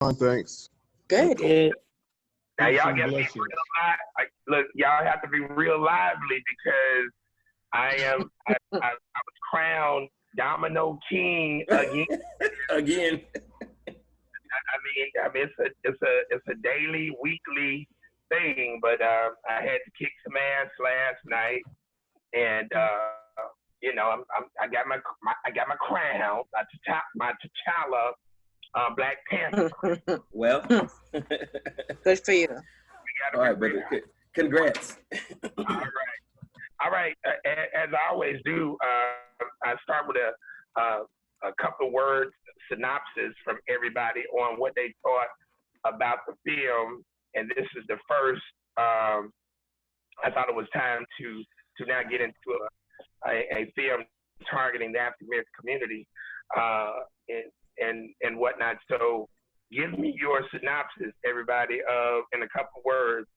Thanks. Good. Good. Now y'all Peace got and to be blessings. real look, y'all have to be real lively because I was crowned Domino King again. Again. I mean, it's a daily, weekly thing, but I had to kick some ass last night, and you know, I got my crown, my T'Challa, Black Panther. Well. Good for you. All right, brother. Congrats. All right. As I always do, I start with a couple of words synopsis from everybody on what they thought about the film, and this is the first. I thought it was time to now get into a film targeting the African American community and whatnot. So, give me your synopsis, everybody, in a couple of words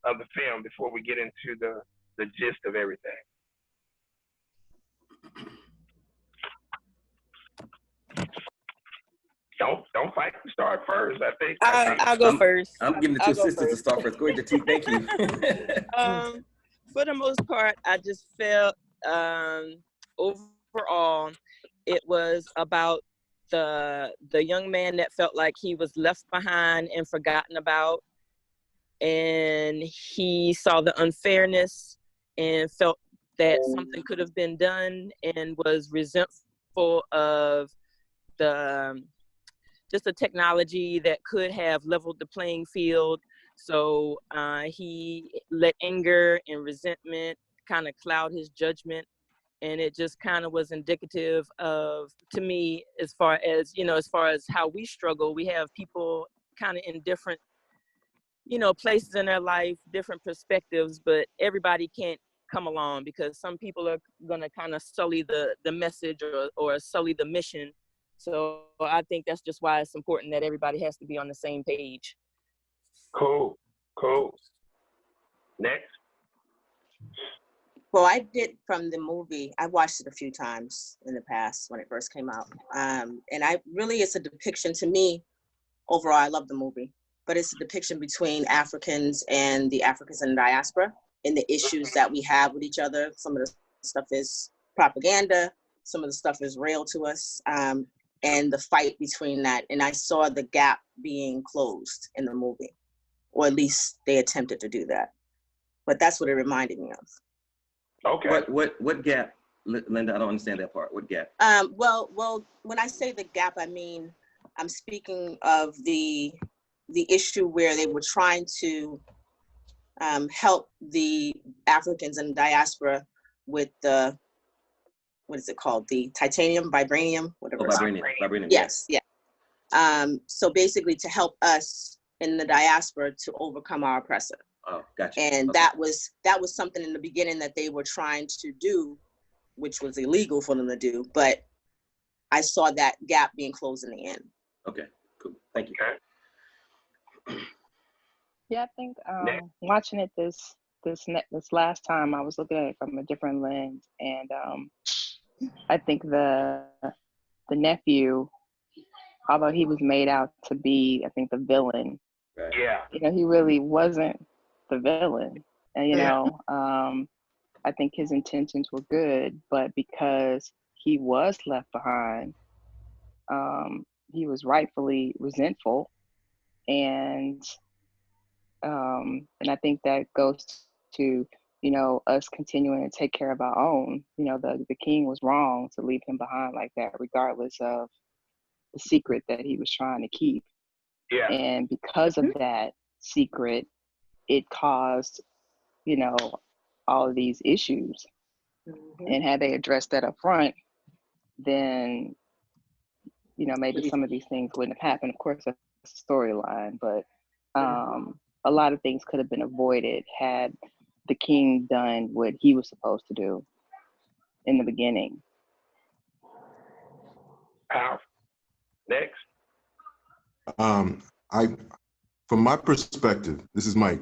of the film before we get into the gist of everything. Don't fight to start first. I think I'll go first. I'm giving it to sisters to start first. Go ahead, T. Thank you. For the most part, I just felt overall it was about the young man that felt like he was left behind and forgotten about, and he saw the unfairness and felt that something could have been done and was resentful of just the technology that could have leveled the playing field. So he let anger and resentment kind of cloud his judgment. And it just kind of was indicative of, to me, as far as how we struggle, we have people kind of in different, places in their life, different perspectives, but everybody can't come along because some people are going to kind of sully the message or sully the mission. So I think that's just why it's important that everybody has to be on the same page. Cool. Next. Well, I did from the movie. I watched it a few times in the past when it first came out. And it's a depiction to me, overall, I love the movie, but it's a depiction between Africans and the Africans in the diaspora and the issues that we have with each other. Some of the stuff is propaganda. Some of the stuff is real to us. And the fight between that. And I saw the gap being closed in the movie, or at least they attempted to do that. But that's what it reminded me of. Okay. What gap, Linda? I don't understand that part. What gap? Well, when I say the gap, I mean I'm speaking of the issue where they were trying to help the Africans in diaspora with the, what is it called? The vibranium, whatever. Vibranium. Yes, yeah. So basically, to help us in the diaspora to overcome our oppressor. Oh, gotcha. And okay. that was something in the beginning that they were trying to do, which was illegal for them to do. But I saw that gap being closed in the end. Okay, cool. Thank you. Okay. Yeah, I think watching it this last time, I was looking at it from a different lens, and I think the nephew, although he was made out to be, I think, the villain. Right. Yeah. He really wasn't the villain. And, I think his intentions were good, but because he was left behind, he was rightfully resentful. And I think that goes to, us continuing to take care of our own. The king was wrong to leave him behind like that, regardless of the secret that he was trying to keep. Yeah. And because of that secret, it caused, all of these issues. Mm-hmm. And had they addressed that up front, then, maybe some of these things wouldn't have happened. Of course, that's a storyline, but a lot of things could have been avoided had the king done what he was supposed to do in the beginning. Next. From my perspective, this is Mike.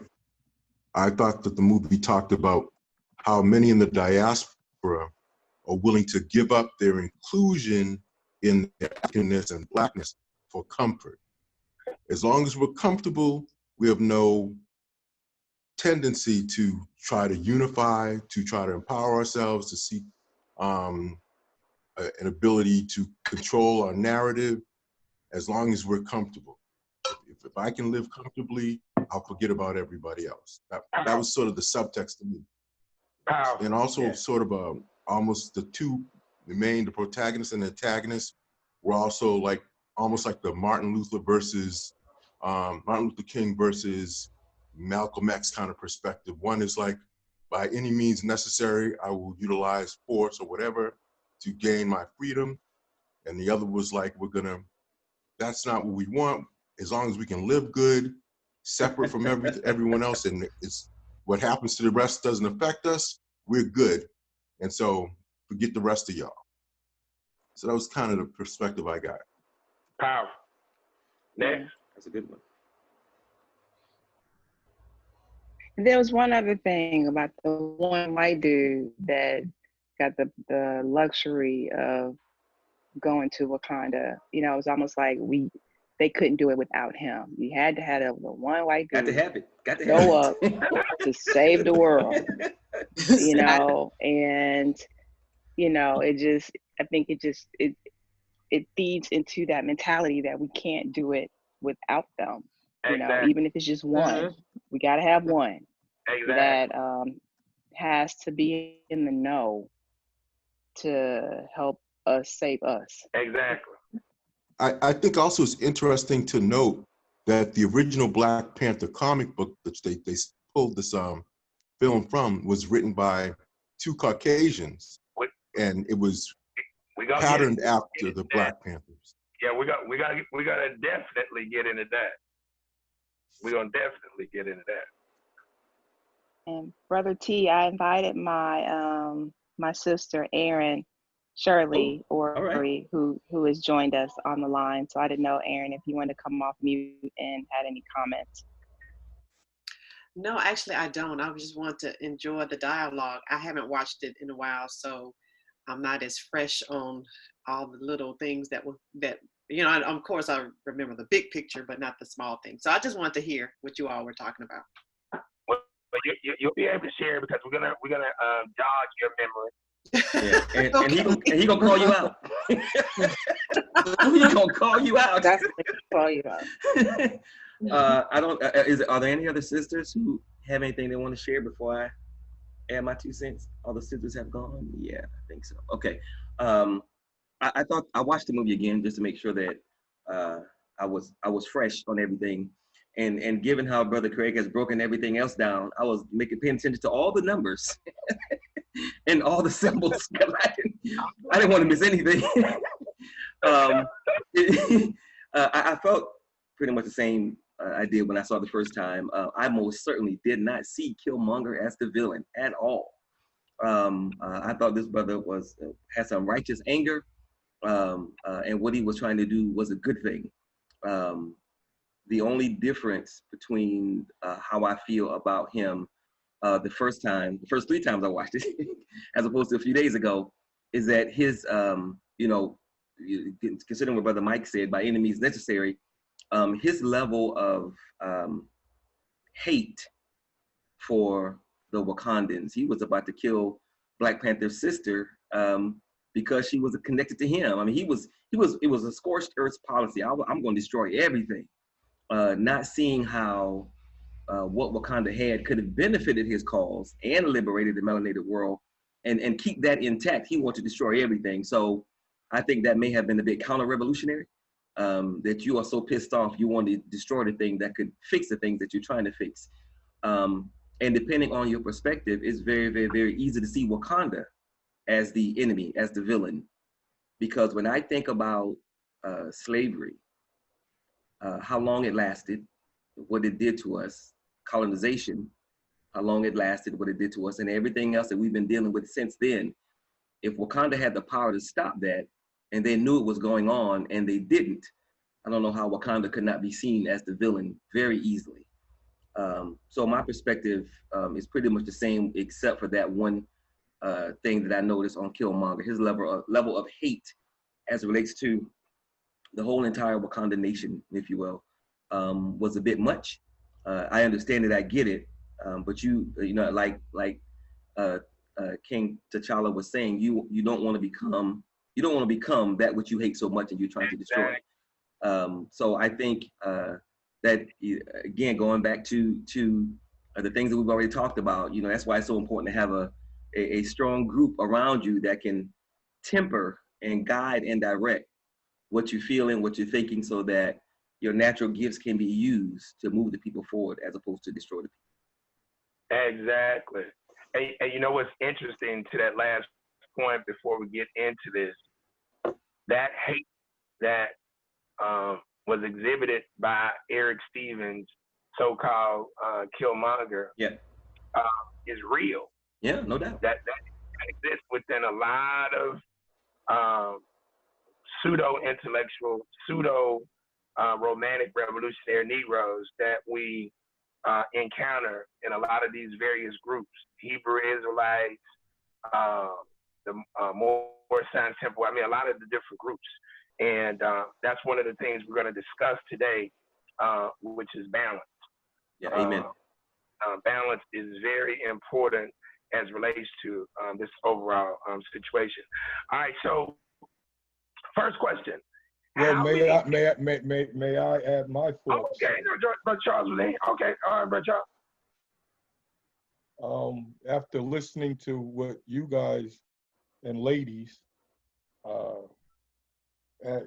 I thought that the movie talked about how many in the diaspora are willing to give up their inclusion in their Africanness and Blackness for comfort. As long as we're comfortable, we have no tendency to try to unify, to try to empower ourselves, to seek an ability to control our narrative, as long as we're comfortable. If I can live comfortably, I'll forget about everybody else. That was sort of the subtext to me. And also sort of almost the protagonist and the antagonist were also like, almost like the Martin Luther King versus Malcolm X kind of perspective. One is like, by any means necessary, I will utilize force or whatever to gain my freedom. And the other was like, that's not what we want. As long as we can live good, separate from everyone else, and it's what happens to the rest doesn't affect us, we're good. And so forget the rest of y'all. So that was kind of the perspective I got. Powerful. Next. That's a good one. There was one other thing about the one white dude that got the luxury of going to Wakanda. You know, it was almost like they couldn't do it without him. You had to have the one white dude Got to have it. go up to save the world. You know, and you know, I think it feeds into that mentality that we can't do it without them. You know, even if it's just one, we got to have one that has to be in the know to help us save us. Exactly. I think also it's interesting to note that the original Black Panther comic book, which they pulled this film from, was written by two Caucasians, and it was patterned after the Black Panthers. Yeah, we gotta definitely get into that. We're gonna definitely get into that. And Brother T, I invited my my sister Erin Shirley Ori, who has joined us on the line. So I didn't know, Erin, if you wanted to come off mute and had any comments. No, actually I don't. I just want to enjoy the dialogue. I haven't watched it in a while, so I'm not as fresh on all the little things that you know, of course I remember the big picture, but not the small things. So I just wanted to hear what you all were talking about. Well, you'll be able to share because we're gonna jog your memory. Yeah, and he gonna call you out. He gonna call you out. Definitely call you out. Are there any other sisters who have anything they want to share before I add my 2 cents? All the sisters have gone? Yeah, I think so. Okay. I thought I watched the movie again just to make sure that I was fresh on everything. And given how Brother Craig has broken everything else down, I was paying attention to all the numbers and all the symbols. I didn't want to miss anything. I felt pretty much the same I did when I saw it the first time. I most certainly did not see Killmonger as the villain at all. I thought this brother had some righteous anger, and what he was trying to do was a good thing. The only difference between how I feel about him the first 3 times I watched it, as opposed to a few days ago, is that his, you know, considering what Brother Mike said, by any means necessary, his level of hate for the Wakandans. He was about to kill Black Panther's sister because she was connected to him. I mean, it was a scorched earth policy. I'm going to destroy everything. Not seeing how what Wakanda had could have benefited his cause and liberated the melanated world, and keep that intact. He wanted to destroy everything. So I think that may have been a bit counter-revolutionary, that you are so pissed off, you want to destroy the thing that could fix the things that you're trying to fix. And depending on your perspective, it's very, very, very easy to see Wakanda as the enemy, as the villain. Because when I think about slavery, how long it lasted, what it did to us, colonization, how long it lasted, what it did to us, and everything else that we've been dealing with since then. If Wakanda had the power to stop that, and they knew it was going on, and they didn't, I don't know how Wakanda could not be seen as the villain very easily. So my perspective is pretty much the same, except for that one thing that I noticed on Killmonger, his level of hate as it relates to the whole entire Wakanda nation, if you will, was a bit much. I understand it, I get it, but you know, like King T'Challa was saying, you don't want to become that which you hate so much and you're trying to destroy. So I think that again, going back to the things that we've already talked about, you know, that's why it's so important to have a strong group around you that can temper and guide and direct what you're feeling, what you're thinking, so that your natural gifts can be used to move the people forward as opposed to destroy the people. Exactly. And you know what's interesting to that last point before we get into this, that hate that was exhibited by Eric Stevens, so-called Killmonger, is real. Yeah, no doubt. That exists within a lot of pseudo-intellectual, pseudo-romantic revolutionary Negroes that we encounter in a lot of these various groups. Hebrew Israelites, the Moorish Sun Temple. I mean, a lot of the different groups. And that's one of the things we're going to discuss today, which is balance. Yeah, amen. Balance is very important as relates to this overall situation. All right, so first question. Well, may I add my thoughts? Okay, Brother Charles was in. Okay, all right, Brother Charles. After listening to what you guys and ladies,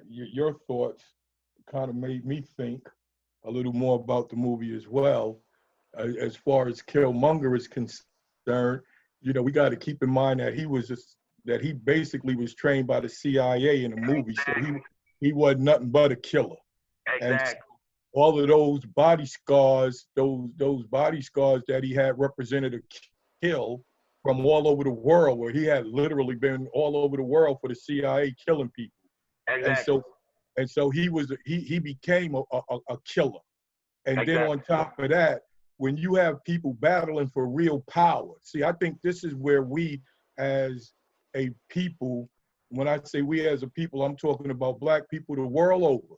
your thoughts kind of made me think a little more about the movie as well. As far as Killmonger is concerned, you know, we got to keep in mind that he basically was trained by the CIA in the movie, so he wasn't nothing but a killer. Exactly. And all of those body scars, those body scars that he had represented a kill from all over the world, where he had literally been all over the world for the CIA killing people. Exactly. And so he became a killer. And exactly. Then on top of that, when you have people battling for real power, see, I think this is where we as a people, when I say we as a people, I'm talking about Black people the world over,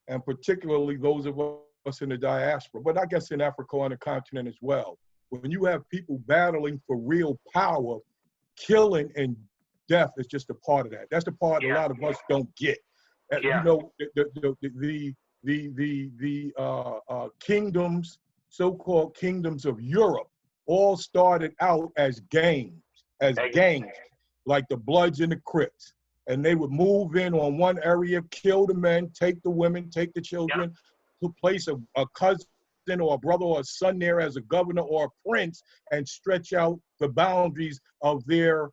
and particularly those of us in the diaspora, but I guess in Africa on the continent as well. When you have people battling for real power, killing and death is just a part of that. That's the part a lot of us don't get. You know, the kingdoms, so-called kingdoms of Europe, all started out as gangs, like the Bloods and the Crips. And they would move in on one area, kill the men, take the women, take the children, to place a cousin or a brother or a son there as a governor or a prince, and stretch out the boundaries of their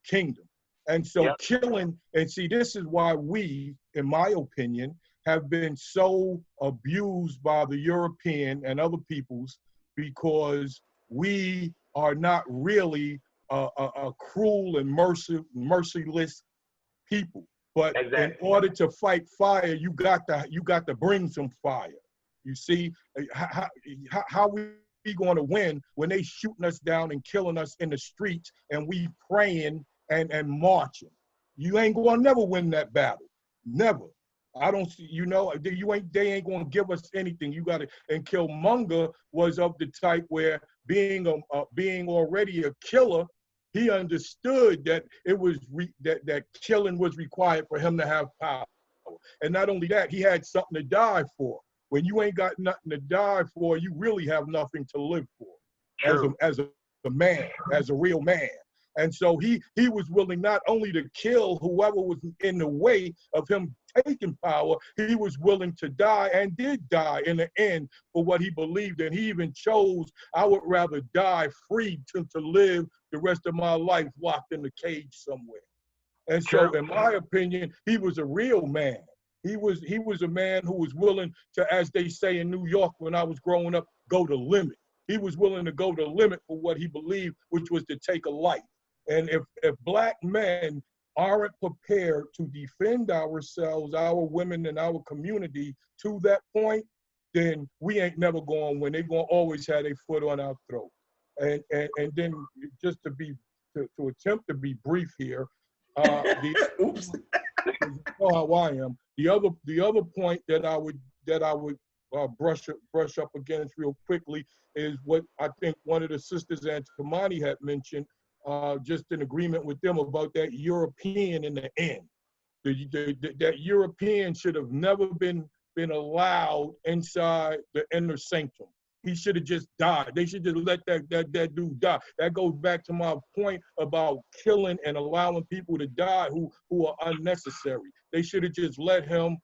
kingdom. And so killing, and see, this is why we, in my opinion, have been so abused by the European and other peoples, because we are not really a cruel and merciless people. But in order to fight fire, you got to bring some fire. You see, how we going to win when they shooting us down and killing us in the streets and we praying and marching? You ain't going to never win that battle. Never. I don't see, you know, they ain't going to give us anything. You got to, and Killmonger was of the type where being already a killer, he understood that it was that killing was required for him to have power. And not only that, he had something to die for. When you ain't got nothing to die for, you really have nothing to live for. As a man, as a real man. And so he was willing not only to kill whoever was in the way of him taking power, he was willing to die, and did die in the end for what he believed in. He even chose, I would rather die free to live the rest of my life locked in a cage somewhere. And so in my opinion, he was a real man. He was a man who was willing to, as they say in New York when I was growing up, go the limit. He was willing to go the limit for what he believed, which was to take a life. And if Black men aren't prepared to defend ourselves, our women, and our community to that point, then we ain't never going to win. They're going to always have their foot on our throat. And then just to attempt to be brief here, you know how I am. The other point that I would brush up against real quickly is what I think one of the sisters and Tamani had mentioned, just in agreement with them about that European in the end. That European should have never been allowed inside the inner sanctum. He should have just died. They should just let that dude die. That goes back to my point about killing and allowing people to die who are unnecessary. They should have just let him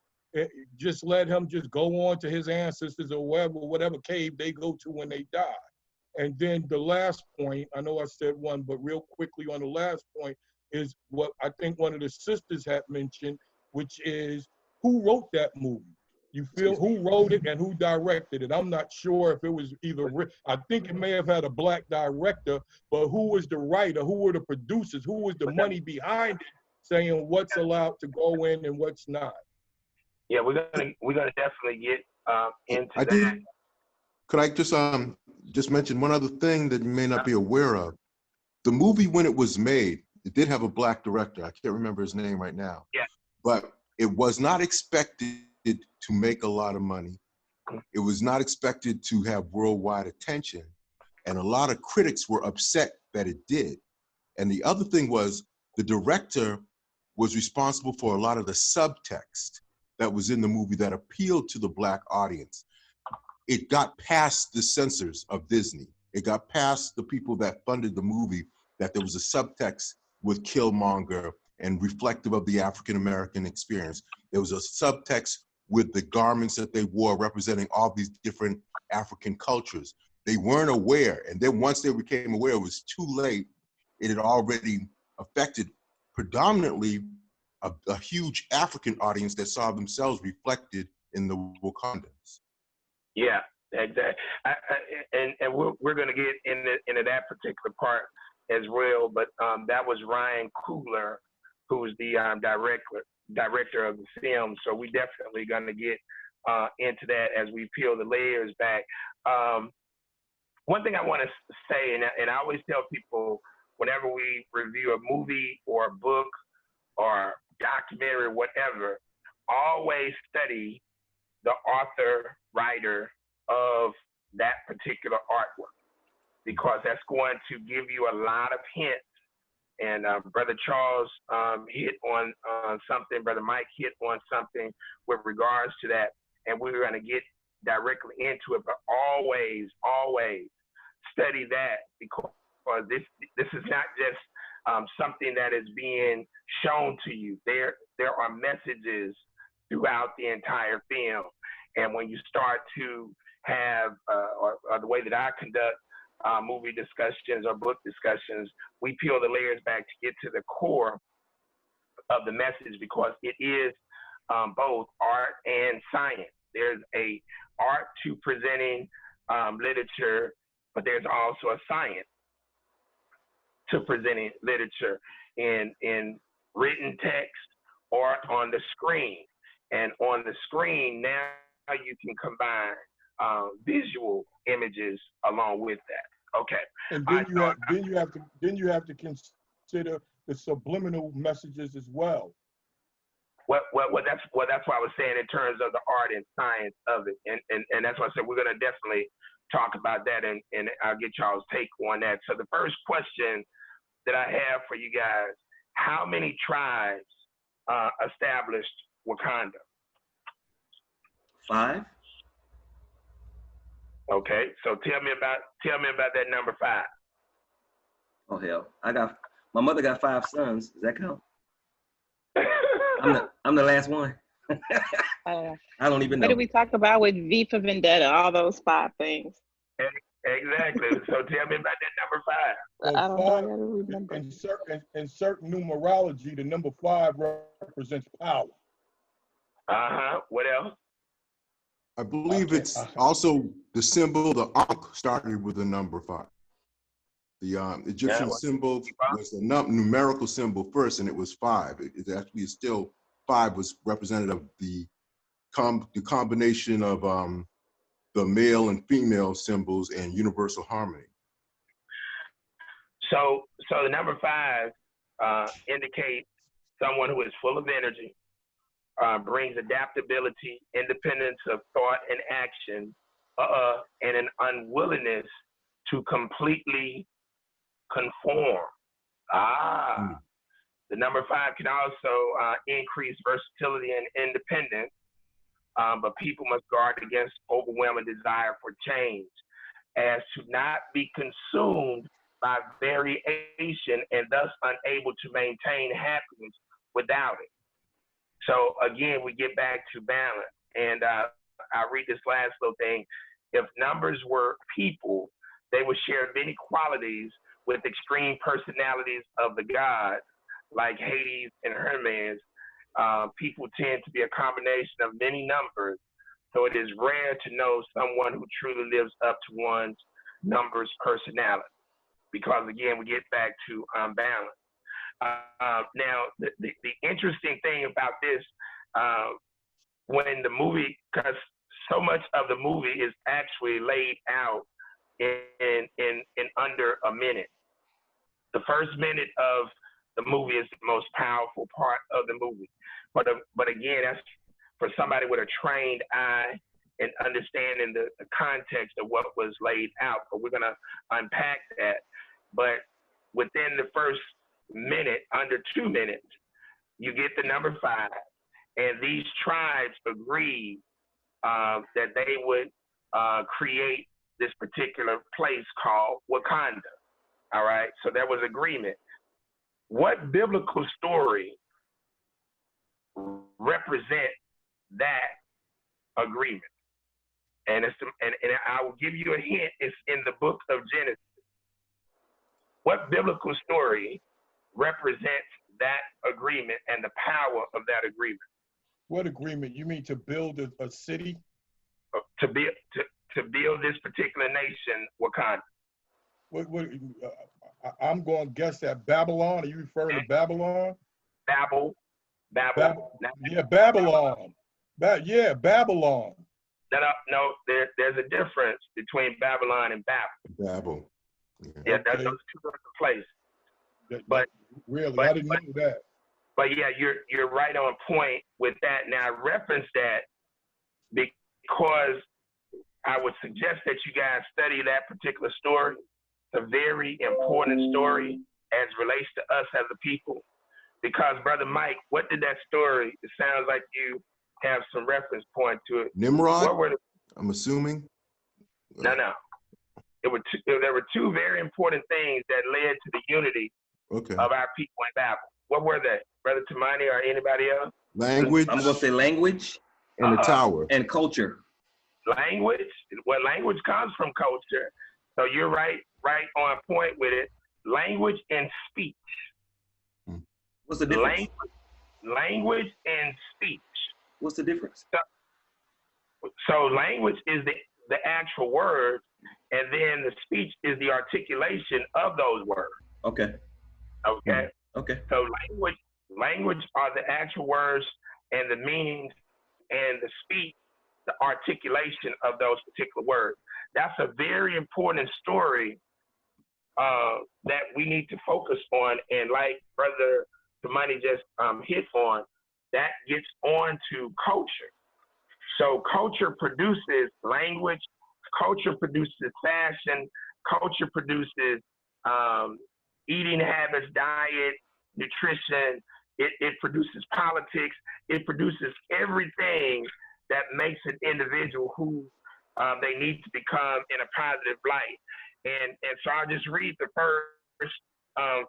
go on to his ancestors or whatever cave they go to when they die. And then the last point, I know I said one, but real quickly on the last point is what I think one of the sisters had mentioned, which is who wrote that movie? You feel who wrote it and who directed it? I'm not sure if it was either. I think it may have had a black director, but who was the writer? Who were the producers? Who was the money behind it, saying what's allowed to go in and what's not? Yeah, we're gonna definitely get into I that. did. Could I just mention one other thing that you may not be aware of? The movie, when it was made, it did have a black director. I can't remember his name right now. Yeah. But it was not expected to make a lot of money. It was not expected to have worldwide attention. And a lot of critics were upset that it did. And the other thing was the director was responsible for a lot of the subtext that was in the movie that appealed to the black audience. It got past the censors of Disney. It got past the people that funded the movie, that there was a subtext with Killmonger and reflective of the African-American experience. There was a subtext with the garments that they wore representing all these different African cultures. They weren't aware, and then once they became aware, it was too late. It had already affected predominantly a huge African audience that saw themselves reflected in the Wakandans. Yeah, exactly. And we're going to get into that particular part as well. But that was Ryan Coogler, who's the director of the film. So we definitely going to get into that as we peel the layers back. One thing I want to say, and I always tell people whenever we review a movie or a book or documentary or whatever, always study the author, writer of that particular artwork, because that's going to give you a lot of hints. And Brother Charles hit on something, Brother Mike hit on something with regards to that, and we're going to get directly into it, but always study that, because this is not just something that is being shown to you. There are messages throughout the entire film. And when you start to have, or the way that I conduct movie discussions or book discussions, we peel the layers back to get to the core of the message, because it is both art and science. There's a art to presenting literature, but there's also a science to presenting literature in written text or on the screen. And on the screen, now you can combine visual images along with that. Okay. And then you have to consider the subliminal messages as well. Well, that's why I was saying in terms of the art and science of it, and that's why I said we're gonna definitely talk about that, and I'll get y'all's take on that. So the first question that I have for you guys: how many tribes established Wakanda? 5. Okay, so tell me about that number 5. Oh hell, my mother got 5 sons. Does that count? I'm the last one. I don't even know. What did we talk about with V for Vendetta? All those 5 things. Exactly. So tell me about that number 5. I don't know. I gotta remember. In certain numerology, the number 5 represents power. What else? I believe it's also the symbol, the Ankh started with the number 5. The Egyptian symbol was a numerical symbol first, and it was 5. It actually is still 5 was representative of the combination of the male and female symbols and universal harmony. So the number 5 indicates someone who is full of energy, brings adaptability, independence of thought and action, and an unwillingness to completely conform. The number 5 can also increase versatility and independence, but people must guard against overwhelming desire for change, as to not be consumed by variation and thus unable to maintain happiness without it. So again, we get back to balance. And I'll read this last little thing. If numbers were people, they would share many qualities with extreme personalities of the gods, like Hades and Hermes. People tend to be a combination of many numbers, so it is rare to know someone who truly lives up to one's numbers personality. Because again, we get back to balance. Now, the interesting thing about this, when the movie, because so much of the movie is actually laid out in under a minute. The first minute of the movie is the most powerful part of the movie. But again, that's for somebody with a trained eye and understanding the context of what was laid out. But we're gonna unpack that. But within the first minute, under 2 minutes, you get the number 5, and these tribes agreed that they would create this particular place called Wakanda. All right, so there was agreement. What biblical story represent that agreement? And I will give you a hint. It's in the book of Genesis. What biblical story represents that agreement and the power of that agreement? What agreement? You mean to build a city? To build this particular nation, Wakanda. I'm going to guess that Babylon. Are you referring to Babylon? Babel. Yeah, Babylon. Babylon. No, there's a difference between Babylon and Babel. Yeah, okay. Those two different places. I didn't know that. But yeah, you're right on point with that. Now I reference that because I would suggest that you guys study that particular story. It's a very important story as relates to us as a people. Because Brother Mike, what did that story? It sounds like you have some reference point to it. Nimrod. I'm assuming. No. There were 2 very important things that led to the unity of our people in Babel. What were they, Brother Tamani or anybody else? Language. I'm gonna say language and the tower. And culture. Language. Well, language comes from culture. So you're right on point with it. Language and speech. What's the difference? Language and speech. What's the difference? So language is the actual words, and then the speech is the articulation of those words. Okay. So language are the actual words and the meanings, and the speech, the articulation of those particular words. That's a very important story that we need to focus on. And like Brother Tamani just hit on, that gets on to culture. So culture produces language, culture produces fashion, culture produces eating habits, diet, nutrition. It produces politics. It produces everything that makes an individual who they need to become in a positive light. And so I'll just read the first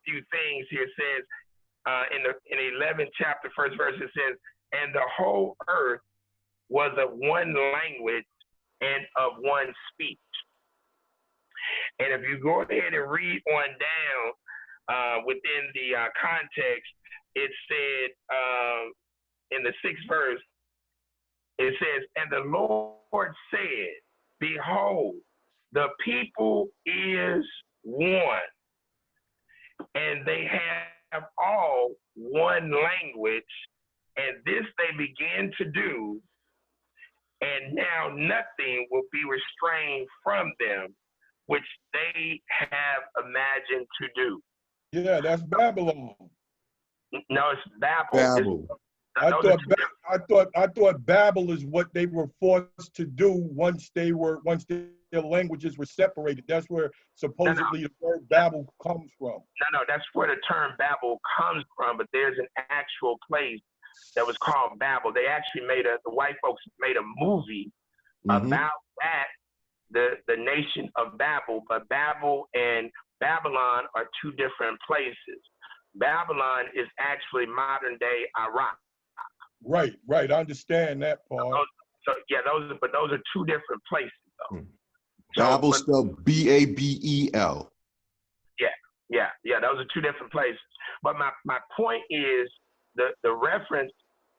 few things here. It says in the 11th chapter, first verse, it says, and the whole earth was of one language and of one speech. And if you go ahead and read on down within the context, it said in the 6th verse, it says, and the Lord said, behold, the people is one, and they have all one language, and this they begin to do, and now nothing will be restrained from them, which they have imagined to do. Yeah, that's Babylon. No, it's Babel. I thought Babel is what they were forced to do once their languages were separated. That's where supposedly the word Babel comes from. No, that's where the term Babel comes from. But there's an actual place that was called Babel. They actually the white folks made a movie about that, the nation of Babel. But Babel and Babylon are two different places. Babylon is actually modern day Iraq. Right. I understand that part. Those are two different places, though. Babel spelled B-A-B-E-L. Yeah, those are two different places. But my point is the reference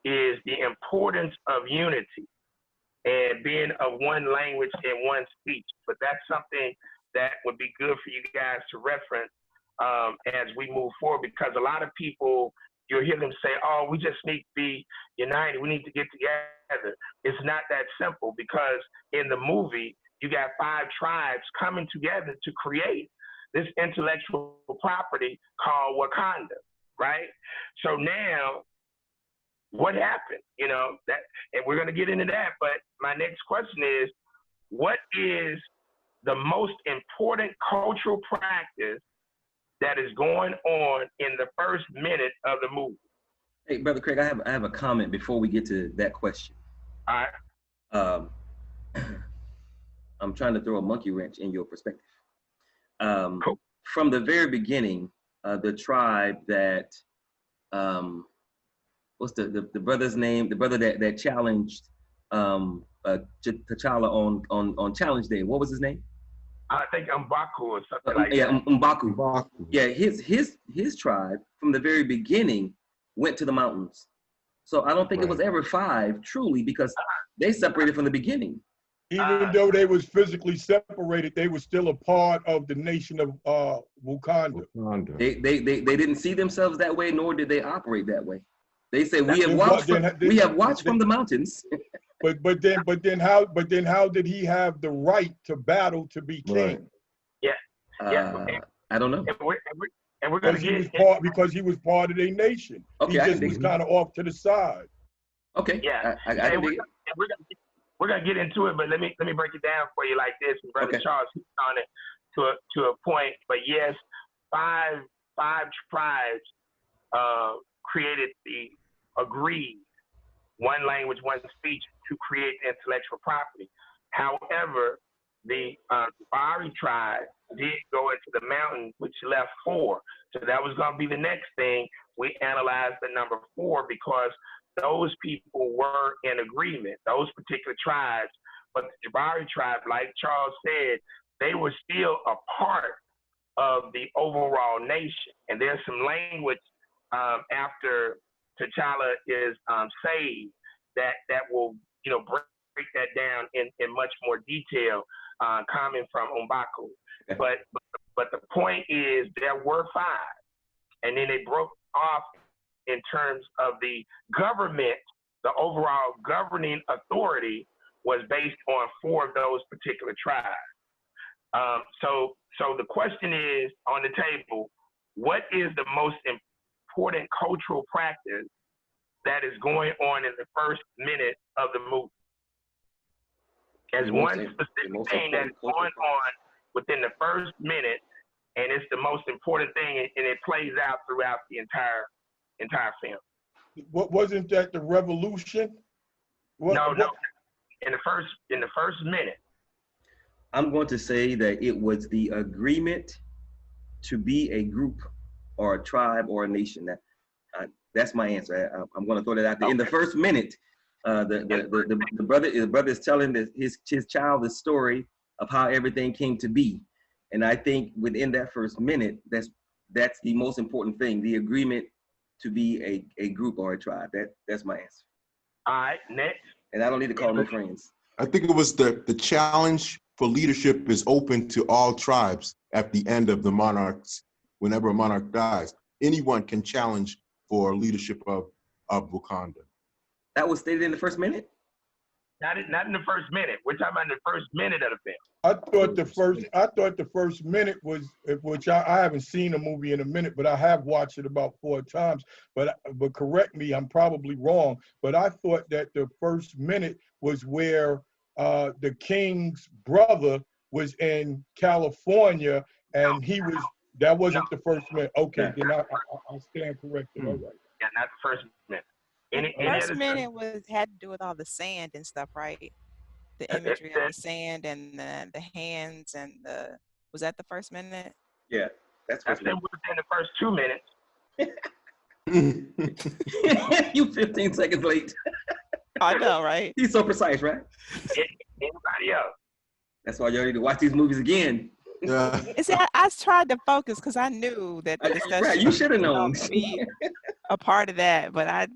is the importance of unity and being of one language and one speech. But that's something that would be good for you guys to reference as we move forward, because a lot of people, you'll hear them say, oh, we just need to be united. We need to get together. It's not that simple, because in the movie, you got 5 tribes coming together to create this intellectual property called Wakanda, right? So now, what happened? And we're going to get into that. But my next question is, what is the most important cultural practice that is going on in the first minute of the movie? Hey, Brother Craig, I have a comment before we get to that question. All right. I'm trying to throw a monkey wrench in your perspective. Cool. From the very beginning, the tribe that, what's the brother's name? The brother that challenged T'Challa on Challenge Day. What was his name? I think M'Baku or something like that. Yeah, M'Baku. Yeah, his tribe from the very beginning went to the mountains. So I don't think it was ever 5 truly, because they separated from the beginning. Even though they was physically separated, they were still a part of the nation of Wakanda. They didn't see themselves that way, nor did they operate that way. They say we have watched from the mountains. But then how did he have the right to battle to be king? Right. I don't know. And we're going to get because he was part of their nation. Okay, he just was kind of off to the side. Okay. Yeah. We're gonna get into it, but let me break it down for you like this. And Brother Charles hit on it to a point. But yes, five tribes created the agreed one language, one speech to create intellectual property. However, the Bari tribe did go into the mountain, which left 4. So that was going to be the next thing. We analyzed the number 4 because those people were in agreement, those particular tribes. But the Jabari tribe, like Charles said, they were still a part of the overall nation. And there's some language after T'Challa is saved that will, break that down in much more detail, coming from M'Baku. But the point is, there were 5, and then they broke off in terms of the government. The overall governing authority was based on 4 of those particular tribes. So the question is on the table: what is the most important cultural practice that is going on in the first minute of the movie? As one specific thing that is going on within the first minute, and it's the most important thing, and it plays out throughout the entire film. What wasn't that the revolution? No. In the first minute. I'm going to say that it was the agreement to be a group or a tribe or a nation. That's my answer. I'm going to throw that out there. Okay. In the first minute, the brother is telling his child the story of how everything came to be, and I think within that first minute, that's the most important thing: the agreement to be a group or a tribe. That's my answer. All right, next. And I don't need to call them friends. I think it was the challenge for leadership is open to all tribes at the end of the monarchs. Whenever a monarch dies, anyone can challenge for leadership of Wakanda. That was stated in the first minute? Not in the first minute. We're talking about the first minute of the film. I thought the first minute was, which I haven't seen a movie in a minute, but I have watched it about 4 times. But correct me, I'm probably wrong. But I thought that the first minute was where the king's brother was in California, and he was. That wasn't the first minute. Okay, then I stand corrected. All right. Yeah, not the first minute. The first minute had to do with all the sand and stuff, right? The imagery of the sand and the hands and was that the first minute? Yeah, that's within the first 2 minutes. You 15 seconds late. I know, right? He's so precise, right? Anybody else? That's why you need to watch these movies again. Yeah. See, I tried to focus because I knew that the discussion right, you should have known. Be a part of that, but I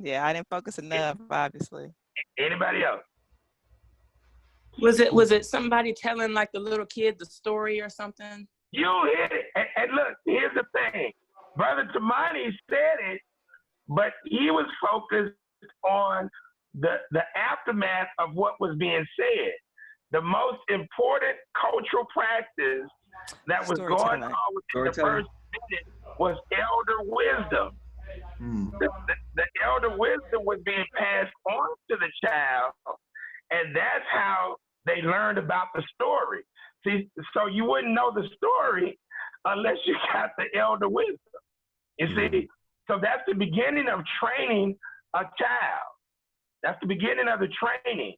didn't focus enough, obviously. Anybody else? Was it somebody telling like the little kid the story or something? You hit it. And look, here's the thing. Brother Tamani said it, but he was focused on the aftermath of what was being said. The most important cultural practice that was going on within the first minute was elder wisdom. The elder wisdom was being passed on to the child, and that's how they learned about the story. See, so you wouldn't know the story unless you got the elder wisdom. You see? So that's the beginning of training a child. That's the beginning of the training.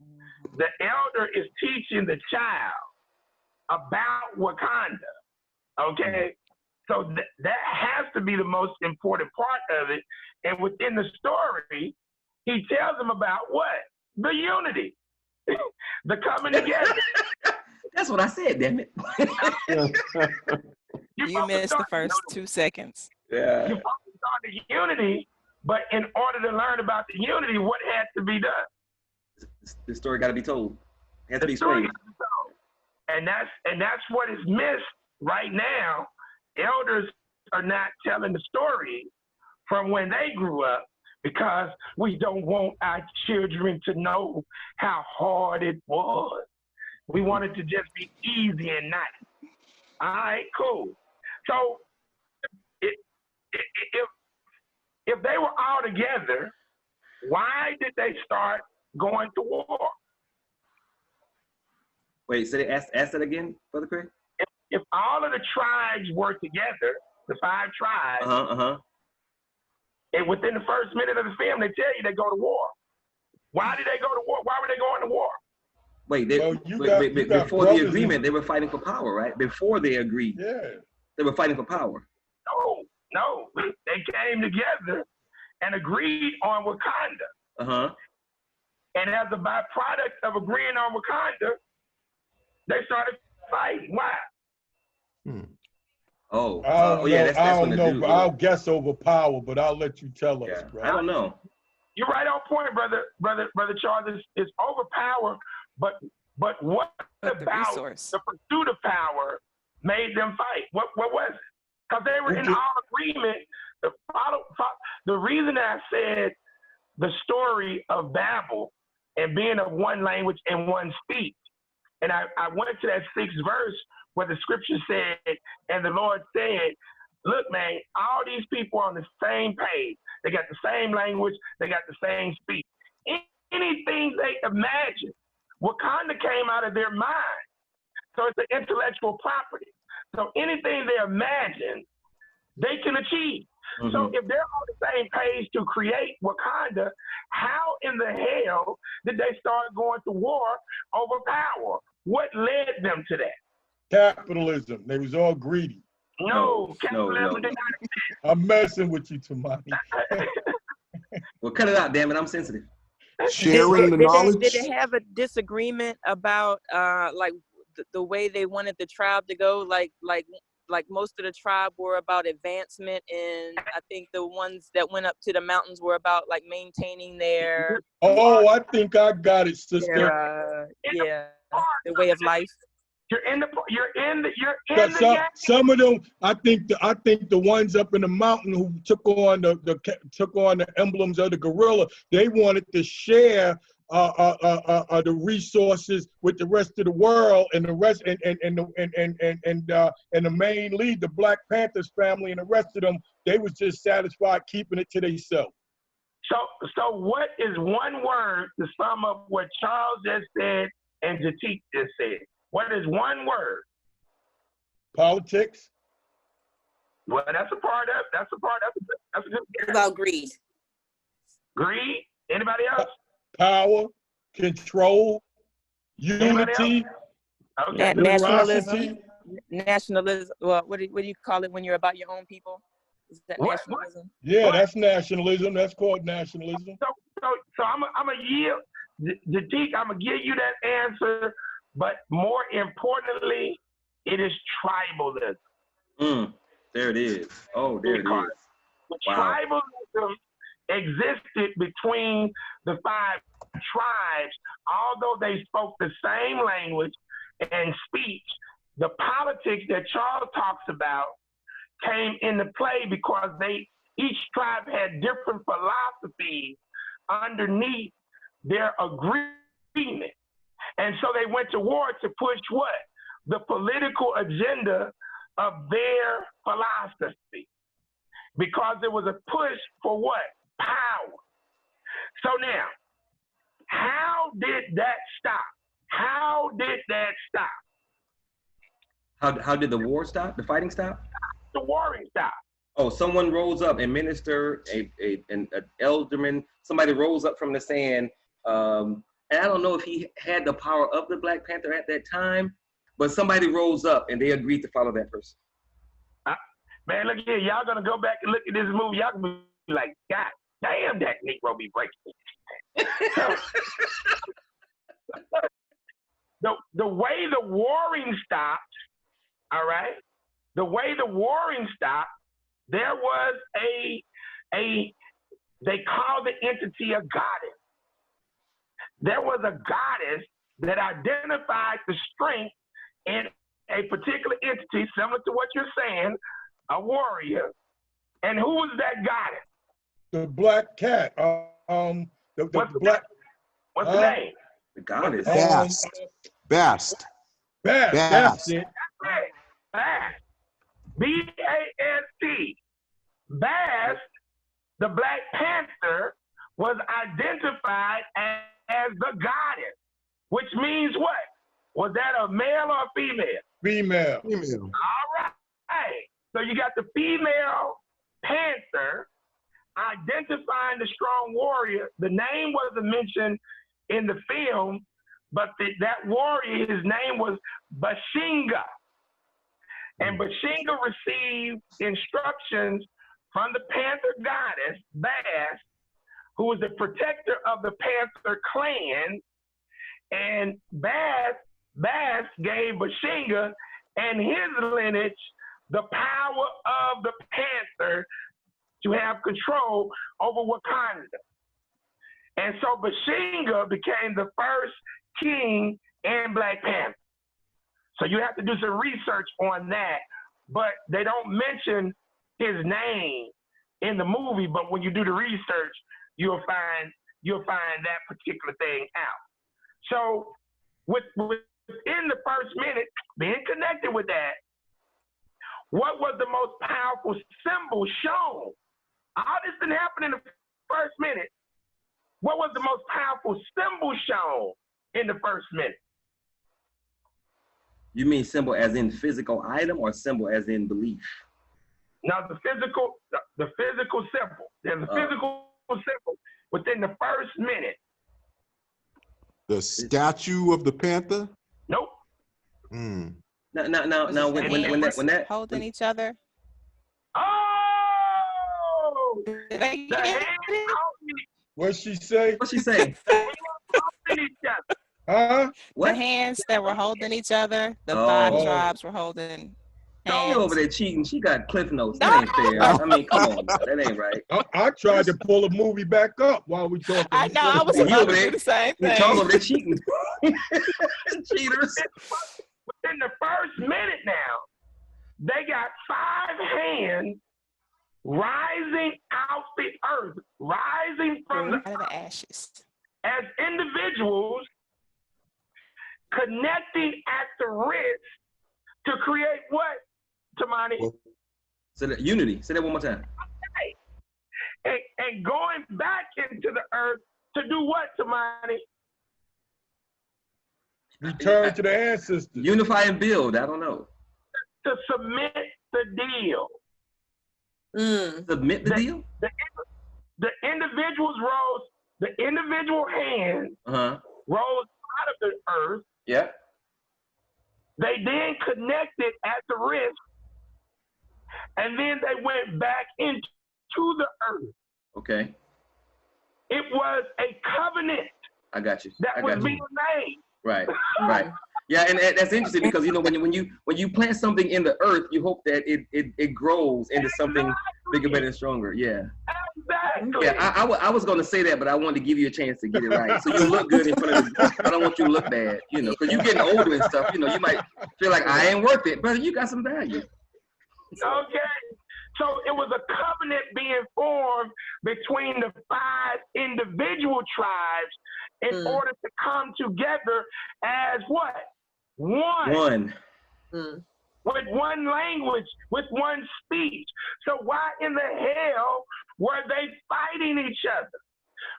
The elder is teaching the child about Wakanda. Okay? So that has to be the most important part of it. And within the story, he tells them about what? The unity. The coming together. That's what I said, damn it. You missed the first 2 seconds. Yeah. You focused on the unity, but in order to learn about the unity, what had to be done? The story got to be told. It has to be explained. And that's what is missed right now. Elders are not telling the story from when they grew up because we don't want our children to know how hard it was. We want it to just be easy and nice. All right, cool. So if they were all together, why did they start going to war? Wait, so they ask that again, Brother Craig? If all of the tribes were together, the 5 tribes, and within the first minute of the film, they tell you they go to war. Why did they go to war? Why were they going to war? Wait, before the agreement, they were fighting for power, right? Before they agreed, they were fighting for power. No, they came together and agreed on Wakanda. And as a byproduct of agreeing on Wakanda, they started fighting. Why? I don't know, but I'll guess over power, but I'll let you tell us, bro. I don't know. You're right on point, brother Charles. It's over power, but what about the pursuit of power made them fight? What was it? Because they were in all agreement. The reason I said the story of Babel and being of one language and one speech, and I went to that 6th verse where the scripture said, and the Lord said, look, man, all these people are on the same page. They got the same language. They got the same speech. Anything they imagine, Wakanda came out of their mind. So it's an intellectual property. So anything they imagine, they can achieve. So if they're on the same page to create Wakanda, how in the hell did they start going to war over power? What led them to that? Capitalism. They was all greedy. No, capitalism did not exist. I'm messing with you, Tamani. Well, cut it out, damn it. I'm sensitive. Sharing the knowledge. Did they have a disagreement about like the way they wanted the tribe to go? Like most of the tribe were about advancement, and I think the ones that went up to the mountains were about like maintaining their. Oh, I think I got it, sister. The way of life. You're in the some of them, I think the ones up in the mountain who took on the emblems of the gorilla, they wanted to share the resources with the rest of the world, and the rest and the main lead, the Black Panthers family, and the rest of them, they was just satisfied keeping it to themselves. So what is one word to sum up what Charles just said and Jatik just said? What is one word? Politics. Well, that's a part of. That's a good guess. What about greed? Greed. Anybody else? Power, control, unity, Okay. generosity. Nationalism. Well, what do you call it when you're about your own people? Is that What? nationalism? Yeah, that's nationalism. That's called nationalism. So I'm a yield, Jatik. I'm gonna give you that answer, but more importantly, it is tribalism. There it is. Oh, there it is. Wow. Tribalism existed between the 5 tribes, although they spoke the same language and speech. The politics that Charles talks about came into play because each tribe had different philosophies underneath their agreement. And so they went to war to push what? The political agenda of their philosophy. Because there was a push for what? Power. So now, how did that stop? How did that stop? How did the war stop? The fighting stop? The warring stopped. Oh, someone rose up, a minister, an elderman, somebody rose up from the sand. And I don't know if he had the power of the Black Panther at that time, but somebody rose up and they agreed to follow that person. Man, look here, y'all gonna go back and look at this movie. Y'all gonna be like, God damn, that Negro be breaking. The way the warring stopped, all right, the way the warring stopped, there was they called the entity a goddess. There was a goddess that identified the strength in a particular entity, similar to what you're saying, a warrior. And who was that goddess? The black cat. What's the name? The goddess. Bast. That's it. Bast. B-A-S-T. Bast, the Black Panther, was identified as the goddess, which means what? Was that a male or a female? Female. All right. So you got the female panther identifying the strong warrior. The name wasn't mentioned in the film, but that warrior, his name was Bashinga. And Bashinga received instructions from the Panther goddess, Bast, who was the protector of the Panther clan. And Bast gave Bashinga and his lineage the power of the Panther to have control over Wakanda. And so Bashinga became the first king in Black Panther. So you have to do some research on that, but they don't mention his name in the movie, but when you do the research, you'll find that particular thing out. So within the first minute, being connected with that, what was the most powerful symbol shown? All this didn't happen in the first minute. What was the most powerful symbol shown in the first minute? You mean symbol as in physical item or symbol as in belief? Now the physical symbol. There's a physical symbol within the first minute. The statue of the panther? Nope. Now when that holding each other. Oh! Did I The get hand it? What'd she say? What's she say? Huh? What? The hands that were holding each other. The Oh. 5 tribes were holding Don't hands. be over there cheating. She got cliff notes. No. That ain't fair. I mean, come on, bro. That ain't right. I tried to pull a movie back up while we talking. I know. I was You about over to there- do the same You Charles over thing. there cheating. Cheaters. Within the first minute now, they got 5 hands rising out the earth, rising from the Out of the ashes. as individuals connecting at the wrist to create what, Tamani? So that unity. Say that one more time. And going back into the earth to do what, Tamani? Return to the ancestors. Unify and build. I don't know. To submit the deal. Submit the deal? The individuals rose, the individual hands rose out of the earth. Yeah. They then connected at the wrist, and then they went back into the earth. Okay. It was a covenant. I got you. That was being made. Right. Right. Yeah, and that's interesting because when you plant something in the earth, you hope that it grows into something bigger, better, and stronger. Yeah. Exactly. Yeah, I was going to say that, but I wanted to give you a chance to get it right, so you look good in front of the. I don't want you to look bad, because you're getting older and stuff. You might feel like I ain't worth it, brother. You got some value. Okay. So it was a covenant being formed between the 5 individual tribes in order to come together as what? One. With one language, with one speech. So why in the hell were they fighting each other?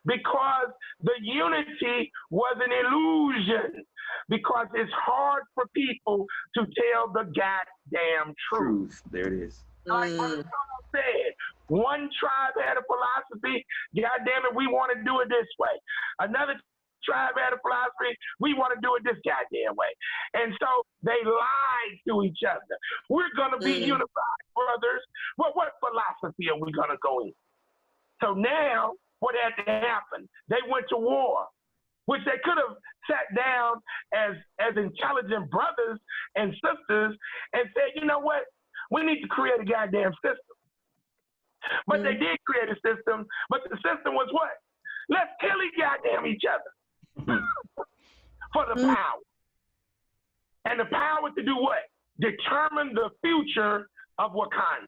Because the unity was an illusion. Because it's hard for people to tell the goddamn truth. There it is. Like what said, one tribe had a philosophy, God damn it, we want to do it this way. Another tribe had a philosophy, we want to do it this goddamn way. And so they lied to each other. We're going to be unified, brothers. What philosophy are we going to go in? So now, what had to happen? They went to war, which they could have sat down as intelligent brothers and sisters and said, you know what? We need to create a goddamn system. But they did create a system, but the system was what? Let's kill each other for the power. And the power to do what? Determine the future of Wakanda.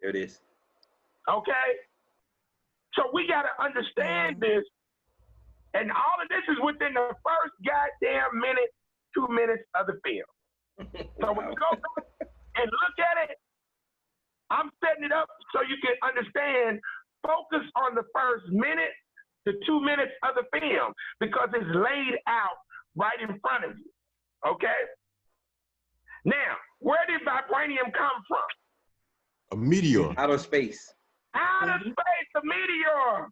There it is. Okay? So we got to understand this. And all of this is within the first goddamn 2 minutes of the film. So when you go back and look at it, I'm setting it up so you can understand, focus on the first minute to 2 minutes of the film because it's laid out right in front of you. Okay? Now, where did vibranium come from? A meteor. Outer space. Outer space, a meteor.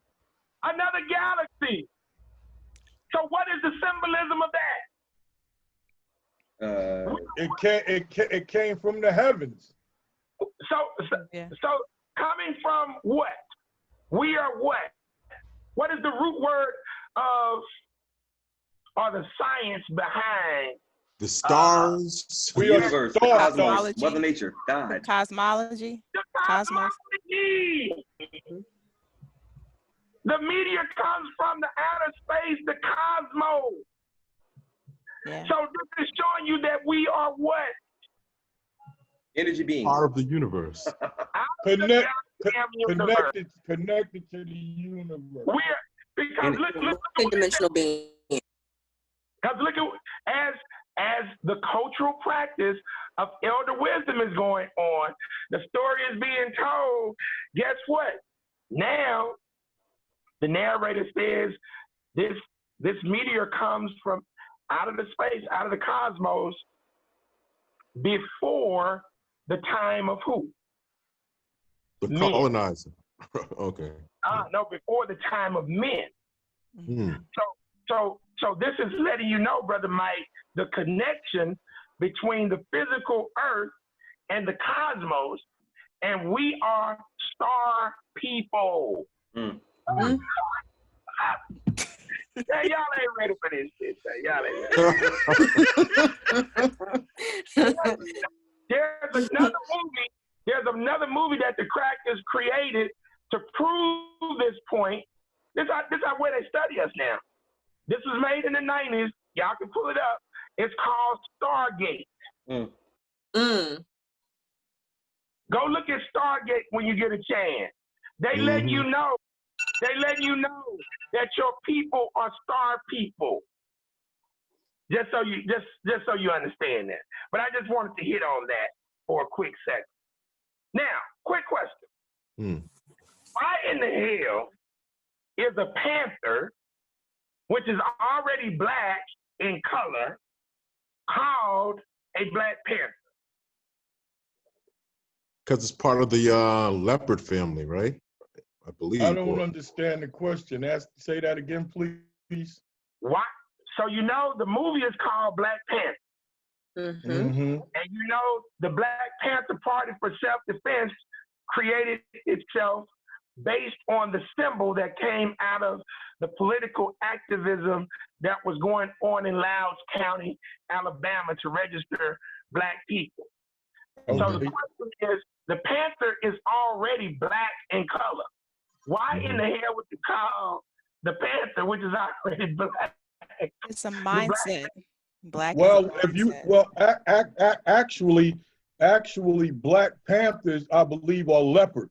Another galaxy. So what is the symbolism of that? It came from the heavens. So coming from what? We are what? What is the root word of, or the science behind? The stars. We the are universe, stars. cosmos, Mother Nature, God. Cosmology. The Cosmos. cosmology. The meteor comes from the outer space, the cosmos. Yeah. So this is showing you that we are what? Energy beings. Part of the universe. Connected to the universe. We're, because look Dimensional being. Because look at, as the cultural practice of elder wisdom is going on, the story is being told. Guess what? Now, the narrator says this meteor comes from out of the space, out of the cosmos, before the time of who? The colonizer. Okay. No, before the time of men. So this is letting you know, Brother Mike, the connection between the physical earth and the cosmos, and we are star people. Hey, y'all ain't ready for this shit. Y'all ain't ready. There's another movie that the crackers created to prove this point. This is where they study us now. This was made in the 90s. Y'all can pull it up. It's called Stargate. Go look at Stargate when you get a chance. They let you know They letting you know that your people are star people. Just so you understand that. But I just wanted to hit on that for a quick second. Now, quick question. Why in the hell is a panther, which is already black in color, called a Black Panther? Because it's part of the leopard family, right? I believe. I don't understand the question. Say that again, please. Why? So you know the movie is called Black Panther. And you know the Black Panther Party for Self-Defense created itself based on the symbol that came out of the political activism that was going on in Louds County, Alabama, to register Black people. So the question is, the Panther is already black in color. Why in the hell would you call the Panther, which is already black? It's a mindset. Black. Well, actually, Black Panthers, I believe, are leopards.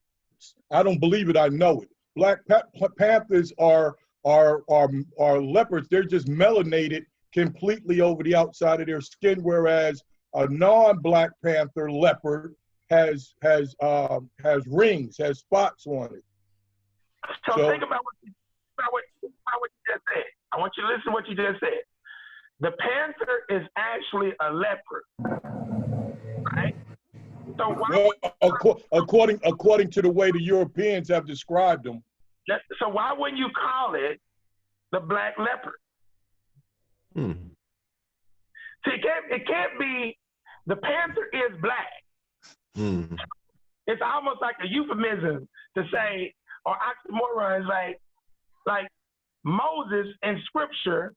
I don't believe it. I know it. Black Panthers are leopards. They're just melanated completely over the outside of their skin, whereas a non-Black Panther leopard has rings, has spots on it. So think about what you just said. I want you to listen to what you just said. The panther is actually a leopard, right? So why? Well, according to the way the Europeans have described them. So why wouldn't you call it the black leopard? See, it can't be. The panther is black. It's almost like a euphemism to say, or oxymorons, like Moses in scripture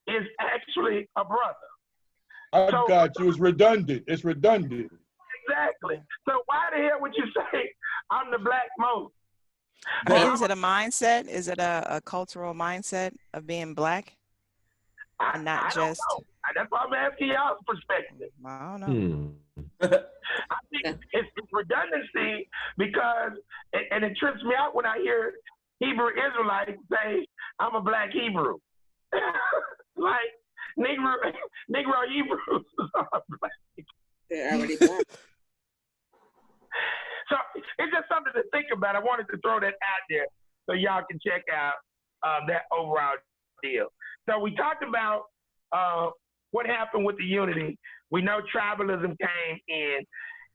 is actually a brother. I got you. It's redundant. It's redundant. Exactly. So why the hell would you say I'm the black Moses? But is it a mindset? Is it a cultural mindset of being black? And not just. Don't know. That's why I'm asking y'all's perspective. I don't know. I think it's redundancy because, and it trips me out when I hear Hebrew Israelites say, I'm a black Hebrew. Like, Negro Hebrews are black. They're already black. So it's just something to think about. I wanted to throw that out there so y'all can check out that overall deal. So we talked about what happened with the unity. We know tribalism came in.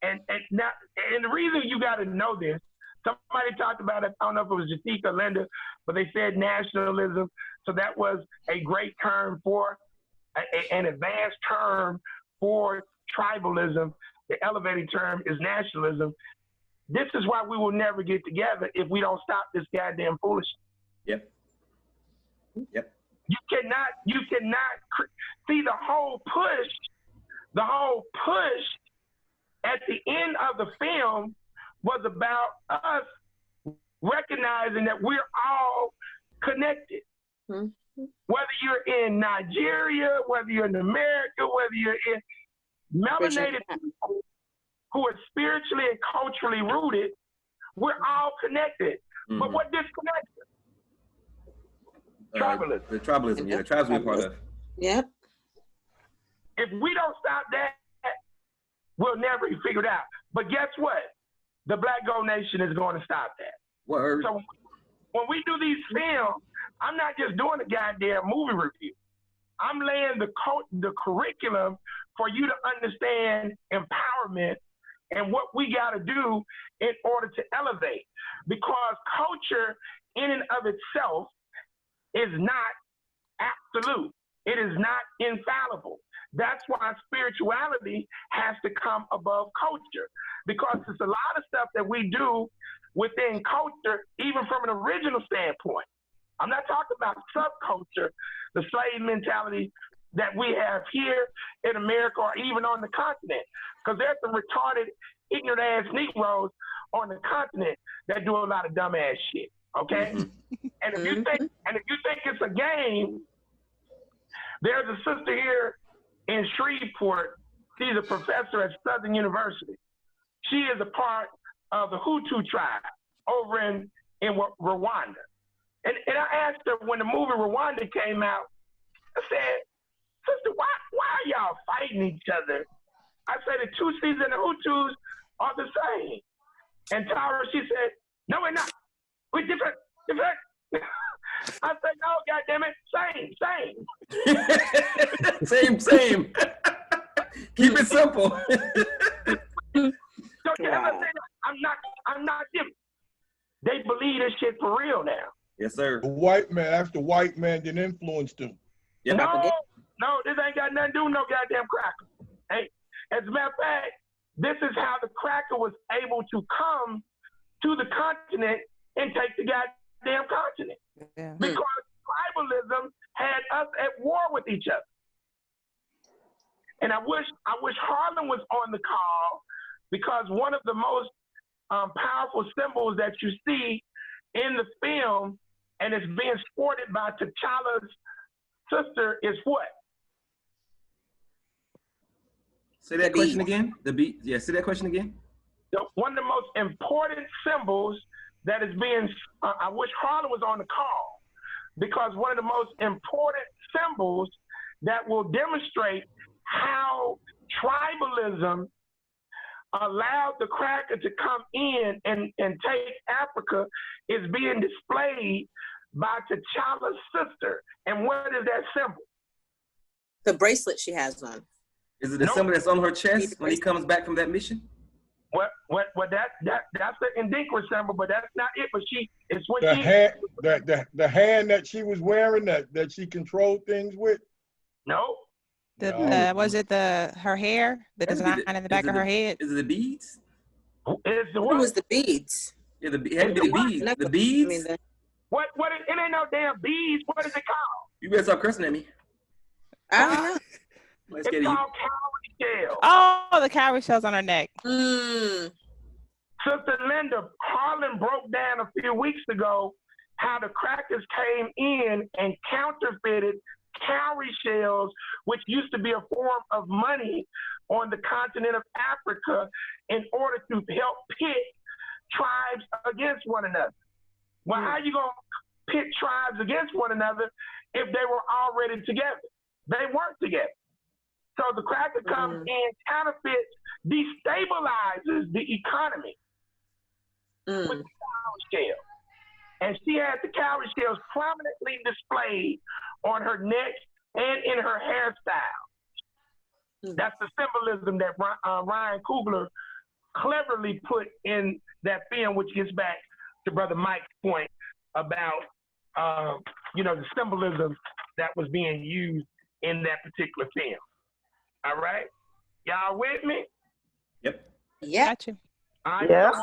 And the reason you got to know this, somebody talked about it, I don't know if it was Jatika or Linda, but they said nationalism. So that was a great term for, an advanced term for tribalism. The elevated term is nationalism. This is why we will never get together if we don't stop this goddamn foolishness. Yep. You cannot see the whole push at the end of the film was about us recognizing that we're all connected. Whether you're in Nigeria, whether you're in America, whether you're in melanated people who are spiritually and culturally rooted, we're all connected. But what disconnects us? Tribalism. The tribalism, yeah, the tribes we're part of. Yep. If we don't stop that, we'll never figure it out. But guess what? The Black Gold Nation is going to stop that. Word. So when we do these films, I'm not just doing a goddamn movie review. I'm laying the curriculum for you to understand empowerment and what we got to do in order to elevate. Because culture in and of itself is not absolute. It is not infallible. That's why spirituality has to come above culture, because there's a lot of stuff that we do within culture, even from an original standpoint. I'm not talking about subculture, the slave mentality that we have here in America or even on the continent, because there's some retarded, ignorant ass Negroes on the continent that do a lot of dumb ass shit. Okay, and if you think it's a game, there's a sister here in Shreveport. She's a professor at Southern University. She is a part of the Hutu tribe over in Rwanda. And I asked her when the movie Rwanda came out, I said, sister, why are y'all fighting each other? I said, the Tutsis and the Hutus are the same. And Tara, she said, no, we're not. We're different. I said, no, goddammit, Same. Keep it simple. Don't you ever say that? I'm not different. They believe this shit for real now. Yes, sir. The white man, after white man then influenced them. Yep. No, this ain't got nothing to do with no goddamn cracker. Hey, as a matter of fact, this is how the cracker was able to come to the continent and take the goddamn continent. Yeah. Because tribalism had us at war with each other. And I wish Harlan was on the call, because one of the most powerful symbols that you see in the film, and it's being sported by T'Challa's sister, is what? Say that question again. Say that question again. One of the most important symbols that is being, I wish Harlan was on the call, because one of the most important symbols that will demonstrate how tribalism allowed the cracker to come in and take Africa is being displayed by T'Challa's sister. And what is that symbol? The bracelet she has on. Is it the symbol that's on her chest when he comes back from that mission? That's the Indinkra symbol, but that's not it. But it's when the hand that she was wearing that she controlled things with. No. Was it her hair? The design in the back of her head? Is it the beads? It was the beads. Yeah, the beads. The beads. What? It ain't no damn beads. What is it called? You better stop cursing at me. I don't know. Let's it's get called cowrie shells. Oh, the cowrie shells on her neck. Mm. Sister Linda, Harlan broke down a few weeks ago how the crackers came in and counterfeited cowrie shells, which used to be a form of money on the continent of Africa, in order to help pit tribes against one another. Well, how you gonna pit tribes against one another if they were already together? They weren't together. So the cracker comes in, counterfeits, destabilizes the economy with the cowrie shell. And she had the cowrie shells prominently displayed on her neck and in her hairstyle. That's the symbolism that Ryan Coogler cleverly put in that film, which gets back to Brother Mike's point about, the symbolism that was being used in that particular film. All right? Y'all with me? Yep. Yeah. Gotcha. Yes.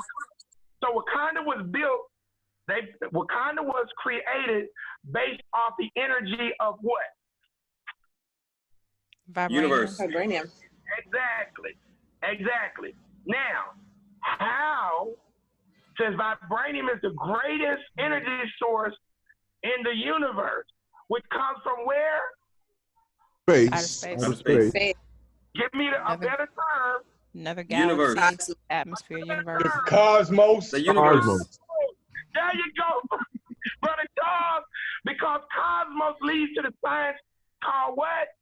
So Wakanda was built, Wakanda was created based off the energy of what? Vibranium. Universe. Vibranium. Exactly. Now, how, since vibranium is the greatest energy source in the universe, which comes from where? Outer space. Give me a better term. Another galaxy. Universe. Atmosphere, universe. The cosmos. The universe. There you go, Brother Charles, because cosmos leads to the science called what?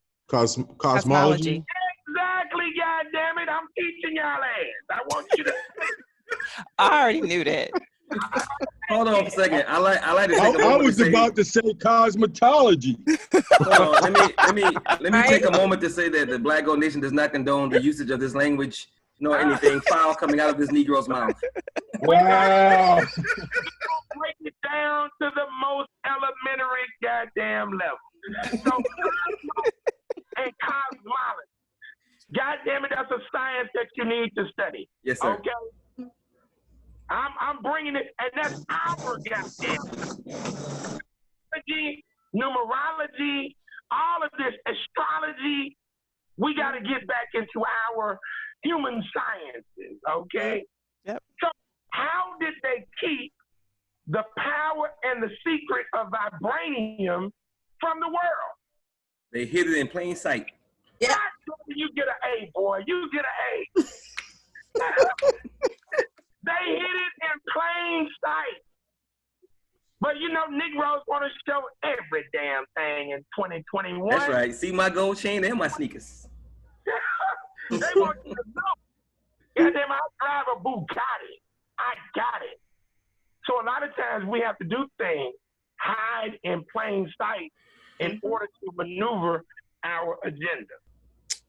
Cosmology. Exactly, goddammit. I'm teaching y'all ass. I want you to. I already knew that. Hold on for a second. I like to take a moment. I was about to say cosmetology. Hold on. Let me take a moment to say that the Black Gold Nation does not condone the usage of this language nor anything foul coming out of this Negro's mouth. Wow. Break it down to the most elementary goddamn level. So, and cosmology. Goddamn it, that's a science that you need to study. Yes, sir. Okay. I'm bringing it, and that's our goddamn numerology, all of this astrology. We got to get back into our human sciences, okay? Yep. So how did they keep the power and the secret of vibranium from the world? They hid it in plain sight. Yeah. You get an A, boy. You get an A. They hid it in plain sight. But you know, Negroes want to show every damn thing in 2021. That's right. See my gold chain and my sneakers. They want you to know. Goddamn, I drive a Bugatti. I got it. So a lot of times we have to do things, hide in plain sight in order to maneuver our agenda.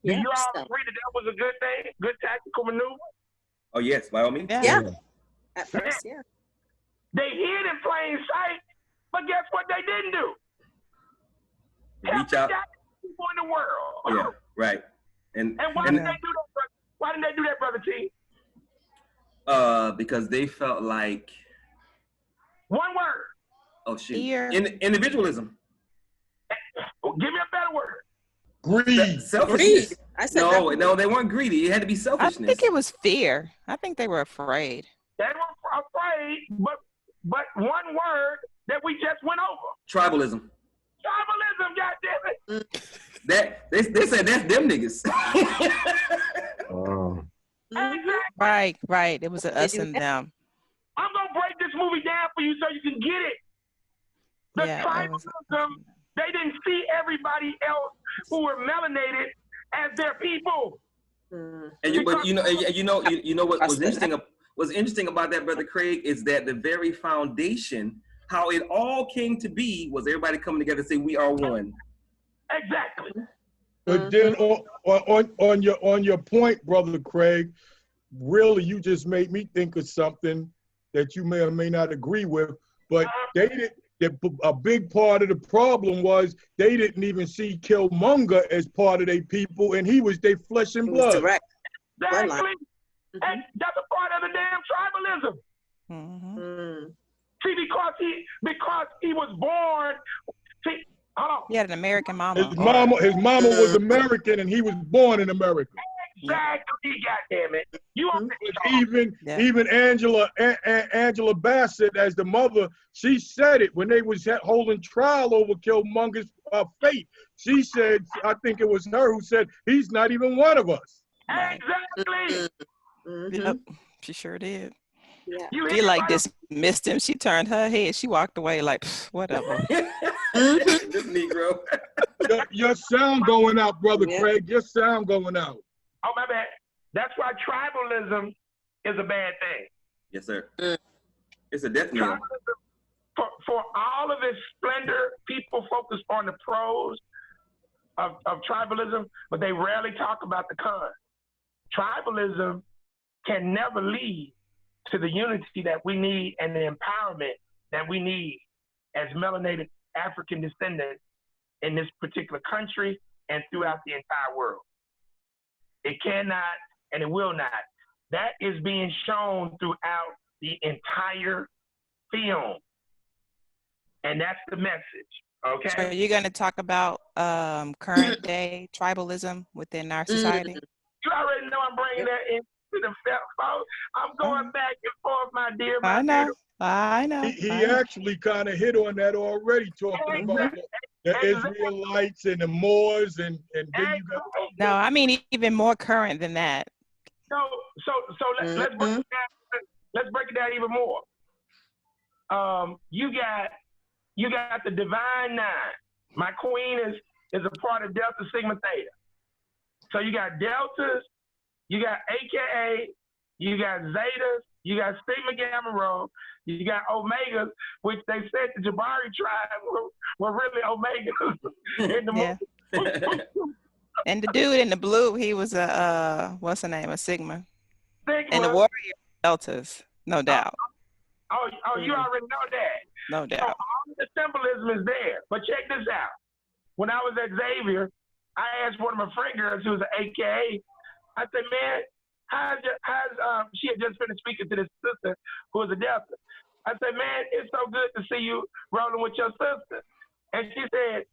Do you all agree that that was a good thing, good tactical maneuver? Oh yes, by all means. Yeah. At first, yeah. They hid in plain sight, but guess what they didn't do? Reach out. People in the world. Yeah, right. And why didn't they do that, brother? Why didn't they do that, Brother T? Because they felt like one word. Oh shoot. Fear. Individualism. Give me a better word. Greed. Selfishness. Greed. I said No, they weren't greedy. It had to be I selfishness. think it was fear. I think they were afraid. They were afraid, but one word that we just went over. Tribalism. Tribalism, goddammit. That they said that's them niggas. Right. It was us and them. I'm gonna break this movie down for you so you can get it. The tribalism, they didn't see everybody else who were melanated as their people. And you know what was interesting. What's interesting about that, Brother Craig, is that the very foundation, how it all came to be, was everybody coming together to say we are one. Exactly. But then on your point, Brother Craig, really you just made me think of something that you may or may not agree with. But they did. A big part of the problem was they didn't even see Killmonger as part of their people, and he was their flesh and blood. Direct. Exactly. And that's a part of the damn tribalism. See, because he was born. See, hold on. He had an American mama. His mama was American, and he was born in America. Exactly, goddammit. You even Angela Bassett, as the mother, she said it when they was holding trial over Killmonger's fate. She said, I think it was her who said, he's not even one of us. Exactly. Yep, she sure did. Yeah. She dismissed him. She turned her head. She walked away like, whatever. This Negro. Your sound going out, Brother Craig. Your sound going out. Oh, my bad. That's why tribalism is a bad thing. Yes, sir. It's a death knell. For all of its splendor, people focus on the pros of tribalism, but they rarely talk about the cons. Tribalism can never lead to the unity that we need and the empowerment that we need as melanated African descendants in this particular country and throughout the entire world. It cannot and it will not. That is being shown throughout the entire film. And that's the message, okay? So you're going to talk about current day tribalism within our society? You already know I'm bringing that into the film. I'm going back and forth, my dear. I know. He actually kind of hit on that already, talking about the Israelites and the Moors, and then you got. No, I mean even more current than that. So let's break it down. Let's break it down even more. You got the Divine Nine. My queen is a part of Delta Sigma Theta. So you got Deltas, you got AKA, you got Zetas, you got Sigma Gamma Rho, you got Omegas, which they said the Jabari tribe were really Omegas in the movie. And the dude in the blue, he was a what's the name? A Sigma. And the warrior Deltas, no doubt. You already know that. No doubt. So all the symbolism is there. But check this out. When I was at Xavier, I asked one of my friend girls who was an AKA, I said, man, she had just finished speaking to this sister who was a Delta. I said, man, it's so good to see you rolling with your sister. And she said,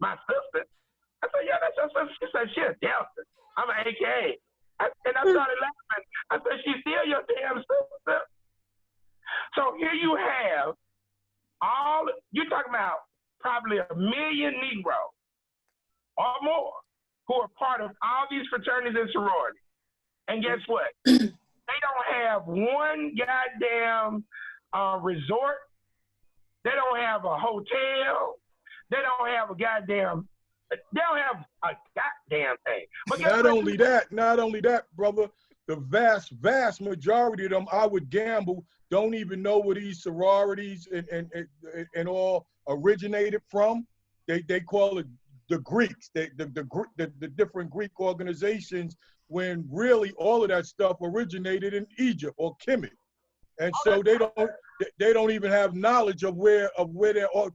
my sister? I said, yeah, that's your sister. She said, she's a Delta. I'm an AKA. And I started laughing. I said, she's still your damn sister. So here you have you're talking about probably 1 million Negroes or more who are part of all these fraternities and sororities. And guess what? They don't have one goddamn resort They don't have a hotel. They don't have a goddamn. They don't have a goddamn thing. But not only that, brother, the vast majority of them, I would gamble, don't even know where these sororities and all originated from. They call it the Greeks, the different Greek organizations, when really all of that stuff originated in Egypt or Kemet. And so they don't even have knowledge of where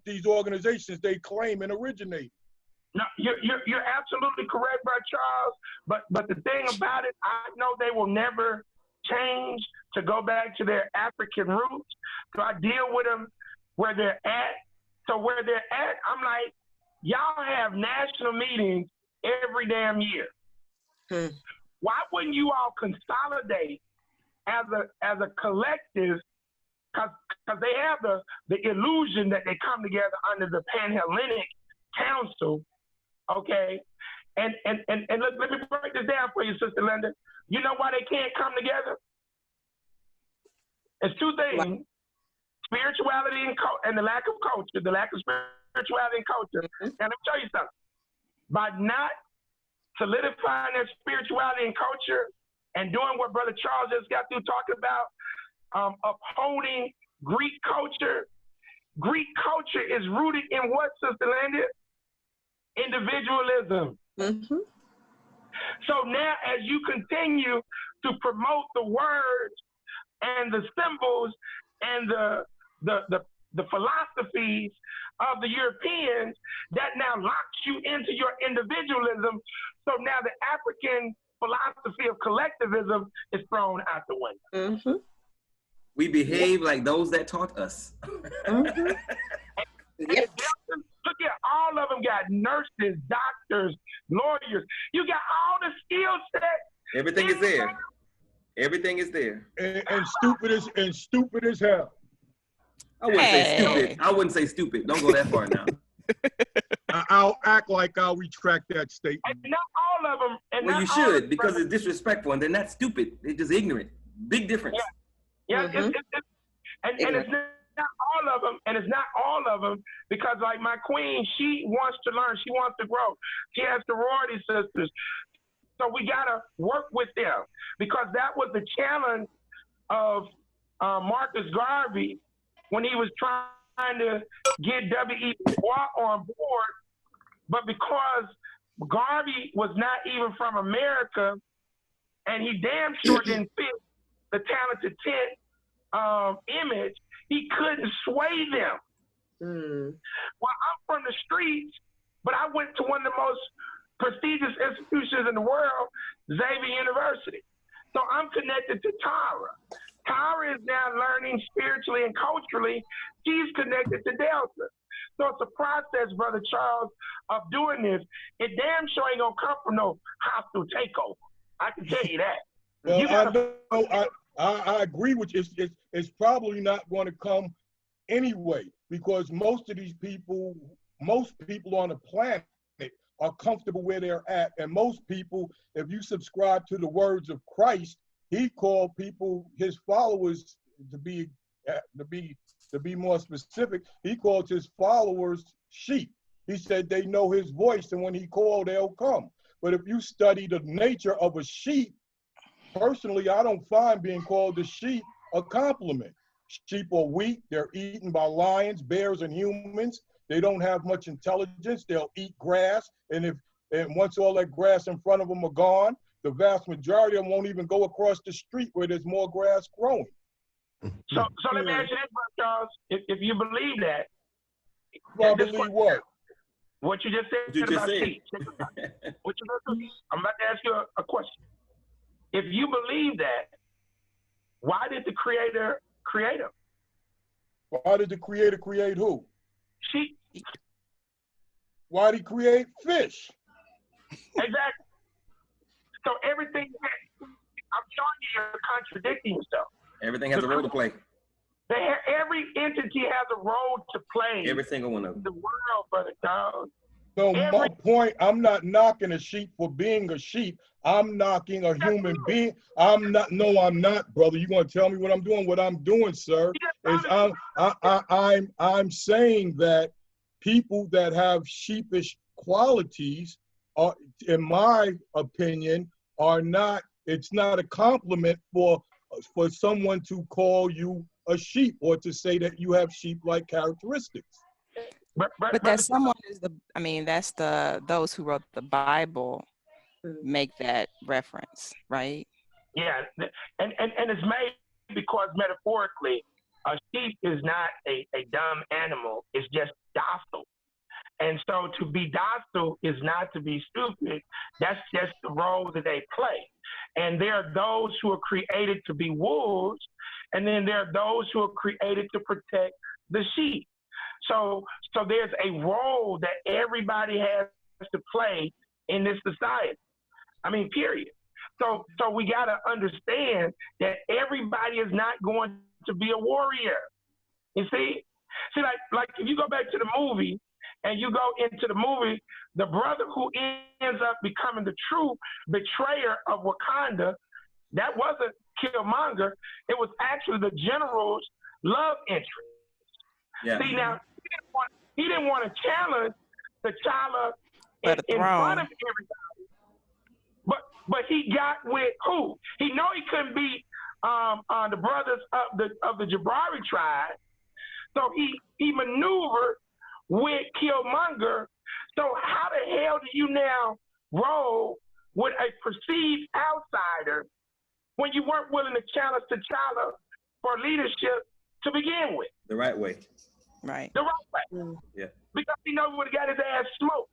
these organizations they claim and originate. No, you're absolutely correct, Brother Charles. But the thing about it, I know they will never change to go back to their African roots. So I deal with them where they're at. So where they're at, I'm like, y'all have national meetings every damn year. Why wouldn't you all consolidate as a collective? Because they have the illusion that they come together under the Panhellenic Council, okay? And let me break this down for you, Sister Linda. You know why they can't come together? It's two things: spirituality and the lack of culture, the lack of spirituality and culture. And let me tell you something. By not solidifying their spirituality and culture and doing what Brother Charles just got through talking about, upholding Greek culture. Greek culture is rooted in what, Sister Linda? Individualism. So now as you continue to promote the words and the symbols and the philosophies of the Europeans, that now locks you into your individualism. So now the African philosophy of collectivism is thrown out the window. We behave like those that taught us. Yep. Look at all of them got nurses, doctors, lawyers. You got all the skill set. Everything is there. Everything is there. And stupid as hell. I wouldn't say stupid. I wouldn't say stupid. Don't go that far now. I'll act like I'll retract that statement. And not all of them. And well, you should, because it's disrespectful, and they're not stupid. They're just ignorant. Big difference. Yeah, and it's not all of them, and it's not all of them, because like my queen, she wants to learn, she wants to grow. She has sorority sisters. So we gotta work with them, because that was the challenge of Marcus Garvey when he was trying to get W.E. Du Bois on board, but because Garvey was not even from America, and he damn sure didn't fit the talented 10 image, he couldn't sway them. Well, I'm from the streets, but I went to one of the most prestigious institutions in the world, Xavier University. So I'm connected to Tara. Tara is now learning spiritually and culturally. She's connected to Delta. So it's a process, Brother Charles, of doing this. It damn sure ain't gonna come from no hostile takeover. I can tell you that. Well, I agree with you. It's probably not going to come anyway, because most people on the planet are comfortable where they're at. And most people, if you subscribe to the words of Christ, he called people, his followers, to be more specific, he called his followers sheep. He said they know his voice, and when he called, they'll come. But if you study the nature of a sheep, personally, I don't find being called a sheep a compliment. Sheep are weak. They're eaten by lions, bears, and humans. They don't have much intelligence. They'll eat grass. And once all that grass in front of them are gone, the vast majority of them won't even go across the street where there's more grass growing. So let me ask you this, Brother Charles. If you believe that. I believe what? What you just said about sheep. I'm about to ask you a question. If you believe that, why did the Creator create them? Why did the Creator create who? Sheep. Why did he create fish? Exactly. So everything, I'm showing you, you're contradicting yourself. Everything has a role to play. Every entity has a role to play. Every single one of them. In the world, Brother Charles. No, my point, I'm not knocking a sheep for being a sheep. I'm knocking a human being. I'm not, no, I'm not, brother. You gonna tell me what I'm doing? What I'm doing, sir, is I'm saying that people that have sheepish qualities are, in my opinion, are not, it's not a compliment for someone to call you a sheep or to say that you have sheep-like characteristics. But that someone is I mean, that's those who wrote the Bible make that reference, right? Yeah, and it's made because metaphorically, a sheep is not a dumb animal. It's just docile. And so to be docile is not to be stupid. That's just the role that they play. And there are those who are created to be wolves, and then there are those who are created to protect the sheep. So there's a role that everybody has to play in this society. I mean, period. So we got to understand that everybody is not going to be a warrior. You see, like if you go back to the movie and you go into the movie, the brother who ends up becoming the true betrayer of Wakanda, that wasn't Killmonger. It was actually the general's love interest. Yeah. See, now he didn't want to challenge T'Challa in front of everybody, but he got with who? He know he couldn't beat the brothers of the Jabari tribe, so he maneuvered with Killmonger. So how the hell do you now roll with a perceived outsider when you weren't willing to challenge T'Challa for leadership to begin with? The right way. Right. The right way. Yeah. Because he knows he would have got his ass smoked.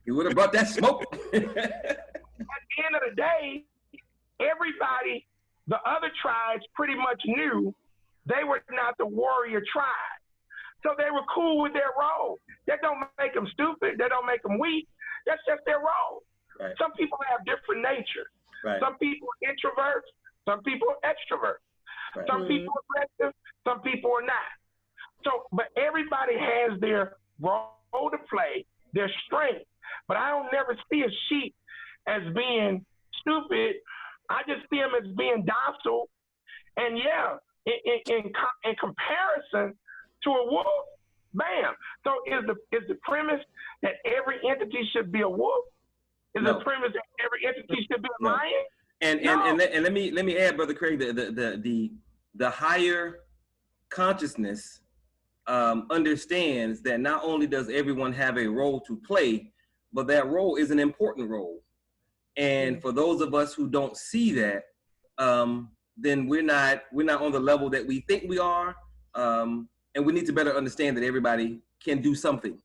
He would have brought that smoke. At the end of the day, everybody, the other tribes pretty much knew they were not the warrior tribe. So they were cool with their role. That don't make them stupid. That don't make them weak. That's just their role. Right. Some people have different nature. Right. Some people are introverts. Some people are extroverts. Right. Some people are aggressive. Some people are not. So, but everybody has their role to play, their strength. But I don't never see a sheep as being stupid. I just see them as being docile. And yeah, in comparison to a wolf, bam. So is the premise that every entity should be a wolf? Is the premise that every entity should be a lion? And let me add, Brother Craig, the higher consciousness understands that not only does everyone have a role to play, but that role is an important role. And for those of us who don't see that, then we're not on the level that we think we are. And we need to better understand that everybody can do something.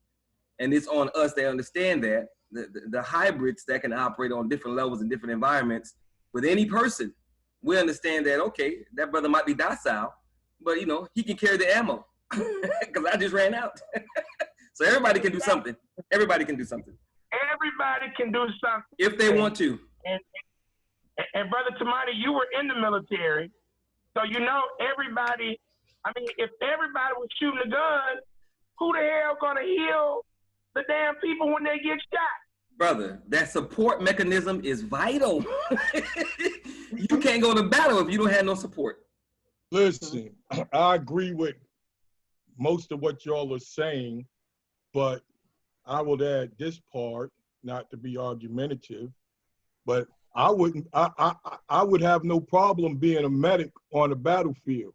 And it's on us to understand that the hybrids that can operate on different levels in different environments with any person, we understand that, okay, that brother might be docile, but you know, he can carry the ammo because I just ran out. So everybody can do something. Everybody can do something. Everybody can do something. If they want to. And Brother Tamani, you were in the military, so you know everybody. I mean, if everybody was shooting a gun, who the hell gonna heal the damn people when they get shot? Brother, that support mechanism is vital. You can't go to battle if you don't have no support. Listen, I agree with most of what y'all are saying, but I would add this part, not to be argumentative, but I would have no problem being a medic on a battlefield.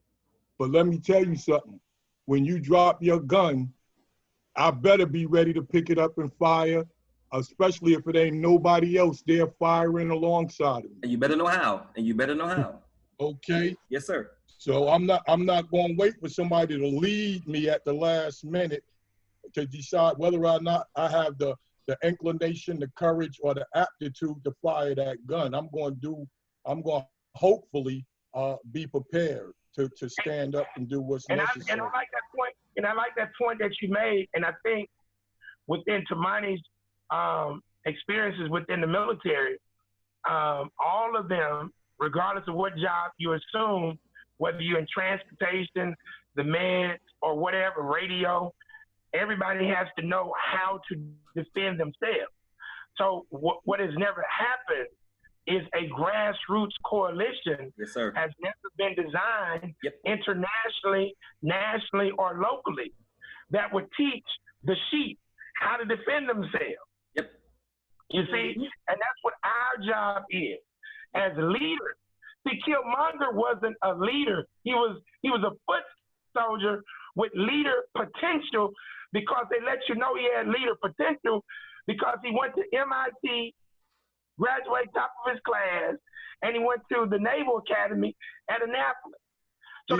But let me tell you something. When you drop your gun, I better be ready to pick it up and fire, especially if it ain't nobody else there firing alongside of me. And you better know how. Okay? Yes, sir. So I'm not going to wait for somebody to lead me at the last minute to decide whether or not I have the inclination, the courage, or the aptitude to fire that gun. I'm going to hopefully be prepared to stand up and do what's necessary. And I like that point. And I like that point that you made. And I think within Tamani's experiences within the military, all of them, regardless of what job you assume, whether you're in transportation, the meds, or whatever, radio, everybody has to know how to defend themselves. So what has never happened is a grassroots coalition Yes, sir. has never been designed Yep. internationally, nationally, or locally that would teach the sheep how to defend themselves. Yep. You see, and that's what our job is as leaders. See, Killmonger wasn't a leader. He was a foot soldier with leader potential because they let you know he had leader potential because he went to MIT, graduated top of his class, and he went to the Naval Academy at Annapolis. So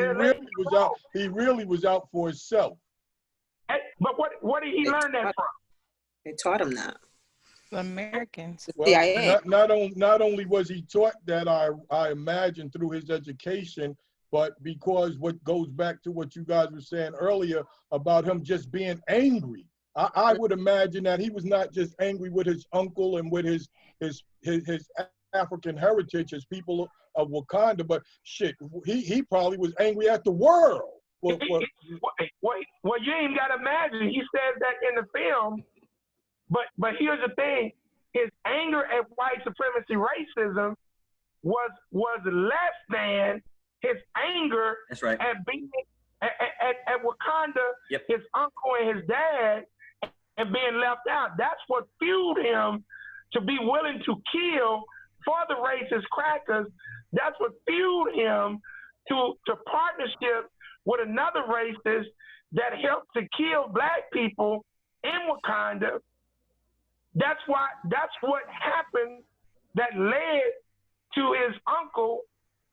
he really was out for himself. But what did he learn that from? They taught him that. The Americans. Well, CIA. not only was he taught that, I imagine, through his education, but because what goes back to what you guys were saying earlier about him just being angry. I would imagine that he was not just angry with his uncle and with his African heritage, his people of Wakanda, but shit, he probably was angry at the world. Well, you ain't got to imagine. He says that in the film, but here's the thing: his anger at white supremacy, racism, was less than his anger That's right. at being at Wakanda, Yep. his uncle and his dad, and being left out. That's what fueled him to be willing to kill for the racist crackers. That's what fueled him to partnership with another racist that helped to kill black people in Wakanda. That's what happened that led to his uncle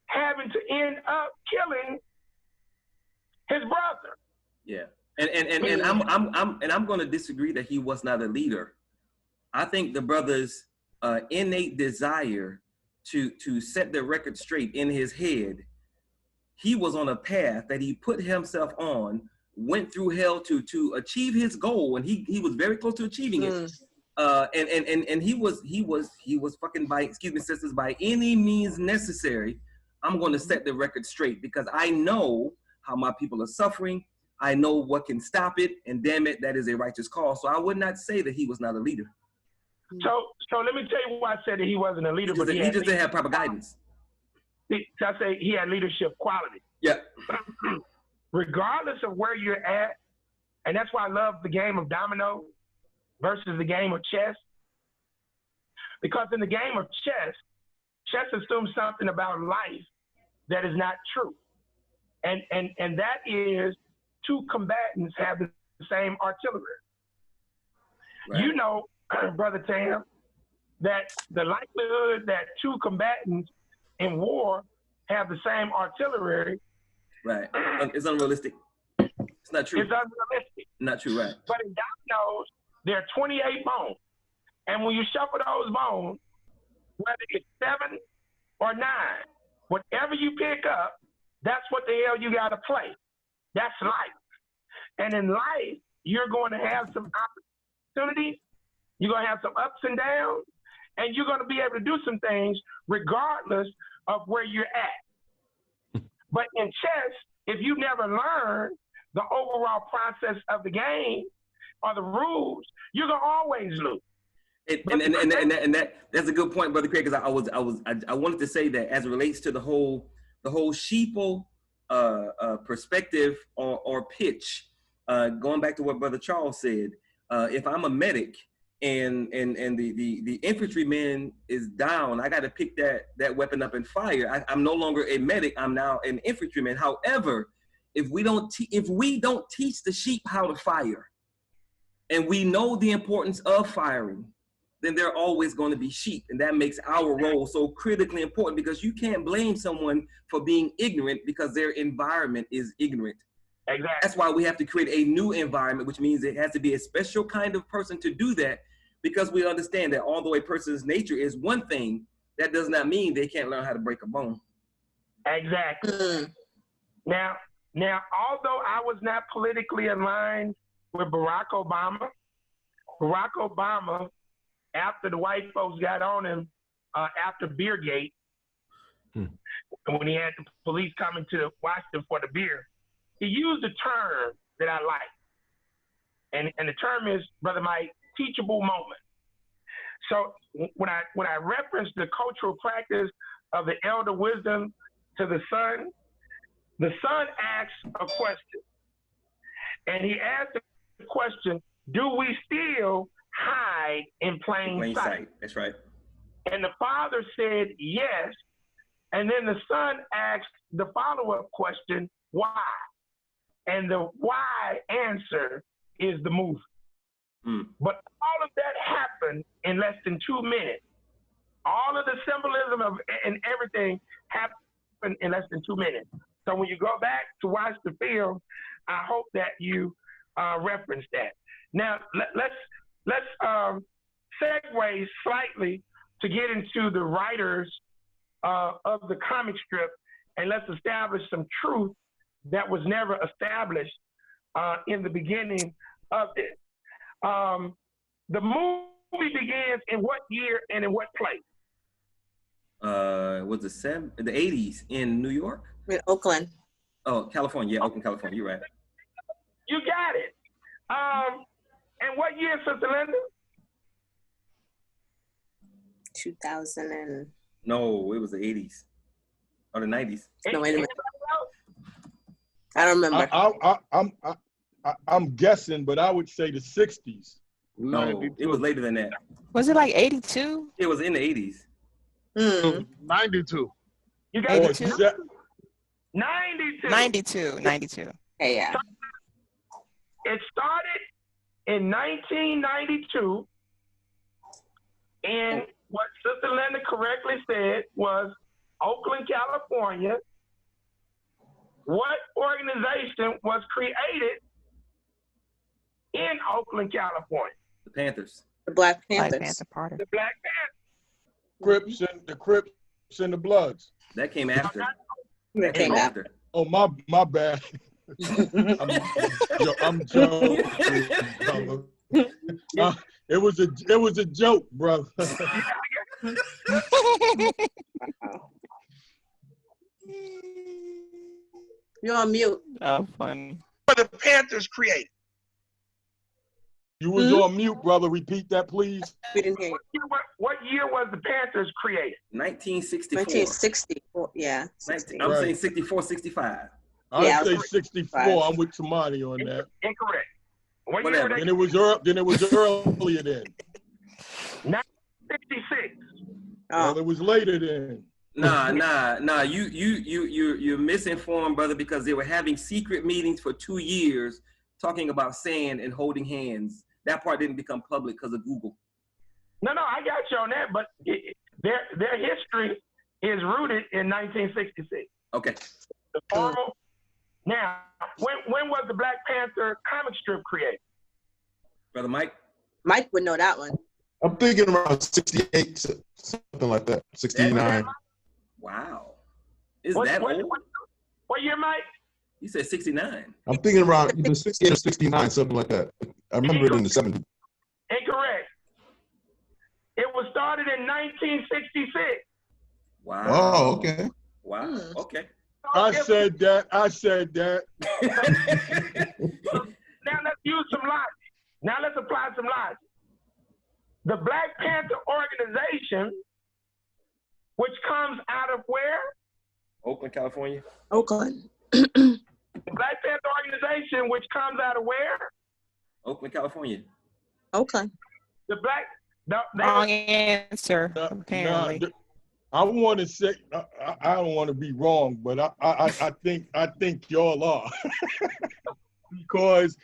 having to end up killing his brother. Yeah. And I'm going to disagree that he was not a leader. I think the brother's innate desire to set the record straight in his head, he was on a path that he put himself on, went through hell to achieve his goal, and he was very close to achieving it. And he was fucking, by, excuse me, sisters, by any means necessary, I'm going to set the record straight because I know how my people are suffering. I know what can stop it, and damn it, that is a righteous cause. So I would not say that he was not a leader. So let me tell you why I said that he wasn't a leader, He just didn't have proper guidance. I say he had leadership quality. Yeah. Regardless of where you're at, and that's why I love the game of domino versus the game of chess. Because in the game of chess assumes something about life that is not true. And that is two combatants have the same artillery. Right. You know, Brother Tam, that the likelihood that two combatants in war have the same artillery. Right. It's unrealistic. It's not true. It's unrealistic. Not true, right. But in dominoes, there are 28 bones. And when you shuffle those bones, whether it's 7 or 9, whatever you pick up, that's what the hell you got to play. That's life. And in life, you're going to have some opportunities. You're going to have some ups and downs. And you're going to be able to do some things regardless of where you're at. But in chess, if you never learn the overall process of the game or the rules, you're going to always lose. And that's a good point, Brother Craig, because I wanted to say that as it relates to the whole sheeple perspective or pitch, going back to what Brother Charles said, if I'm a medic and the infantryman is down, I got to pick that weapon up and fire. I'm no longer a medic. I'm now an infantryman. However, if we don't teach the sheep how to fire, and we know the importance of firing, then there are always going to be sheep. And that makes our role so critically important because you can't blame someone for being ignorant because their environment is ignorant. Exactly. That's why we have to create a new environment, which means it has to be a special kind of person to do that, because we understand that although a person's nature is one thing, that does not mean they can't learn how to break a bone. Exactly. Now, although I was not politically aligned with Barack Obama, after the white folks got on him after Beergate, when he had the police coming to Washington for the beer, he used a term that I like. and the term is, Brother Mike, teachable moment. So when I reference the cultural practice of the elder wisdom to the son asks a question. And he asked the question, do we still hide in plain sight? That's right. And the father said yes. And then the son asked the follow-up question, why? And the why answer is the movie. But all of that happened in less than 2 minutes. All of the symbolism and everything happened in less than 2 minutes. So when you go back to watch the film, I hope that you reference that. Now let's segue slightly to get into the writers of the comic strip, and let's establish some truth that was never established in the beginning of this. The movie begins in what year and in what place? Was the 80s in New York? In Oakland. Oh, California. Yeah, Oakland, California. You're right. You got it. And what year, Sister Linda? 2000 and... No, it was the 80s or the 90s. No, wait a minute. I don't remember. I'm guessing, but I would say the 60s. No, it was later than that. Was it like 82? It was in the 80s. 92. You got 82? 92. 92. Hey, yeah. It started in 1992, and what Sister Linda correctly said was Oakland, California. What organization was created in Oakland, California? The Panthers. The Black Black Panthers. Panther Party. The Black Panthers. Crips and the Bloods. That came after. That came after. Oh, my bad. I'm joking, brother. It was a joke, brother. You're on mute. Oh, funny. What the Panthers created. You was on mute, brother. Repeat that, please. We didn't hear you. What year was the Panthers created? 1964. 1964. Yeah. 60. I'm saying 64, 65. I'd say 64. I'm with Tamani on that. Incorrect. What Whatever. year Then it was earlier then. 1966. Well, it was later then. Nah. You're misinformed, brother, because they were having secret meetings for 2 years talking about sand and holding hands. That part didn't become public because of Google. No, I got you on that, but their history is rooted in 1966. Okay. The formal. Now, when was the Black Panther comic strip created? Brother Mike? Mike would know that one. I'm thinking around 68, something like that, 69. Wow. Is that old? What year, Mike? You said 69. I'm thinking around either 68 or 69, something like that. I remember it in the 70s. Incorrect. It was started in 1966. Wow. Oh, okay. Wow. Okay. I said that. Now let's use some logic. Now let's apply some logic. The Black Panther organization, which comes out of where? Oakland, California. Oakland. The Black Panther organization, which comes out of where? Oakland, California. Oakland. The Black. Wrong answer, apparently. I want to say I don't want to be wrong, but I think y'all are because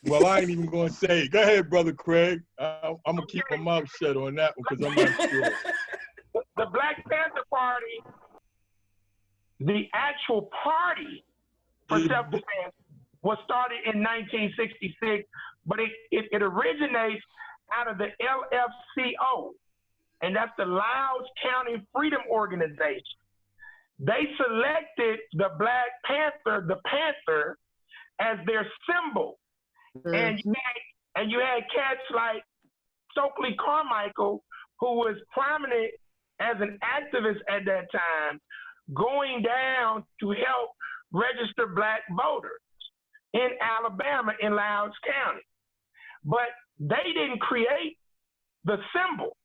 I ain't even going to say it. Go ahead, brother Craig. I'm gonna keep my mouth shut on that one because I'm not sure. The Black Panther Party, the actual party for self-defense, was started in 1966, but it originates out of the LFCO. And that's the Louds County Freedom Organization. They selected the Black Panther, the Panther, as their symbol. And you had cats like Stokely Carmichael, who was prominent as an activist at that time, going down to help register Black voters in Alabama in Louds County. but they didn't create the symbol.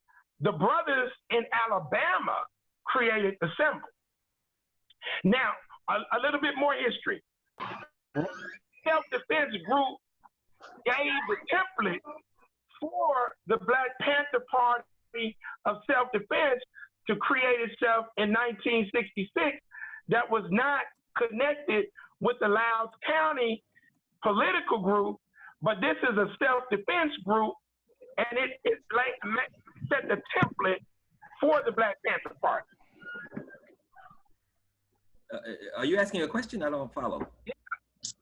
The brothers in Alabama created the symbol. Now, a little bit more history. Self-defense group gave the template for the Black Panther Party of self-defense to create itself in 1966 that was not connected with the Loudoun County political group, but this is a self-defense group, and it set the template for the Black Panther Party. Are you asking a question? I don't follow. Yeah.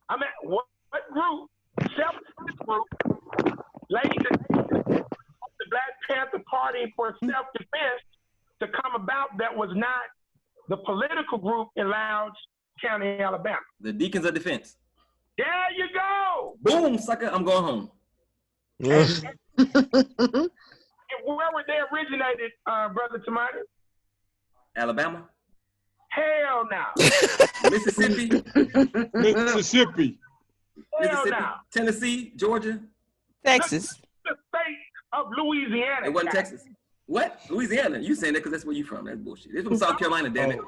I mean, what group, self-defense group, laid the Black Panther Party for self-defense to come about that was not the political group in Loudoun County, Alabama? The Deacons of Defense. There you go. Boom, sucker, I'm going home. And where were they originated, Brother Tamani? Alabama. Hell no. Mississippi. Mississippi. Hell no. Tennessee, Georgia. Texas. The state of Louisiana. It wasn't Texas. What? Louisiana. You saying that because that's where you from. That's bullshit. It's from South Carolina, damn it.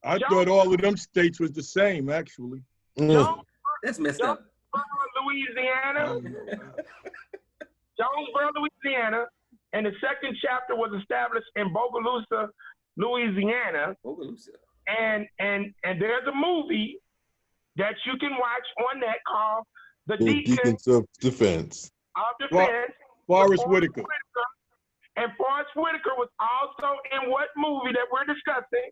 I thought all of them states was the same, actually. That's messed up. Louisiana. Jonesboro, Louisiana. And the second chapter was established in Bogalusa, Louisiana. Bogalusa. And there's a movie that you can watch on that called The Deacons of Defense. Forrest Whitaker. And Forrest Whitaker was also in what movie that we're discussing?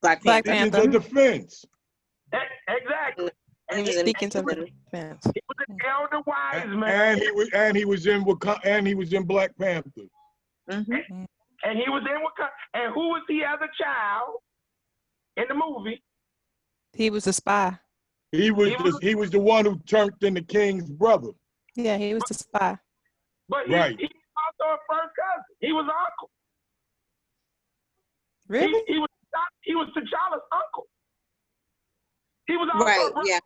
Black Panther. Deacons of Defense. Exactly. Deacons of Defense. He was an elder wise man. And he was in Black Panther. Mm-hmm. And he was in Wakanda. And who was he as a child in the movie? He was a spy. He was the one who turned in the king's brother. Yeah, he was a spy. But he was also a first cousin. He was uncle. Really? He was T'Challa's uncle. He was also Right. a brother.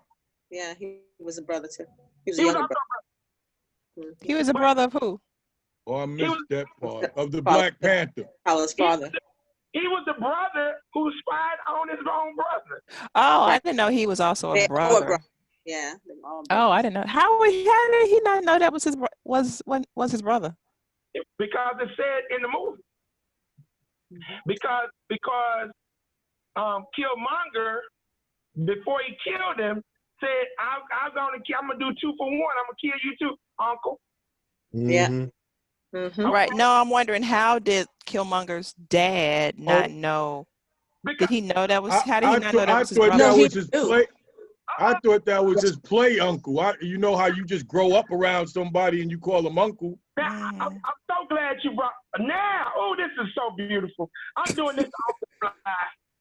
Yeah. He was a brother too. He was He a was younger also brother. He was a brother of who? Oh, I missed that part of the Black Panther. His father. He was the brother who spied on his own brother. Oh, I didn't know he was also a brother. Yeah. Oh, I didn't know. How did he not know that was his brother? Because it said in the movie. Because Killmonger, before he killed him, said, I'm gonna do 2 for 1. I'm gonna kill you too, Uncle. Yeah. Mm-hmm. Right. No, I'm wondering, how did Killmonger's dad not know? Did he know that was? How did he not know that was his brother? I thought that was his play uncle. You know how you just grow up around somebody and you call him uncle. Now, I'm so glad you brought. Now, oh, this is so beautiful. I'm doing this off the fly.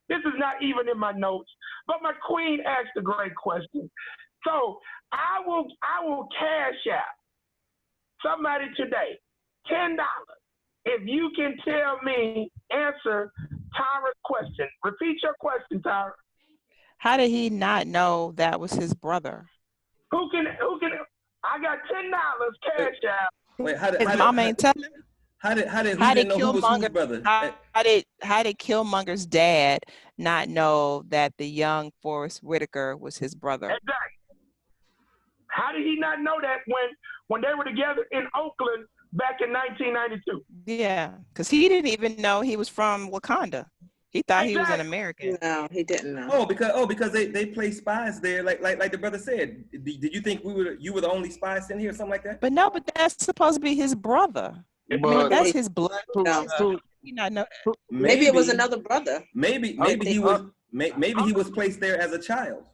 This is not even in my notes. But my queen asked a great question. So I will cash out somebody today $10 if you can answer Tyra's question. Repeat your question, Tyra. How did he not know that was his brother? Who can? I got $10 cash out. Wait, how did his mom ain't telling him? How did Killmonger, brother? How did Killmonger's dad not know that the young Forrest Whitaker was his brother? Exactly. How did he not know that when they were together in Oakland back in 1992? Yeah, because he didn't even know he was from Wakanda. He thought he was an American. No, he didn't know. Because they play spies there, like the brother said. Did you think you were the only spy sitting here, or something like that? But that's supposed to be his brother. But that's his blood. No. You not know. Maybe it was another brother. Maybe he was placed there as a child.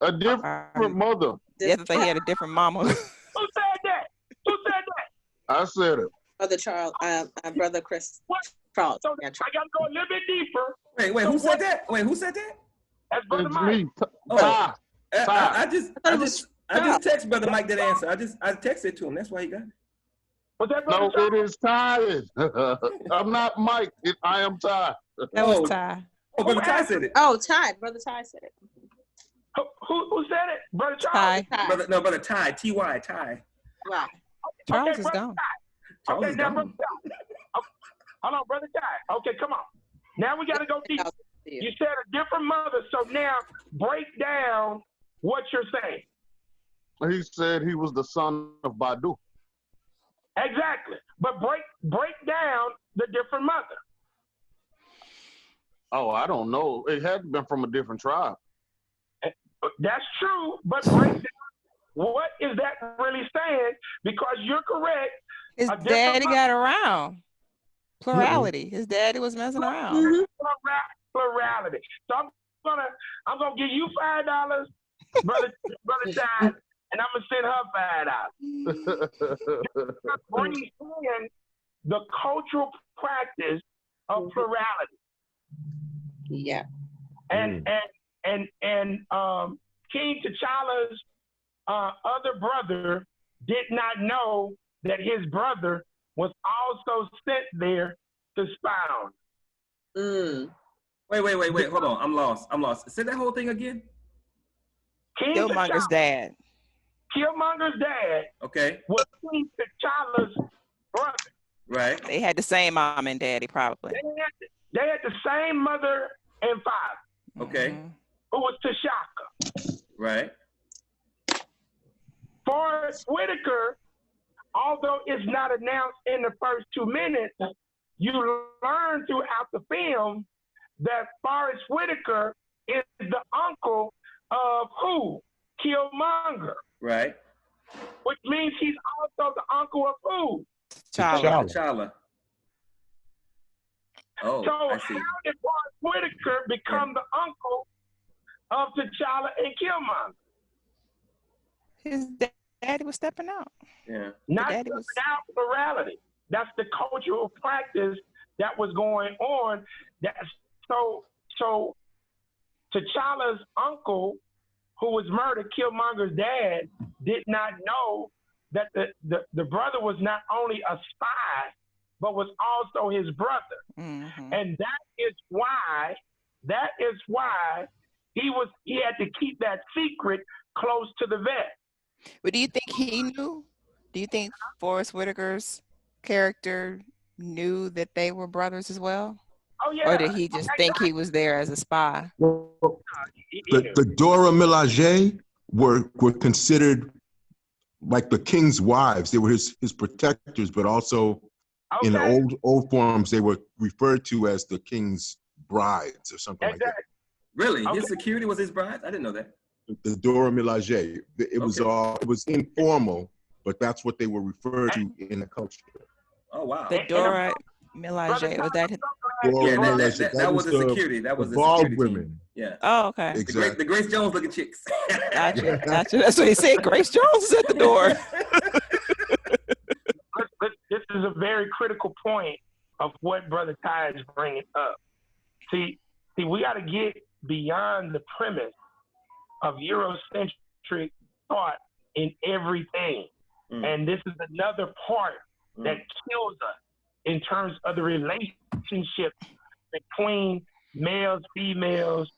A different mother. Yes, they had a different mama. Who said that? I said it. Brother Chris Charles. So I gotta go a little bit deeper. Wait, who said that? That's Brother It's Mike. me. Oh, I just text Brother Mike that answer. I texted to him. That's why he got it. Was that No, Brother it is Ty. I'm not Mike. I am Ty. That was Ty. Oh, Brother Ty said it. Oh, Ty. Brother Ty said it. Who said it? Brother Charles? Ty. Brother Ty. Ty. Right. Charles Okay, is brother gone. Ty. Charles Okay, is now, gone. brother Ty. Okay, hold on, brother Ty. Okay, come on. Now we got to go deep. You said a different mother, so now break down what you're saying. He said he was the son of Badu. Exactly. But break down the different mother. Oh, I don't know. It had been from a different tribe. That's true, but break down what is that really saying? Because you're correct. His A different daddy mother. got around. Plurality. His daddy was messing around. Plurality. So I'm gonna give you $5, brother Ty, and I'm gonna send her $5. Bring in the cultural practice of plurality. Yeah. And King T'Challa's other brother did not know that his brother was also sent there to spy on him. Wait. Hold on. I'm lost. Say that whole thing again. King Killmonger's T'Challa, dad. Killmonger's dad, Okay. was King T'Challa's brother. Right. They had the same mom and daddy, probably. They had the same mother and father. Okay. Who was T'Chaka. Right. Forrest Whitaker, although it's not announced in the first 2 minutes, you learn throughout the film that Forrest Whitaker is the uncle of who? Killmonger. Right. Which means he's also the uncle of who? T'Challa. Oh, So I how see. did Forrest Whitaker become the uncle of T'Challa and Killmonger? His daddy was stepping out. Yeah. Not daddy was out plurality. That's the cultural practice that was going on. So T'Challa's uncle, who was murdered, Killmonger's dad, did not know that the brother was not only a spy, but was also his brother. Mm-hmm. And that is why he had to keep that secret close to the vest. But do you think he knew? Do you think Forrest Whitaker's character knew that they were brothers as well? Oh yeah. Or did he just think he was there as a spy? Well, the Dora Milaje were considered like the king's wives. They were his protectors, but also in the old forms they were referred to as the king's brides or something like that. Really? His security was his bride? I didn't know that. The Dora Milaje. It was informal, but that's what they were referred to in the culture. Oh wow. The Dora Milaje, was that? That was the security. That was the security women. team. Yeah. Oh, okay. Exactly. The Grace Jones looking chicks. Gotcha. That's what he said. Grace Jones is at the door. This is a very critical point of what Brother Ty is bringing up. See, we got to get beyond the premise of Eurocentric thought in everything. And this is another part that kills us in terms of the relationship between males, females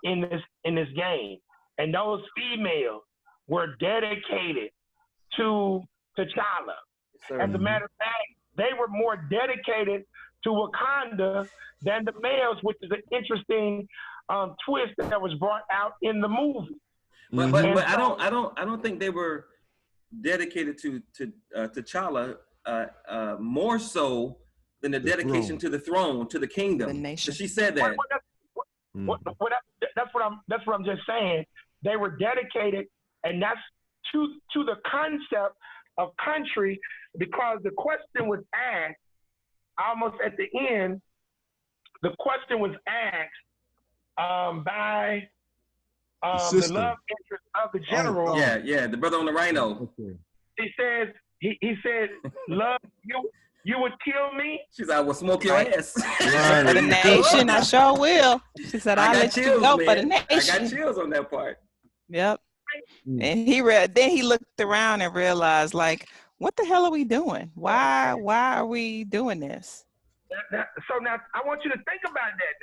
in this game. And those females were dedicated to T'Challa. As a matter of fact, they were more dedicated to Wakanda than the males, which is an interesting twist that was brought out in the movie. But I don't think they were dedicated to T'Challa more so than the dedication to the throne, to the kingdom. The nation. So she said that. That's what I'm just saying. They were dedicated, and that's to the concept of country, because the question was asked almost at the end. The question was asked by the love interest of the general. Yeah, the brother on the rhino. He said, love, you would kill me? She said, I will smoke your ass. For the nation, I sure will. She said, I'll let you go for the nation. I got chills on that part. Yep. And then he looked around and realized, like, what the hell are we doing? Why are we doing this? So now I want you to think about that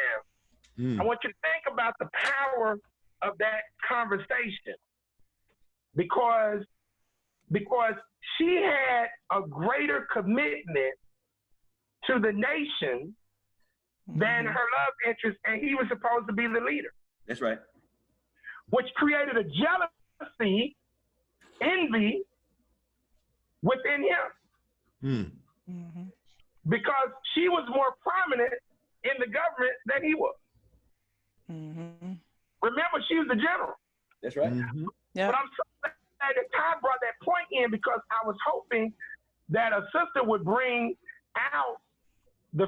now. I want you to think about the power of that conversation, because because she had a greater commitment to the nation than her love interest, and he was supposed to be the leader. That's right. Which created a jealousy, envy within him. Because she was more prominent in the government than he was. Remember, she was the general. That's right. But I'm so glad that Ty brought that point in, because I was hoping that a sister would bring out the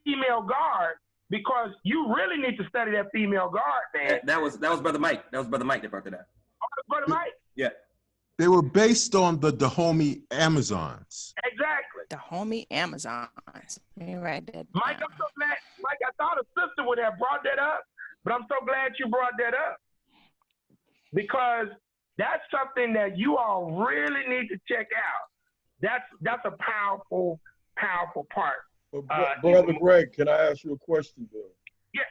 female guard, because you really need to study that female guard, man. That was Brother Mike. That was Brother Mike that brought that up. Oh, Brother Mike? Yeah. They were based on the Dahomey Amazons. Exactly. Dahomey Amazons. Let me write that Mike, I'm so glad. Mike, I thought a sister would have brought that up, but I'm so glad you brought that up, because that's something that you all really need to check out. That's a powerful part. Brother Greg, can I ask you a question, though? Yeah.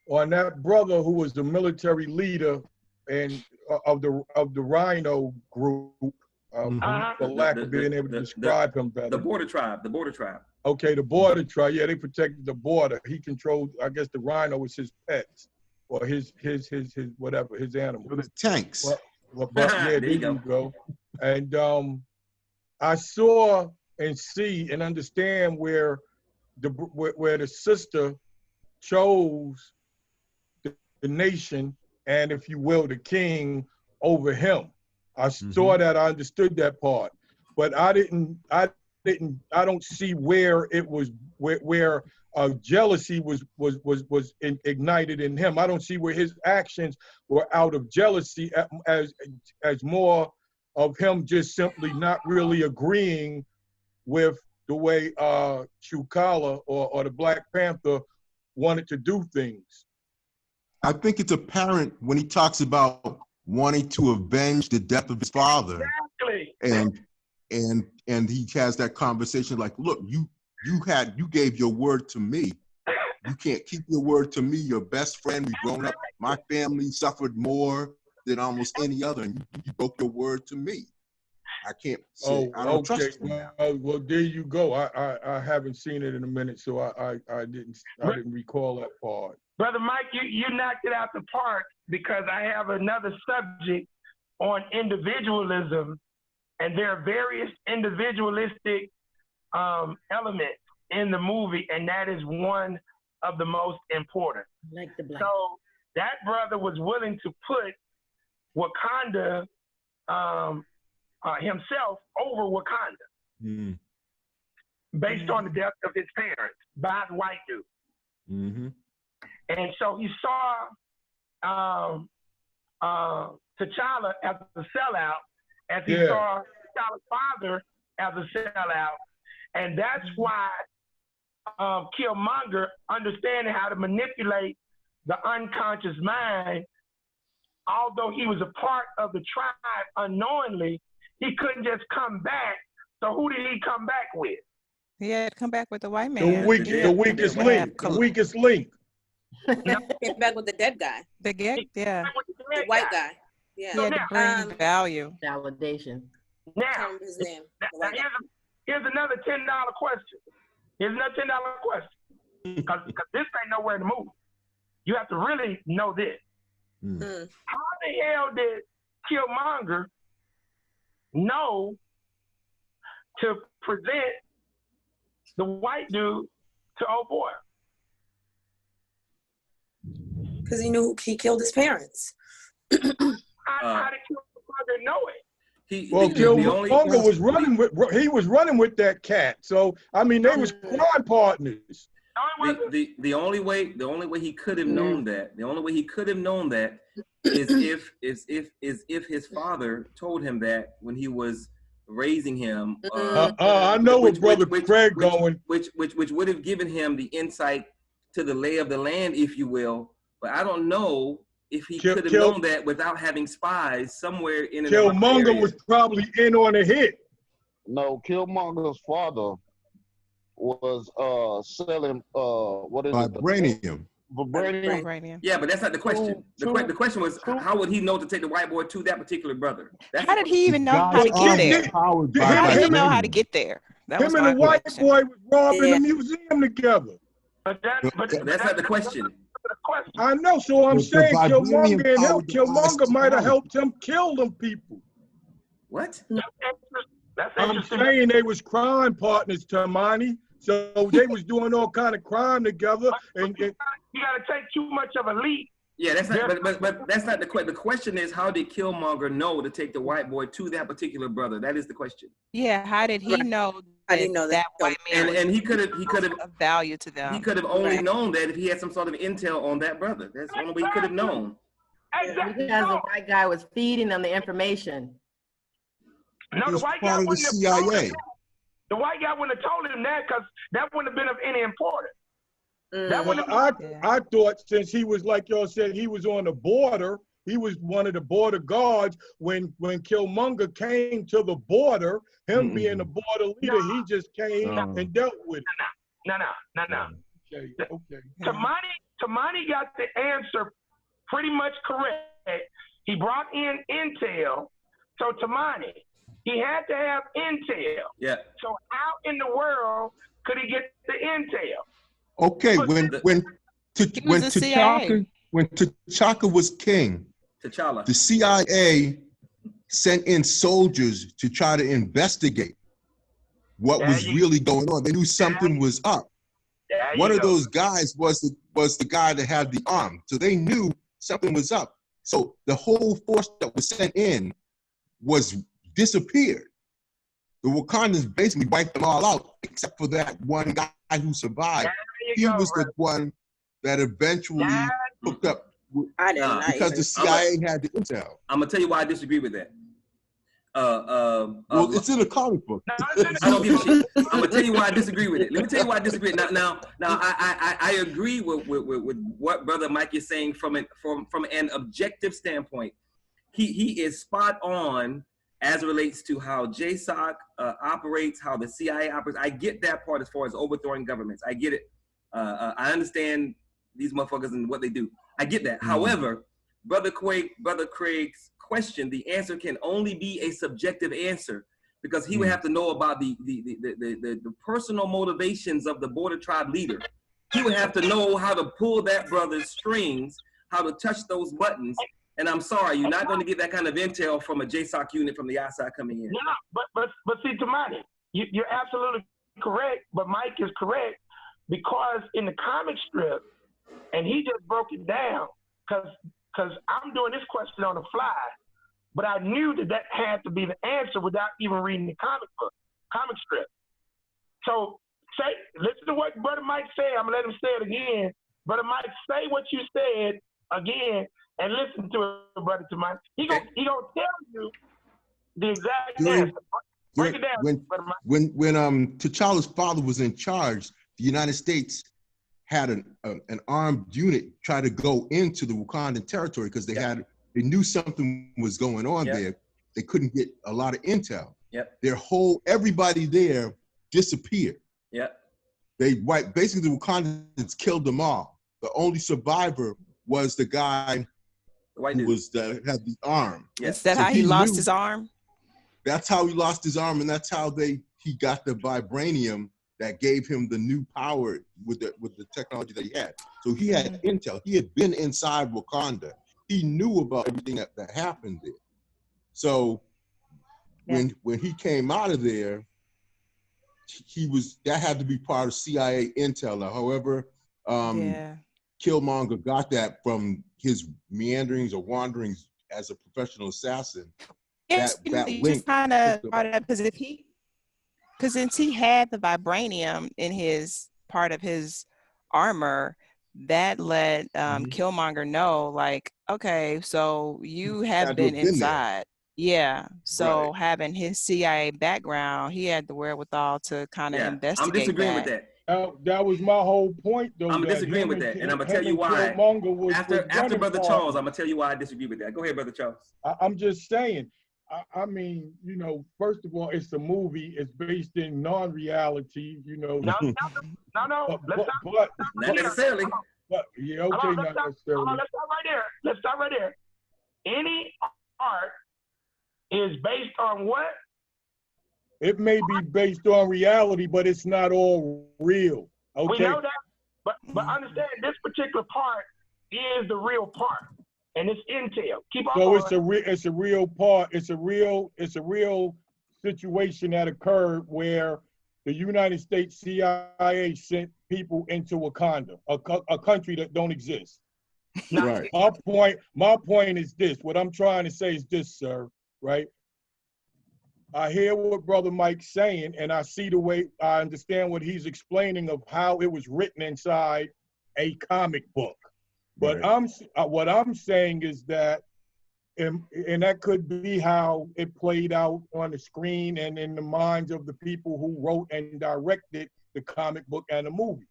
On that brother who was the military leader and of the Rhino group, for lack of being able to describe him better. The border tribe. Okay, the border tribe. Yeah, they protected the border. He controlled, I guess, the Rhino was his pets, or his whatever, his animal. The tanks. But yeah, there you go. And I saw and see and understand where the sister chose the nation, and if you will, the king over him. I saw that, I understood that part, but I don't see where it was where jealousy was ignited in him. I don't see where his actions were out of jealousy, as more of him just simply not really agreeing with the way T'Challa or the Black Panther wanted to do things. I think it's apparent when he talks about wanting to avenge the death of his father. Exactly. And he has that conversation like, look, you gave your word to me. You can't keep your word to me, your best friend. We've grown up. My family suffered more than almost any other, and you broke your word to me. I can't say I don't trust you now. Well, there you go. I haven't seen it in a minute, so I didn't recall that part. Brother Mike, you knocked it out the park, because I have another subject on individualism, and there are various individualistic elements in the movie, and that is one of the most important. Like the black. So that brother was willing to put Wakanda himself over Wakanda, based on the death of his parents by the white dude. And so he saw T'Challa as a sellout, as he saw T'Challa's father as a sellout. And that's why Killmonger, understanding how to manipulate the unconscious mind, although he was a part of the tribe unknowingly, he couldn't just come back. So who did he come back with? He had to come back with the white man. The weakest link. The weakest link. No, came back with the dead guy. The white guy. Yeah. He had to bring value. Validation. Now, his name. Here's another $10 question. Here's another $10 question. Because this ain't nowhere in the movie. You have to really know this. How the hell did Killmonger know to present the white dude to old boy? Because he knew he killed his parents. How did Killmonger know it? Killmonger was running with. He was running with that cat. So I mean, they was crime partners. The only way he could have known that. The only way he could have known that is if his father told him that when he was raising him. I know where Brother Craig going. Which would have given him the insight to the lay of the land, if you will. But I don't know if he could have known that without having spies somewhere in another Killmonger area. was probably in on a hit. No, Killmonger's father was selling what is vibranium. Vibranium. Vibranium. Yeah, but that's not the question. The question was, so- how would he know to take the white boy to that particular brother? That's How did he even know how God's to get arm there? is powered by How did he know how to vibranium. get there? That was Him and my the white question. boy was robbing Yeah. the museum together. That's not the question. The question. I know, so I'm The saying vibranium Killmonger and him, powered the eyes Killmonger might have tonight. helped him kill them people. What? That's I'm interesting. saying they was crime partners, Tamani. So they was doing all kind of crime together. And You gotta take too much of a leap. Yeah, that's not. But that's not the question. The question is, how did Killmonger know to take the white boy to that particular brother? That is the question. Yeah, how did he Right. know How that did he know that that white man was And he could have of value to he them? could have only Right. known that if he had some sort of intel on that brother. That's the only way he could have known. Exactly. Because the white guy was feeding them the information. No, He the was white guy part of the wouldn't have told CIA. him. The white guy wouldn't have told him that because that wouldn't have been of any importance. That wouldn't have I thought since he was, like y'all said, he was on the border, he was one of the border guards. When Killmonger came to the border, him being the border leader, he just came and dealt with it. No. Okay. Tamani got the answer pretty much correct. He brought in intel. So Tamani, he had to have intel. Yeah. So how in the world could he get the intel? Okay, when the CIA. T'Chaka was king, T'Challa. the CIA sent in soldiers to try to investigate what was really going on. They knew something was up. One of those guys was the guy that had the arm, so they knew something was up. So the whole force that was sent in was disappeared. The Wakandans basically wiped them all out, except for that one guy who survived. He was the one that eventually hooked up with, because the CIA had the intel. I'm gonna tell you why I disagree with that. Well, it's in a comic book. I don't give a shit. I'm gonna tell you why I disagree with it. Let me tell you why I disagree. Now, I agree with what Brother Mike is saying from an objective standpoint. He is spot on as it relates to how JSOC operates, how the CIA operates. I get that part as far as overthrowing governments. I get it. I understand these motherfuckers and what they do. I get that. However, Brother Craig's question, the answer can only be a subjective answer because he would have to know about the personal motivations of the border tribe leader. He would have to know how to pull that brother's strings, how to touch those buttons. And I'm sorry, you're not going to get that kind of intel from a JSOC unit from the outside coming in. No, but see, Tamani, you're absolutely correct, but Mike is correct because in the comic strip, and he just broke it down because I'm doing this question on the fly, but I knew that had to be the answer without even reading the comic strip. So listen to what Brother Mike said. I'm gonna let him say it again. Brother Mike, say what you said again and listen to it, Brother Tamani. He gonna tell you the exact answer. Break it down, Brother Mike. When T'Challa's father was in charge, the United States had an armed unit try to go into the Wakandan territory because they knew something was going on there. They couldn't get a lot of intel. Everybody there disappeared. They basically the Wakandans killed them all. The only survivor was the guy who had the arm. Is that how he lost his arm? That's how he lost his arm, and that's how he got the vibranium that gave him the new power with the technology that he had. So he had intel. He had been inside Wakanda. He knew about everything that happened there. So when he came out of there, that had to be part of CIA intel. Now, however, Killmonger got that from his meanderings or wanderings as a professional assassin. Yes, that you link just kind of brought it up because since he had the vibranium in his part of his armor, that let Killmonger know, like, okay, so you have been inside. Yeah. So having his CIA background, he had the wherewithal to kind of investigate. I'm disagreeing with that. That was my whole point, though. I'm disagreeing with that, and I'm gonna tell you why. After Brother Charles, I'm gonna tell you why I disagree with that. Go ahead, Brother Charles. I'm just saying. I mean, first of all, it's a movie. It's based in non-reality, No. but Not necessarily. But, yeah, okay, not necessarily. Let's start right there. Let's start right there. Any art is based on what? It may be based on reality, but it's not all real. Okay. We know that, but understand this particular part is the real part, and it's intel. Keep on So going. it's a real part. It's a real situation that occurred where the United States CIA sent people into Wakanda, a country that don't exist. Right. My point is this. What I'm trying to say is this, sir, right? I hear what Brother Mike's saying, and I see the way, I understand what he's explaining of how it was written inside a comic book. But Right. what I'm saying is that, and that could be how it played out on the screen and in the minds of the people who wrote and directed the comic book and the movie.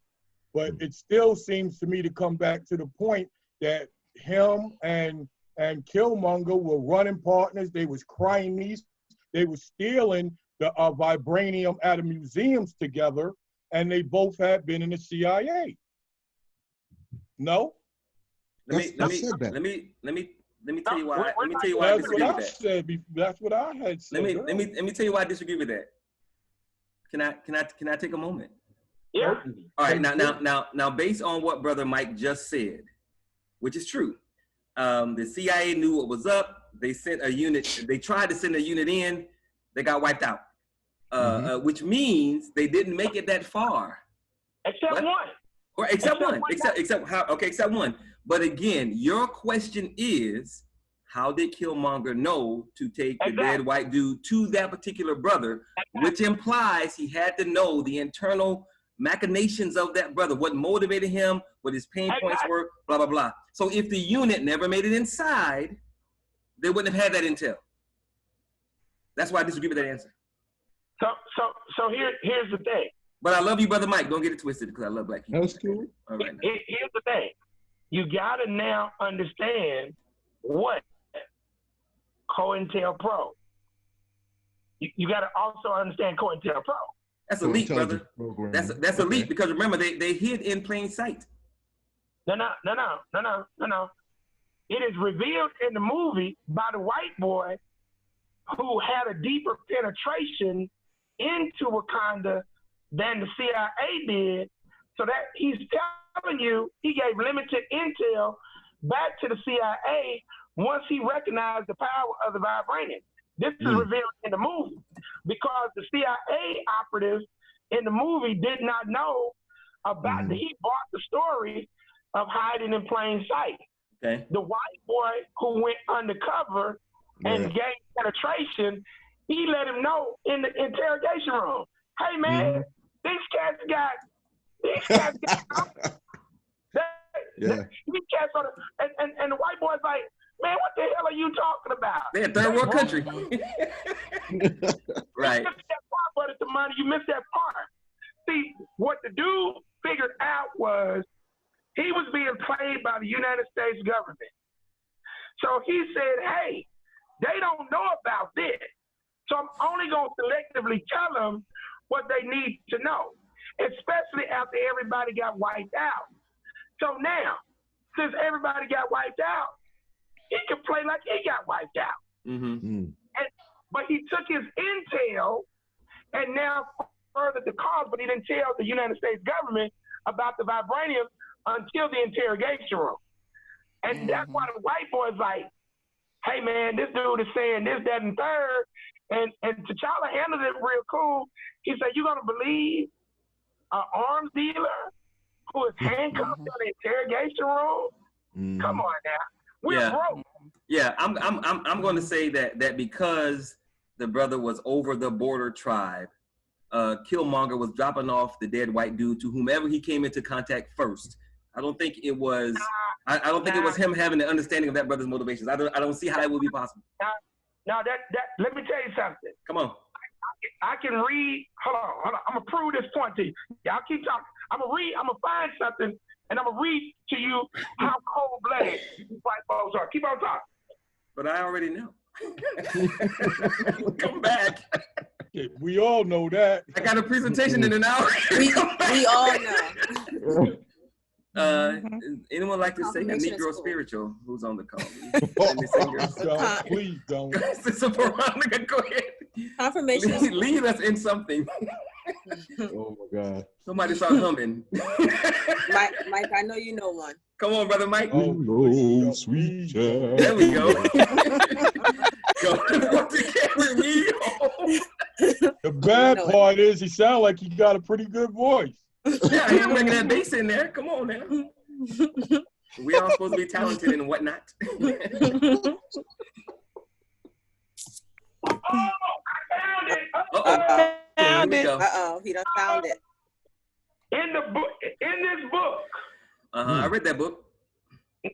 But it still seems to me to come back to the point that him and Killmonger were running partners. They was cronies. They were stealing the vibranium out of museums together, and they both had been in the CIA. No? Let me tell you why. Let me tell you why I disagree with that. That's what I had said. Let me tell you why I disagree with that. Can I take a moment? Yeah. All right. Now, based on what Brother Mike just said, which is true, the CIA knew what was up. They sent a unit. They tried to send a unit in. They got wiped out, which means they didn't make it that far. Except one. Or except one. Except one. But again, your question is, how did Killmonger know to take the dead white dude to that particular brother, which implies he had to know the internal machinations of that brother, what motivated him, what his pain points were, blah, blah, blah. So if the unit never made it inside, they wouldn't have had that intel. That's why I disagree with that answer. So here's the thing. But I love you, Brother Mike. Don't get it twisted because I love black people. That's cool. All right. Here's the thing. You gotta now understand what COINTELPRO. You gotta also understand COINTELPRO. That's elite, brother. That's elite because remember they hid in plain sight. No. It is revealed in the movie by the white boy who had a deeper penetration into Wakanda than the CIA did, so that he's telling you he gave limited intel back to the CIA once he recognized the power of the vibranium. This is revealed in the movie because the CIA operatives in the movie did not know about he bought the story of hiding in plain sight. Okay. The white boy who went undercover and gained penetration, he let him know in the interrogation room, hey man, these cats got these cats on the, and the white boy's like, man, what the hell are you talking about? They're a third world country. Right. You missed that part, but it's the money, you missed that part. See, what the dude figured out was he was being played by the United States government. So he said, hey, they don't know about this. So I'm only going to selectively tell them what they need to know, especially after everybody got wiped out. So now, since everybody got wiped out, he could play like he got wiped out. But he took his intel and now furthered the cause, but he didn't tell the United States government about the vibranium until the interrogation room. And that's why the white boy's like, hey man, this dude is saying this, that, and third. And T'Challa handled it real cool. He said, you gonna believe an arms dealer who is handcuffed in the interrogation room? Come on now. We're broke. Yeah, I'm going to say that because the brother was over the border tribe, Killmonger was dropping off the dead white dude to whomever he came into contact first. I don't think it was. I don't think it was him having the understanding of that brother's motivations. I don't see how it would be possible. Now that let me tell you something. Come on. I can read. Hold on. I'm gonna prove this point to you. Y'all keep talking. I'm gonna find something and I'm gonna read to you how cold-blooded white folks are. Keep on talking. But I already know. Come back. We all know that. I got a presentation in an hour. We all know. Anyone like to say a Confirmation is Negro cool. spiritual who's on the call? Please don't. Sister Veronica, go ahead. Confirmation is cool. Lead us in something. Oh my God. Somebody start humming. Mike, I know you know one. Come on, brother Mike. Oh, Hello, sweet child. There we go. Go to carry me home. The bad part is he sounds like he got a pretty good voice. Yeah, I hear him bringing that bass in there. Come on now. We all supposed to be talented and whatnot. Oh, I found it. Here we go. He done found it. In the book, in this book. I read that book.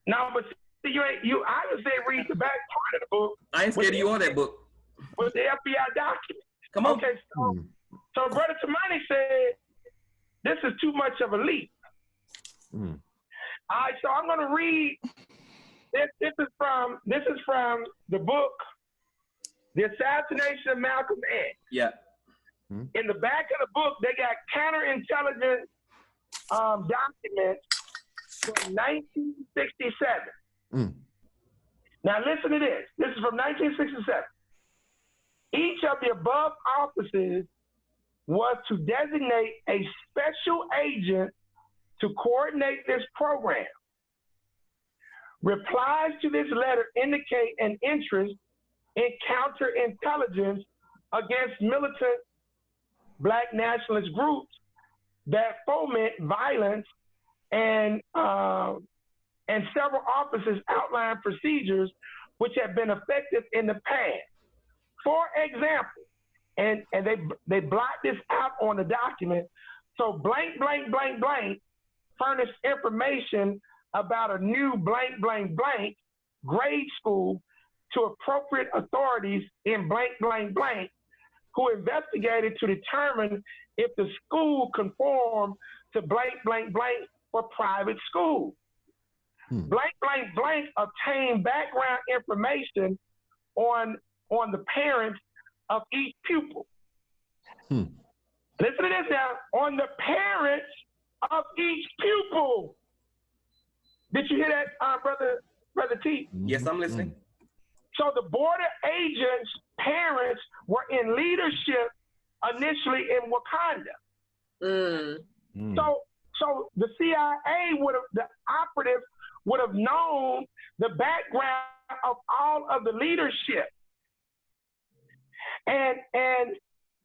No, but see, I would say read the back part of the book. I ain't scared of you or that book. With the FBI document. Come on. Okay, so Brother Tamani said, this is too much of a leap. All right, so I'm going to read. This is from the book, The Assassination of Malcolm X. Yeah. In the back of the book, they got counterintelligence documents from 1967. Now listen to this. This is from 1967. Each of the above offices was to designate a special agent to coordinate this program. Replies to this letter indicate an interest in counterintelligence against militant Black nationalist groups that foment violence, and several offices outline procedures which have been effective in the past. For example, and they blot this out on the document. So blank, blank, blank, blank furnished information about a new blank, blank, blank grade school to appropriate authorities in blank, blank, blank, who investigated to determine if the school conformed to blank, blank, blank for private school. Blank, blank, blank obtained background information on the parents of each pupil. Listen to this now. On the parents of each pupil. Did you hear that, Brother T? Yes, I'm listening. So the border agents' parents were in leadership initially in Wakanda. So the CIA the operatives would have known the background of all of the leadership. And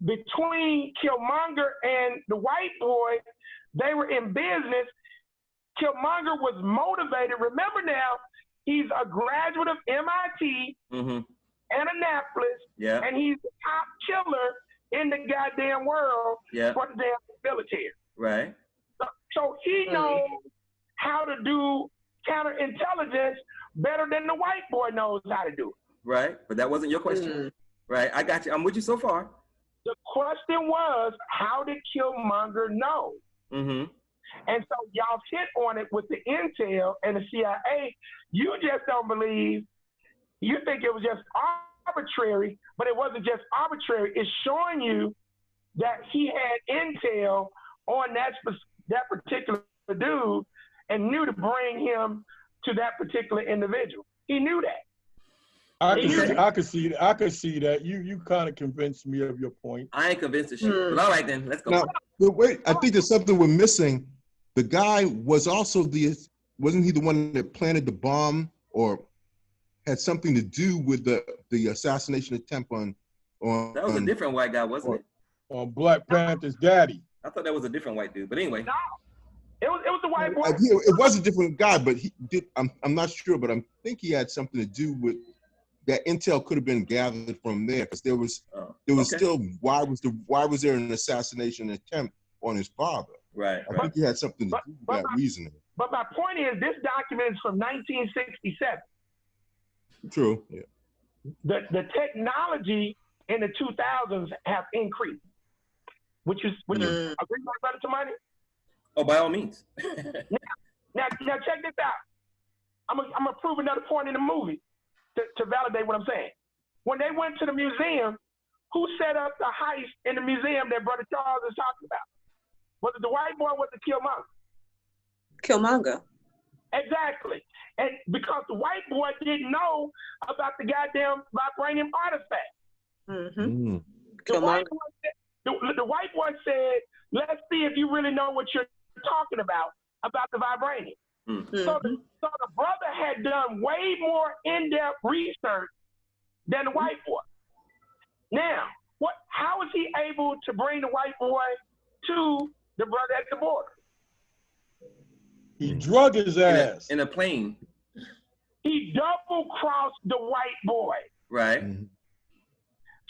between Killmonger and the white boy, they were in business. Killmonger was motivated. Remember now, he's a graduate of MIT and Annapolis, and he's the top killer in the goddamn world for the damn military. Right. So he knows how to do counterintelligence better than the white boy knows how to do it. Right, but that wasn't your question. Right, I got you. I'm with you so far. The question was, how did Killmonger know? And so y'all hit on it with the intel and the CIA. You just don't believe. You think it was just arbitrary, but it wasn't just arbitrary. It's showing you that he had intel on that particular dude and knew to bring him to that particular individual. He knew that. I could see that. You kind of convinced me of your point. I ain't convinced of shit. But all right then, let's go. Now, but wait, I think there's something we're missing. The guy was also wasn't he the one that planted the bomb or had something to do with the assassination attempt on that was a different white guy, wasn't it? On Black Panther's daddy. I thought that was a different white dude, but anyway. No, it was the white boy. It was a different guy, but he did. I'm not sure, but I think he had something to do with that. Intel could have been gathered from there because there was still why was there an assassination attempt on his father? Right. I think he had something to do with that reasoning. But my point is, this document is from 1967. True. Yeah. The technology in the 2000s have increased, which is agree with Brother Tamani? Oh, by all means. now check this out. I'm gonna prove another point in the movie to validate what I'm saying. When they went to the museum, who set up the heist in the museum that Brother Charles is talking about? Was it the white boy or was it Killmonger? Killmonger. Exactly. And because the white boy didn't know about the goddamn vibranium artifact. Mm-hmm. The white boy said, let's see if you really know what you're talking about the vibranium. Mm-hmm. So the brother had done way more in-depth research than the white boy. Now, how is he able to bring the white boy to the brother at the border? He drug his ass. In a plane. He double-crossed the white boy. Right. Mm-hmm.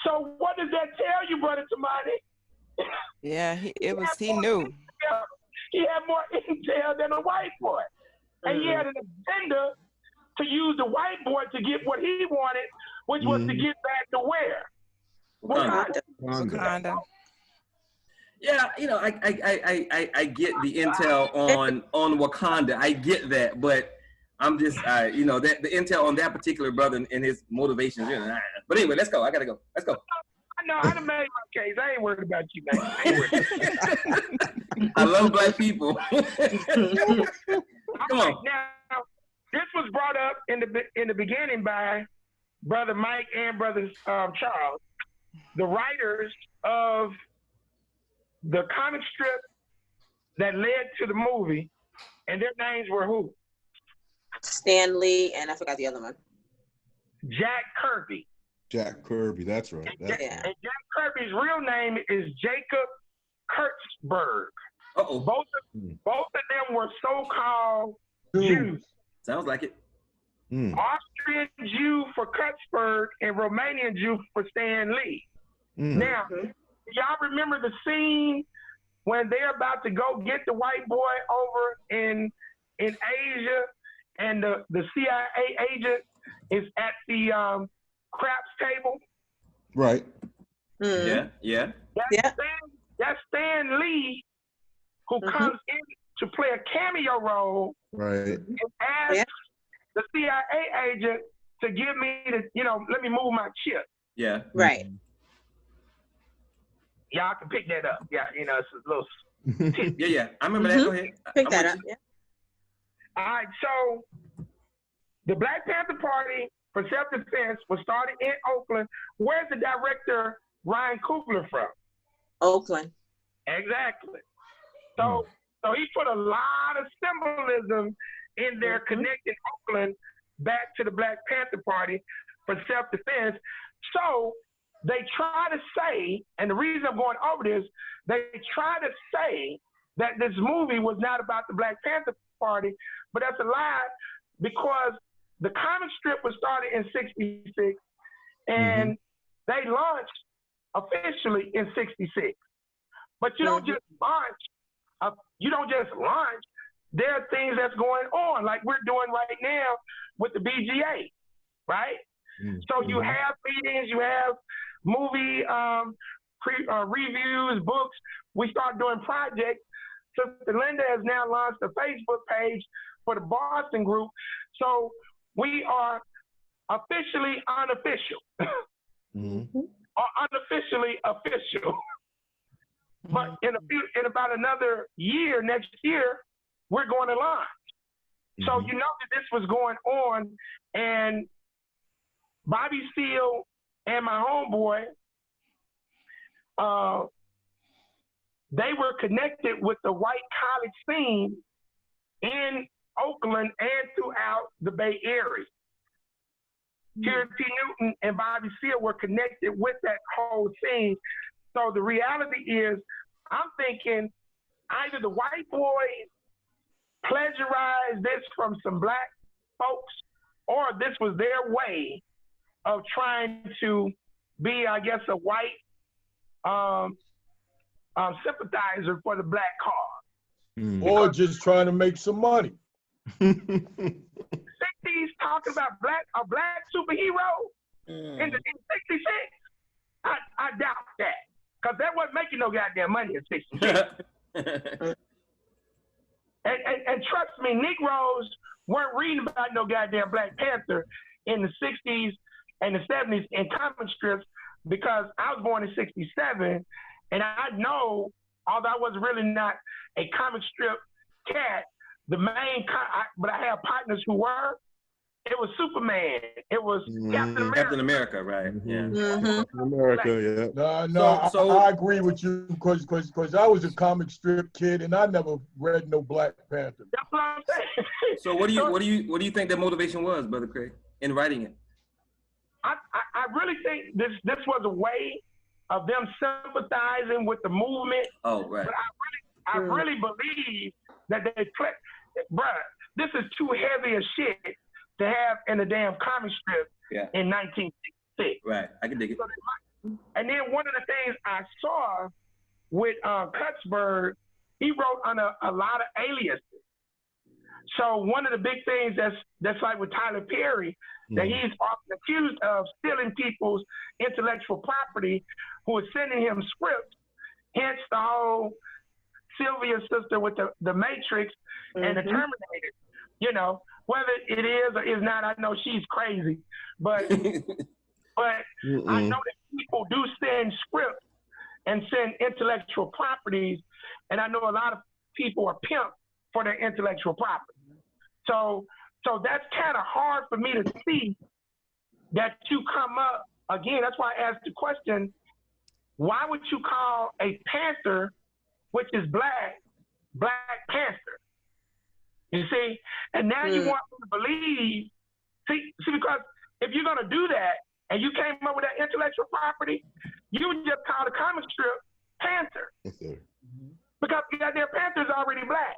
So what does that tell you, Brother Tamani? Yeah, he knew. He had more intel than a white boy. And he had an agenda to use the white boy to get what he wanted, which was to get back to where? Wakanda. Yeah, you know, I get the intel on Wakanda. I get that, but I'm just, you know, that the intel on that particular brother and his motivations. You know, but anyway, let's go. I gotta go. Let's go. I know. I done made my case. I ain't worried about you, man. I ain't worried. I love black people. Come on. Now, this was brought up in the beginning by Brother Mike and Brother Charles, the writers of the comic strip that led to the movie, and their names were who? Stan Lee, and I forgot the other one. Jack Kirby. Jack Kirby, that's right. And Jack Kirby's real name is Jacob Kurtzberg. Uh-oh. Both of them were so-called Jews. Sounds like it. Austrian Jew for Kurtzberg and Romanian Jew for Stan Lee. Now, y'all remember the scene when they're about to go get the white boy over in Asia, and the CIA agent is at the craps table? Right. Yeah. That's Stan Lee, who comes in to play a cameo role. Right. And asks the CIA agent to give me let me move my chip. Yeah. Right. Y'all can pick that up. Yeah, it's a little. Yeah. I remember that. Go ahead. Pick that up. Yeah. All right. So the Black Panther Party for Self-Defense was started in Oakland. Where's the director Ryan Coogler from? Oakland. Exactly. So he put a lot of symbolism in there connecting Oakland back to the Black Panther Party for self-defense. So they try to say, and the reason I'm going over this, they try to say that this movie was not about the Black Panther Party, but that's a lie, because the comic strip was started in '66 and they launched officially in '66. But you don't just launch. There are things that's going on, like we're doing right now with the BGA, right? So you have meetings, you have movie reviews, books. We start doing projects. Sister Linda has now launched a Facebook page for the Boston group. So we are officially unofficial, or unofficially official. But in about another year, next year, we're going to launch. So you know that this was going on, and Bobby Seale and my homeboy, they were connected with the white college scene in Oakland and throughout the Bay Area. Terry T. Newton and Bobby Seale were connected with that whole scene. So the reality is, I'm thinking either the white boy plagiarized this from some black folks, or this was their way of trying to be, I guess, a white sympathizer for the black cause. Or just trying to make some money. 60s talking about a black superhero in 66? I doubt that. Because that wasn't making no goddamn money in 66. And trust me, Negroes weren't reading about no goddamn Black Panther in the 60s and the 70s in comic strips, because I was born in 67, and I know, although I was really not a comic strip cat, the main, but I had partners who were. It was Superman. It was Captain America. Captain America, right? Yeah. Captain America, yeah. No, I agree with you because I was a comic strip kid and I never read no Black Panther. That's what I'm saying. So what do you think their motivation was, Brother Craig, in writing it? I really think this was a way of them sympathizing with the movement. Oh, right. But I really believe that they play, bruh, this is too heavy a shit to have in a damn comic strip in 1966. Right, I can dig it. And then one of the things I saw with Cutsberg, he wrote on a lot of aliases. So one of the big things that's like with Tyler Perry, that he's often accused of stealing people's intellectual property, who is sending him scripts, hence the whole Sylvia's sister with the Matrix and the Terminator. You know, whether it is or is not, I know she's crazy, but I know that people do send scripts and send intellectual properties, and I know a lot of people are pimped for their intellectual property. So that's kind of hard for me to see that you come up again. That's why I asked the question: why would you call a panther, which is black, Black Panther? You see, and now you want me to believe. See, because if you're gonna do that, and you came up with that intellectual property, you would just call the comic strip Panther, because their Panther's already black.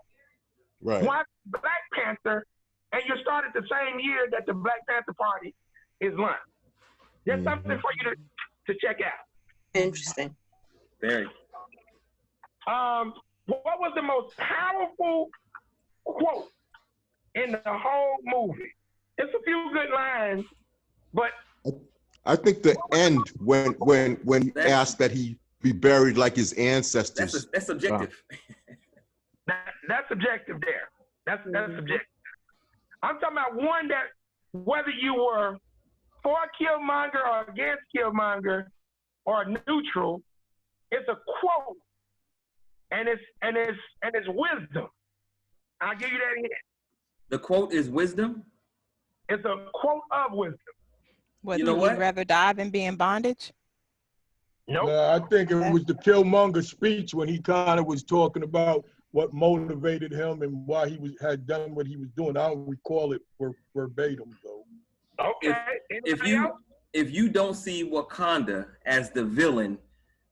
Right. Why Black Panther? And you started the same year that the Black Panther Party is launched. There's something for you to check out. Interesting. Very. What was the most powerful quote in the whole movie? It's a few good lines, but I think the end when he asked that he be buried like his ancestors. That's subjective. That's subjective there. That's subjective. I'm talking about one that, whether you were for Killmonger or against Killmonger or neutral, it's a quote, and it's wisdom. I'll give you that hint. The quote is wisdom? It's a quote of wisdom. What, you know what? You'd rather die than be in bondage? Nope. I think it was the Killmonger speech when he kind of was talking about what motivated him and why he had done what he was doing. I don't recall it verbatim though. Okay. If you don't see Wakanda as the villain,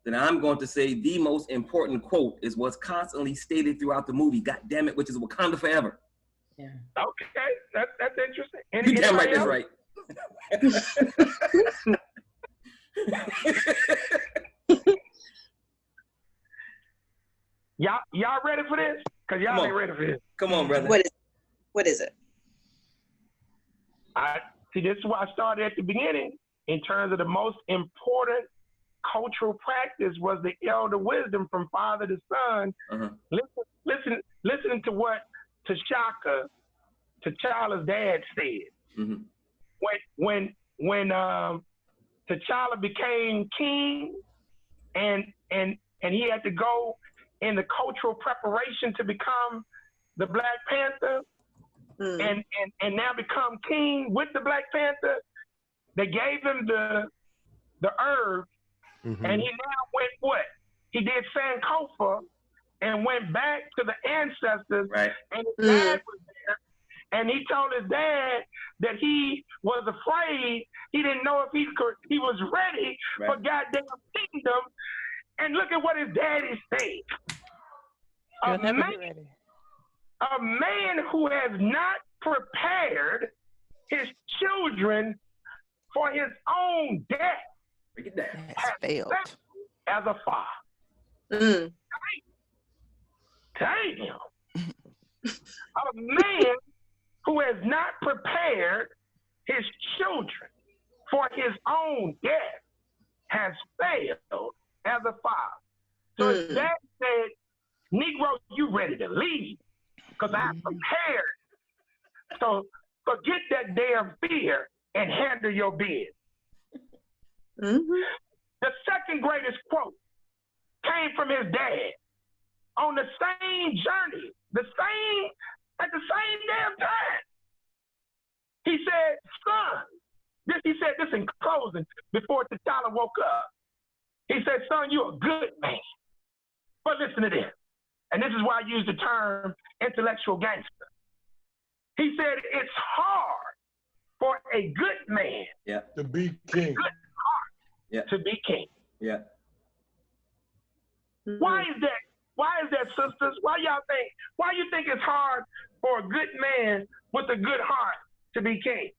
then I'm going to say the most important quote is what's constantly stated throughout the movie. God damn it, which is Wakanda forever. Yeah. Okay, that's interesting. You damn right, that's right. Y'all ready for this? Cause y'all ain't ready for this. Come on, brother. What is it? This is why I started at the beginning. In terms of the most important cultural practice was the elder wisdom from father to son. Listening to what T'Challa's dad said. When T'Challa became king, and he had to go in the cultural preparation to become the Black Panther, and now become king with the Black Panther. They gave him the herb, and he now went what? He did Sankofa and went back to the ancestors, and his dad was there. And he told his dad that he was afraid. He didn't know if he was ready for goddamn kingdom. And look at what his daddy said. A man who has not prepared his children for his own death has failed as a father. Damn. A man who has not prepared his children for his own death has failed as a father. So his dad said, Negro, you ready to leave because I prepared. So forget that damn fear and handle your business. The second greatest quote came from his dad on the same journey, the same He said, son, he said this in closing before T'Challa woke up. He said, son, you're a good man. But listen to this. And this is why I use the term intellectual gangster. He said it's hard for a good man to be king. Good heart to be king. Yeah. Why is that? Why is that, sisters? Why you think it's hard for a good man with a good heart to be king?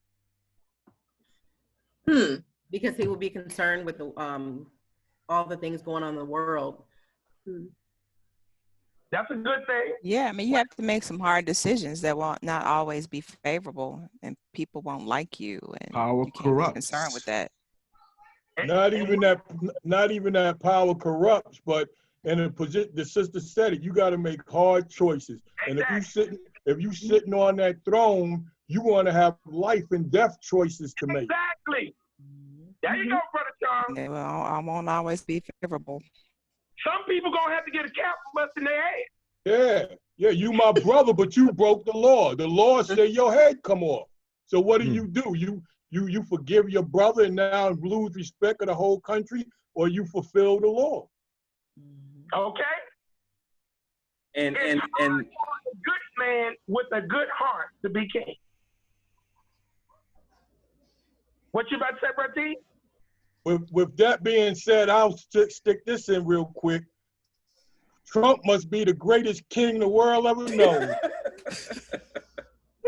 Because he will be concerned with the, all the things going on in the world. That's a good thing. Yeah, I mean, you have to make some hard decisions that will not always be favorable, and people won't like you, and Power you can't be corrupts. concerned with that. Not even that power corrupts, but in a position, the sister said it, you got to make hard choices. And if you sitting on that throne, you're going to have life and death choices to make. Exactly. There you go, Brother Charles. Yeah, well, I won't always be favorable. Some people gonna have to get a cap bust in their ass. Yeah, you my brother, but you broke the law. The law said your head come off. So what do? You forgive your brother and now lose respect of the whole country, or you fulfill the law. Okay. And a good man with a good heart to be king. What you about to say, Brother T? With that being said, I'll stick this in real quick. Trump must be the greatest king the world ever known.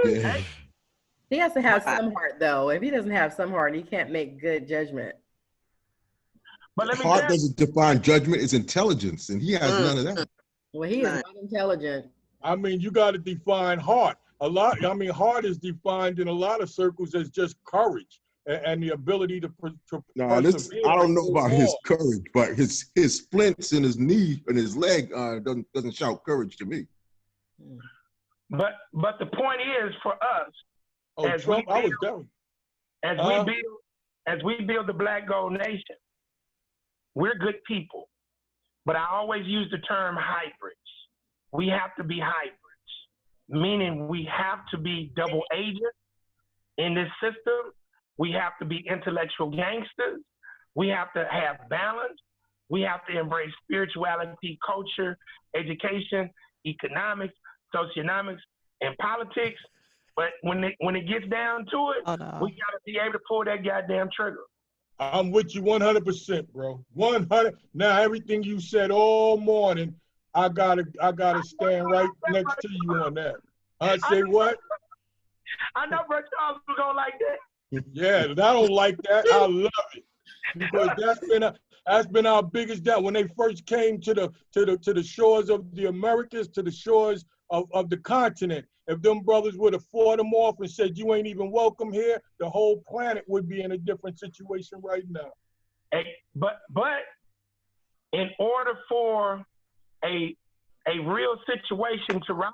Yeah. He has to have some heart, though. If he doesn't have some heart, he can't make good judgment. But let me Heart doesn't define judgment, it's intelligence, and he has none of that. Well, he is not intelligent. I mean, you got to define heart. Heart is defined in a lot of circles as just courage and the ability to persevere. I don't know about his courage, but his splints in his knee and his leg doesn't shout courage to me. But the point is for us, as we build the Black Gold Nation, we're good people. But I always use the term hybrids. We have to be hybrids, meaning we have to be double agents in this system. We have to be intellectual gangsters. We have to have balance. We have to embrace spirituality, culture, education, economics, socioeconomics, and politics. But when it gets down to it, we got to be able to pull that goddamn trigger. I'm with you 100%, bro. 100. Now everything you said all morning, I gotta stand right next to you on that. I say what? I know Brother Charles was gonna like that. Yeah, I don't like that. I love it because that's been our biggest doubt when they first came to the shores of the Americas, to the shores of the continent. If them brothers would have fought them off and said you ain't even welcome here, the whole planet would be in a different situation right now. But in order for a real situation to rise,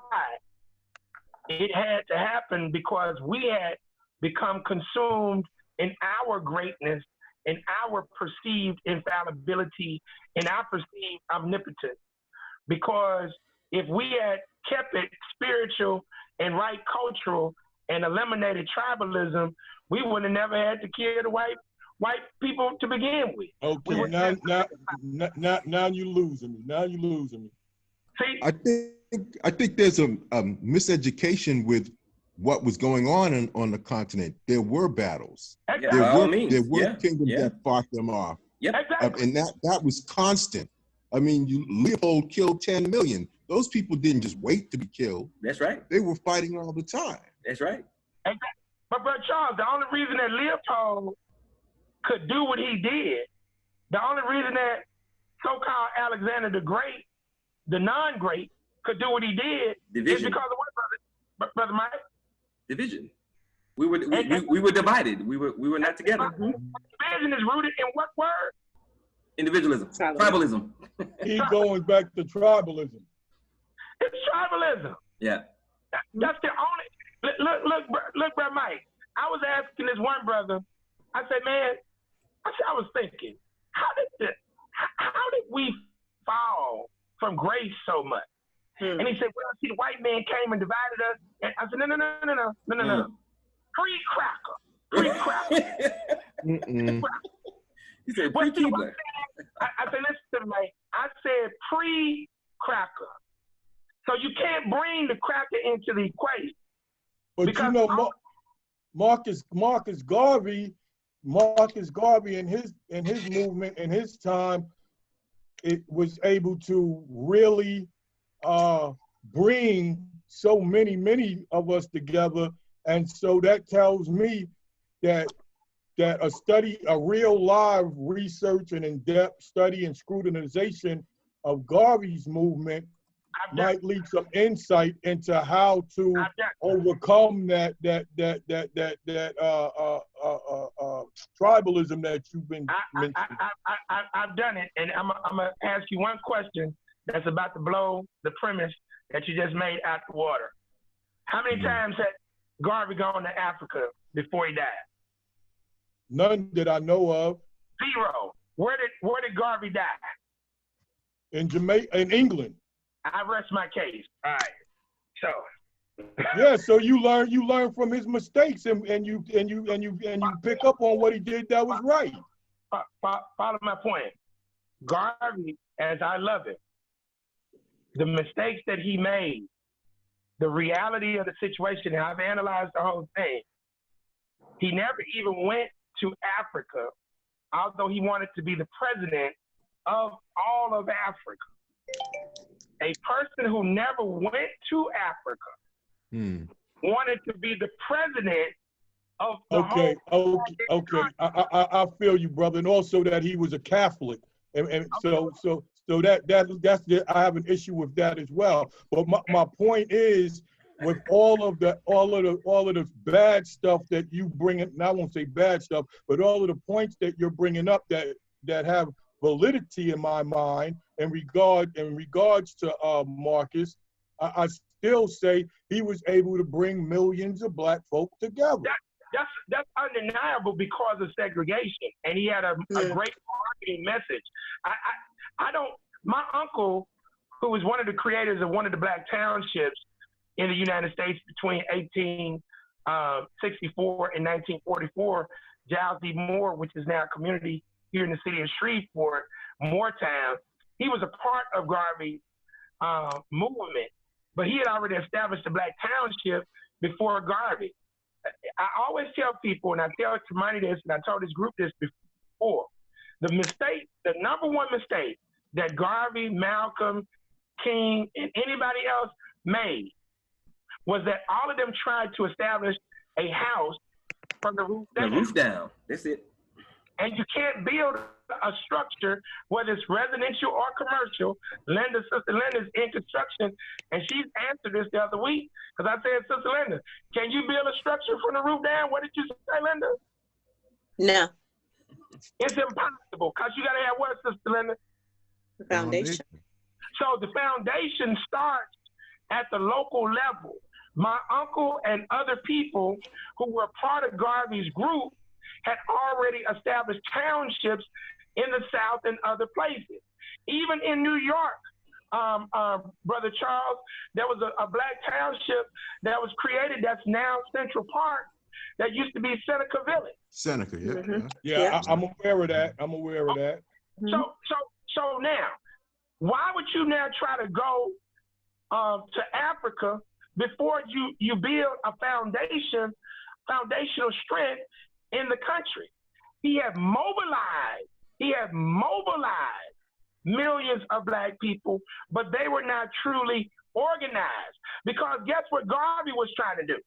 it had to happen because we had become consumed in our greatness, in our perceived infallibility, in our perceived omnipotence. Because if we had kept it spiritual and right cultural and eliminated tribalism, we would have never had to kill the white people to begin with. Okay, now you losing me. Now you losing me. See, I think there's a miseducation with what was going on the continent. There were battles. Yeah, there were kingdoms that fought them off. Yep. Exactly. And that was constant. I mean, Leopold killed 10 million. Those people didn't just wait to be killed. That's right. They were fighting all the time. That's right. Exactly. But Brother Charles, the only reason that Leopold could do what he did, the only reason that so-called Alexander the Great, the non-great, could do what he did is because of what, Brother Mike? Division. We were divided. We were not together. Division is rooted in what word? Individualism. Tribalism. He going back to tribalism. It's tribalism. Yeah. That's the only. Look, Brother Mike. I was asking this one brother. I said, man, I was thinking, how did we fall from grace so much? And he said, well, see, the white man came and divided us. And I said, no. Pre-cracker. Mm-mm. He said Well, see, pre-Keebler. I said, listen, man. I said pre-cracker. So you can't bring the cracker into the equation. But Because you know, Marcus Garvey in his movement in his time, it was able to really bring so many of us together, and so that tells me that a real live research and in-depth study and scrutinization of Garvey's movement might lead some insight into how to overcome that tribalism that you've been mentioning. I've done it, and I'm gonna ask you one question that's about to blow the premise that you just made out the water. How many times had Garvey gone to Africa before he died? None that I know of. 0. Where did Garvey die? In Jamaica, in England. I rest my case. All right. So. Yeah, so you learn from his mistakes, and you pick up on what he did that was right. Follow my point. Garvey, as I love it, the mistakes that he made, the reality of the situation, and I've analyzed the whole thing. He never even went to Africa, although he wanted to be the president of all of Africa. A person who never went to Africa wanted to be the president of the whole. Okay. I feel you, brother, and also that he was a Catholic, and so that's I have an issue with that as well. But my point is, with all of the bad stuff that you bring in, and I won't say bad stuff, but all of the points that you're bringing up that have validity in my mind in regards to Marcus, I still say he was able to bring millions of black folk together. That's undeniable because of segregation, and he had a great marketing message. My uncle, who was one of the creators of one of the black townships in the United States between 1864 and 1944, Giles D. Moore, which is now a community here in the city of Shreveport, Moortown, he was a part of Garvey's movement, but he had already established a black township before Garvey. I always tell people, and I tell Kimani this, and I told this group this before, the number one mistake that Garvey, Malcolm, King, and anybody else made was that all of them tried to establish a house from the roof down. The roof down. That's it. And you can't build a structure, whether it's residential or commercial. Sister Linda's in construction, and she's answered this the other week, because I said, Sister Linda, can you build a structure from the roof down? What did you say, Linda? No. It's impossible, because you got to have what, Sister Linda? The foundation. So the foundation starts at the local level. My uncle and other people who were part of Garvey's group had already established townships in the South and other places. Even in New York, Brother Charles, there was a black township that was created that's now Central Park that used to be Seneca Village. Seneca, yeah. Mm-hmm. Yeah, I'm aware of that. So now, why would you now try to go to Africa before you build a foundational strength in the country? He had mobilized millions of black people, but they were not truly organized. Because guess what Garvey was trying to do?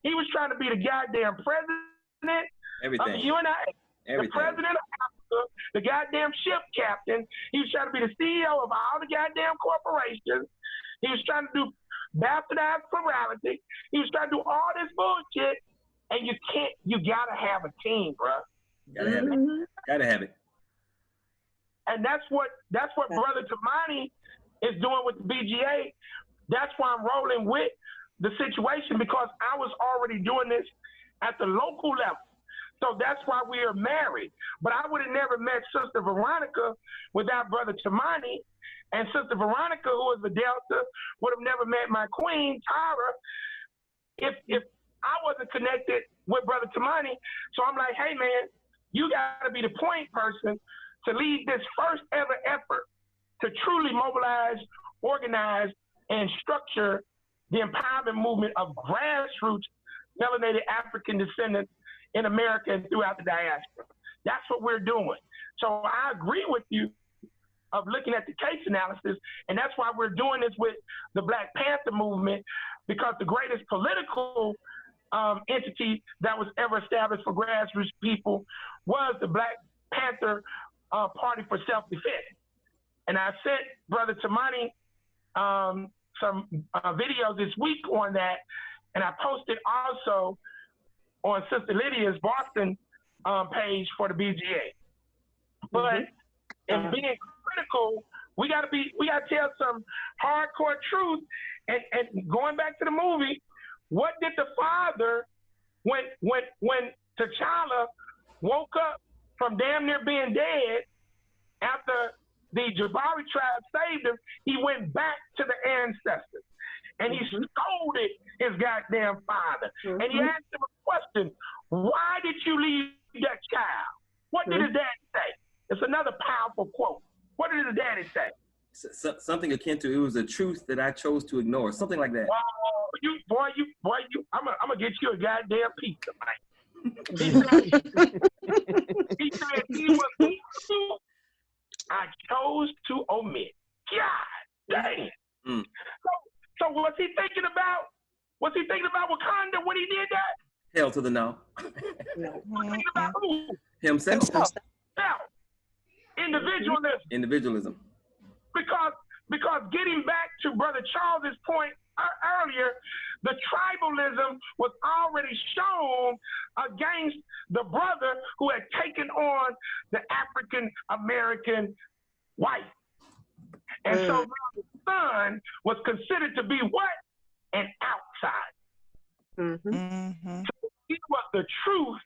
He was trying to be the goddamn president of the UNIA, the president of Africa, the goddamn ship captain. He was trying to be the CEO of all the goddamn corporations. He was trying to do bastardized plurality. He was trying to do all this bullshit. And you gotta have a team, bro. Gotta have it. And that's what Brother Tamani is doing with the BGA. That's why I'm rolling with the situation, because I was already doing this at the local level. So that's why we are married. But I would have never met Sister Veronica without Brother Tamani. And Sister Veronica, who is the Delta, would have never met my queen, Tyra, if I wasn't connected with Brother Tamani. So I'm like, hey man, you gotta be the point person to lead this first ever effort to truly mobilize, organize, and structure the empowerment movement of grassroots melanated African descendants in America and throughout the diaspora. That's what we're doing. So I agree with you of looking at the case analysis, and that's why we're doing this with the Black Panther movement, because the greatest political entity that was ever established for grassroots people was the Black Panther Party for Self-Defense. And I sent Brother Tamani some videos this week on that, and I posted also on Sister Lydia's Boston page for the BGA. But in being critical, we gotta tell some hardcore truth. And going back to the movie, what did the father, when T'Challa woke up from damn near being dead after the Jabari tribe saved him, he went back to the ancestors and he scolded his goddamn father. And he asked him a question: why did you leave that child? What did his dad say? It's another powerful quote. What did his daddy say? Something akin to, it was a truth that I chose to ignore, something like that. I'm gonna get you a goddamn pizza, Mike. He said he was the truth I chose to omit. God damn. So was he thinking about Wakanda when he did that? Hell to the no. Was he thinking about who? Himself. Individualism. Because getting back to Brother Charles's point earlier, the tribalism was already shown against the brother who had taken on the African American wife. And so the son was considered to be what? An outside. So it was the truth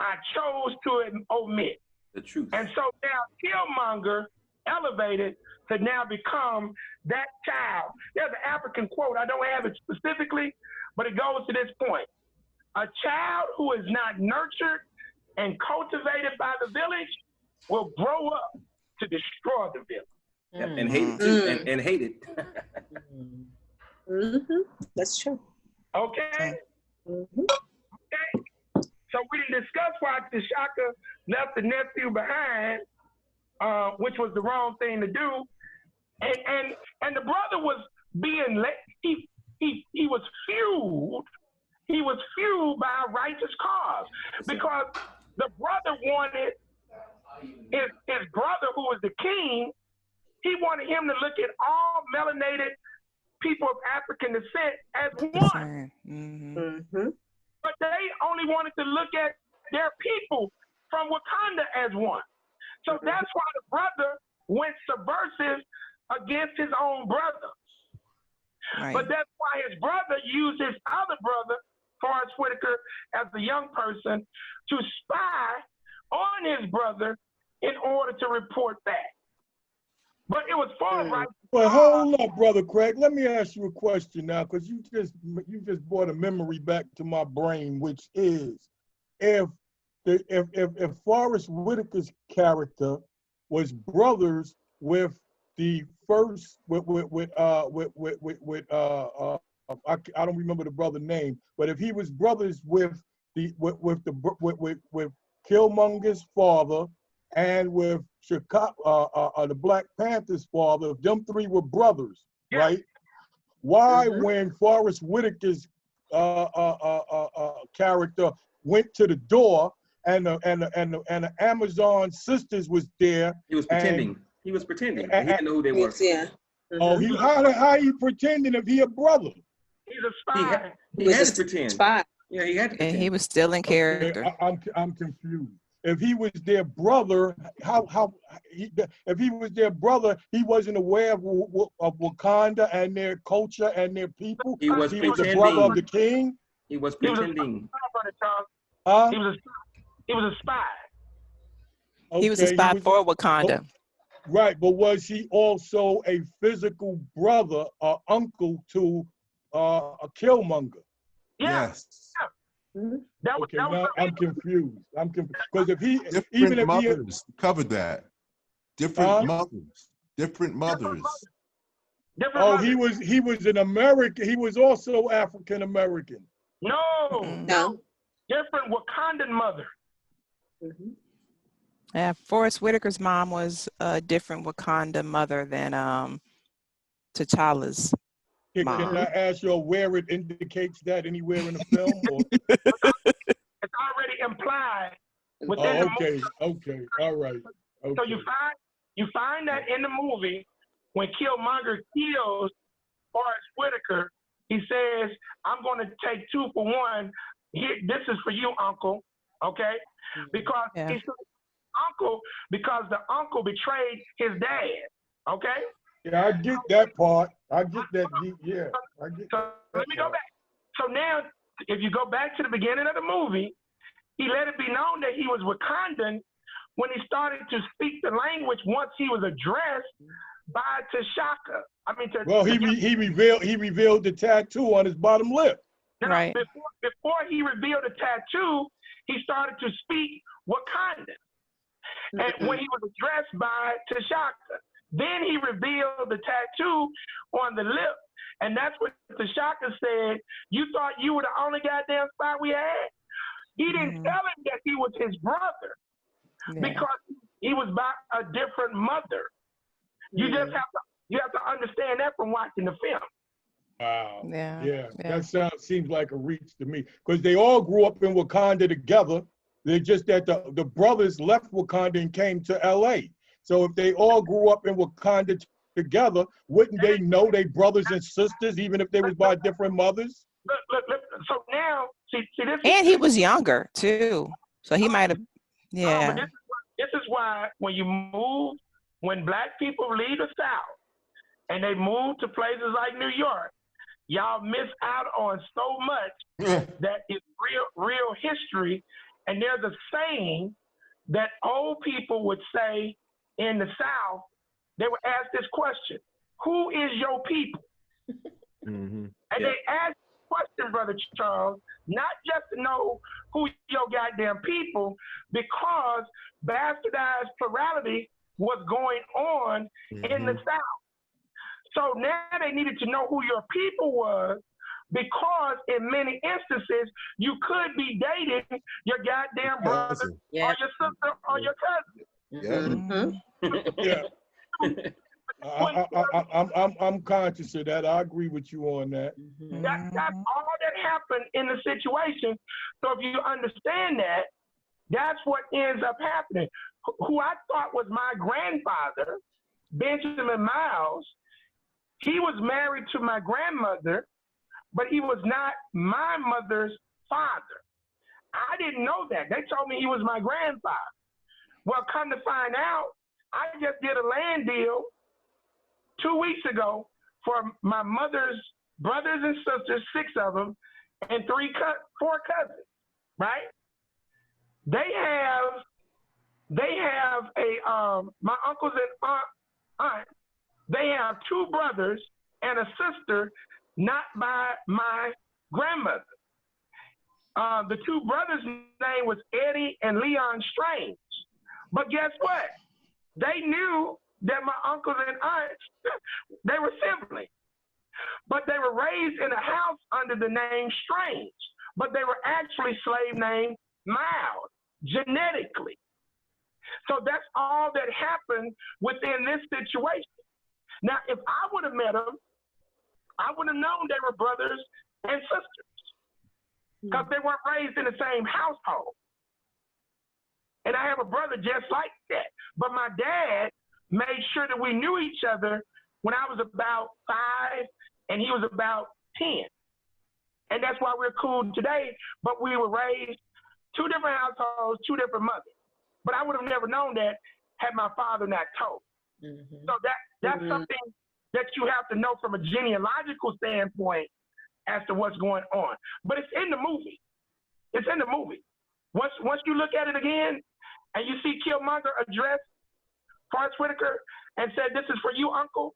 I chose to omit. The truth. And so now Killmonger elevated to now become that child. There's an African quote, I don't have it specifically, but it goes to this point. A child who is not nurtured and cultivated by the village will grow up to destroy the village. Yep, and hate it too, and hate it. That's true. Okay? Okay. So we didn't discuss why T'Chaka left the nephew behind, which was the wrong thing to do. And the brother was being he was fueled. He was fueled by a righteous cause, because the brother wanted his brother, who was the king, he wanted him to look at all melanated people of African descent as one. But they only wanted to look at their people from Wakanda as one. So that's why the brother went subversive against his own brother. Right. But that's why his brother used his other brother, Forrest Whitaker, as a young person to spy on his brother in order to report back. But it was far right. Well, hold up, Brother Craig. Let me ask you a question now, because you just brought a memory back to my brain, which is if Forrest Whitaker's character was brothers with the first I don't remember the brother name, but if he was brothers with Killmonger's father and with the Black Panther's father, if them three were brothers, right? Why when Forrest Whitaker's character went to the door and the Amazon sisters was there? He was pretending. He didn't know who they were. Yeah. Oh, how he pretending if he a brother? He's a spy. He had to pretend. Spy. Yeah, he had to pretend. And he was still in character. Okay, I'm confused. If he was their brother, if he was their brother, he wasn't aware of Wakanda and their culture and their people. He was the brother of the king. He was pretending. He was a spy. Okay, he was a spy for Wakanda. Right, but was he also a physical brother or uncle to a Killmonger? Yes. That was Okay, now I'm confused. I'm confused because if he, Different even if he, mothers covered that. Different mothers. Different mothers. different oh, mothers. he was an American. He was also African American. No, No. different Wakandan mother. Yeah, Forrest Whitaker's mom was a different Wakanda mother than T'Challa's Can mom. I ask you where it indicates that anywhere in the film? Or? It's already implied within the movie. Okay, all right. Okay. So you find that in the movie when Killmonger kills Forrest Whitaker, he says, "I'm going to take 2 for 1. Here, this is for you, Uncle." Okay, because he said Uncle because the uncle betrayed his dad. Okay. Yeah, I get that part. I get that. Yeah, I get. So let me go back. So now, if you go back to the beginning of the movie, he let it be known that he was Wakandan when he started to speak the language once he was addressed by T'Chaka. Well, he revealed the tattoo on his bottom lip. Right. Before he revealed the tattoo, he started to speak Wakandan. And when he was addressed by T'Chaka, then he revealed the tattoo on the lip. And that's what T'Chaka said, "You thought you were the only goddamn spy we had?" He didn't tell him that he was his brother because he was by a different mother. You just have to understand that from watching the film. Wow. Yeah. That seems like a reach to me because they all grew up in Wakanda together. They're just that the brothers left Wakanda and came to LA. So if they all grew up in Wakanda together, wouldn't they know they brothers and sisters even if they was by different mothers? Look. So now, see this. And he was younger too, so he might have. Yeah. But this is why when Black people leave the South and they move to places like New York, y'all miss out on so much that is real history. And there's a saying that old people would say in the South. They would ask this question: "Who is your people?" And they ask the question, Brother Charles, not just to know who your goddamn people, because bastardized plurality was going on in the South. So now they needed to know who your people was, because in many instances, you could be dating your goddamn brother or your sister or your cousin. I'm conscious of that. I agree with you on that. That's all that happened in the situation. So if you understand that, that's what ends up happening. Who I thought was my grandfather, Benjamin Miles, he was married to my grandmother, but he was not my mother's father. I didn't know that. They told me he was my grandfather. Well, come to find out, I just did a land deal 2 weeks ago for my mother's brothers and sisters, 6 of them, and 4 cousins, right? They have my uncles and aunt, they have 2 brothers and a sister, not by my grandmother. The 2 brothers' name was Eddie and Leon Strange. But guess what? They knew that my uncles and aunts, they were siblings. But they were raised in a house under the name Strange. But they were actually slave named Miles, genetically. So that's all that happened within this situation. Now, if I would have met them, I would have known they were brothers and sisters because they weren't raised in the same household. And I have a brother just like that. But my dad made sure that we knew each other when I was about 5 and he was about 10. And that's why we're cool today. But we were raised 2 different households, 2 different mothers. But I would have never known that had my father not told. So that's something that you have to know from a genealogical standpoint as to what's going on. But it's in the movie. It's in the movie. Once you look at it again and you see Killmonger address Forrest Whitaker and said, "This is for you, Uncle,"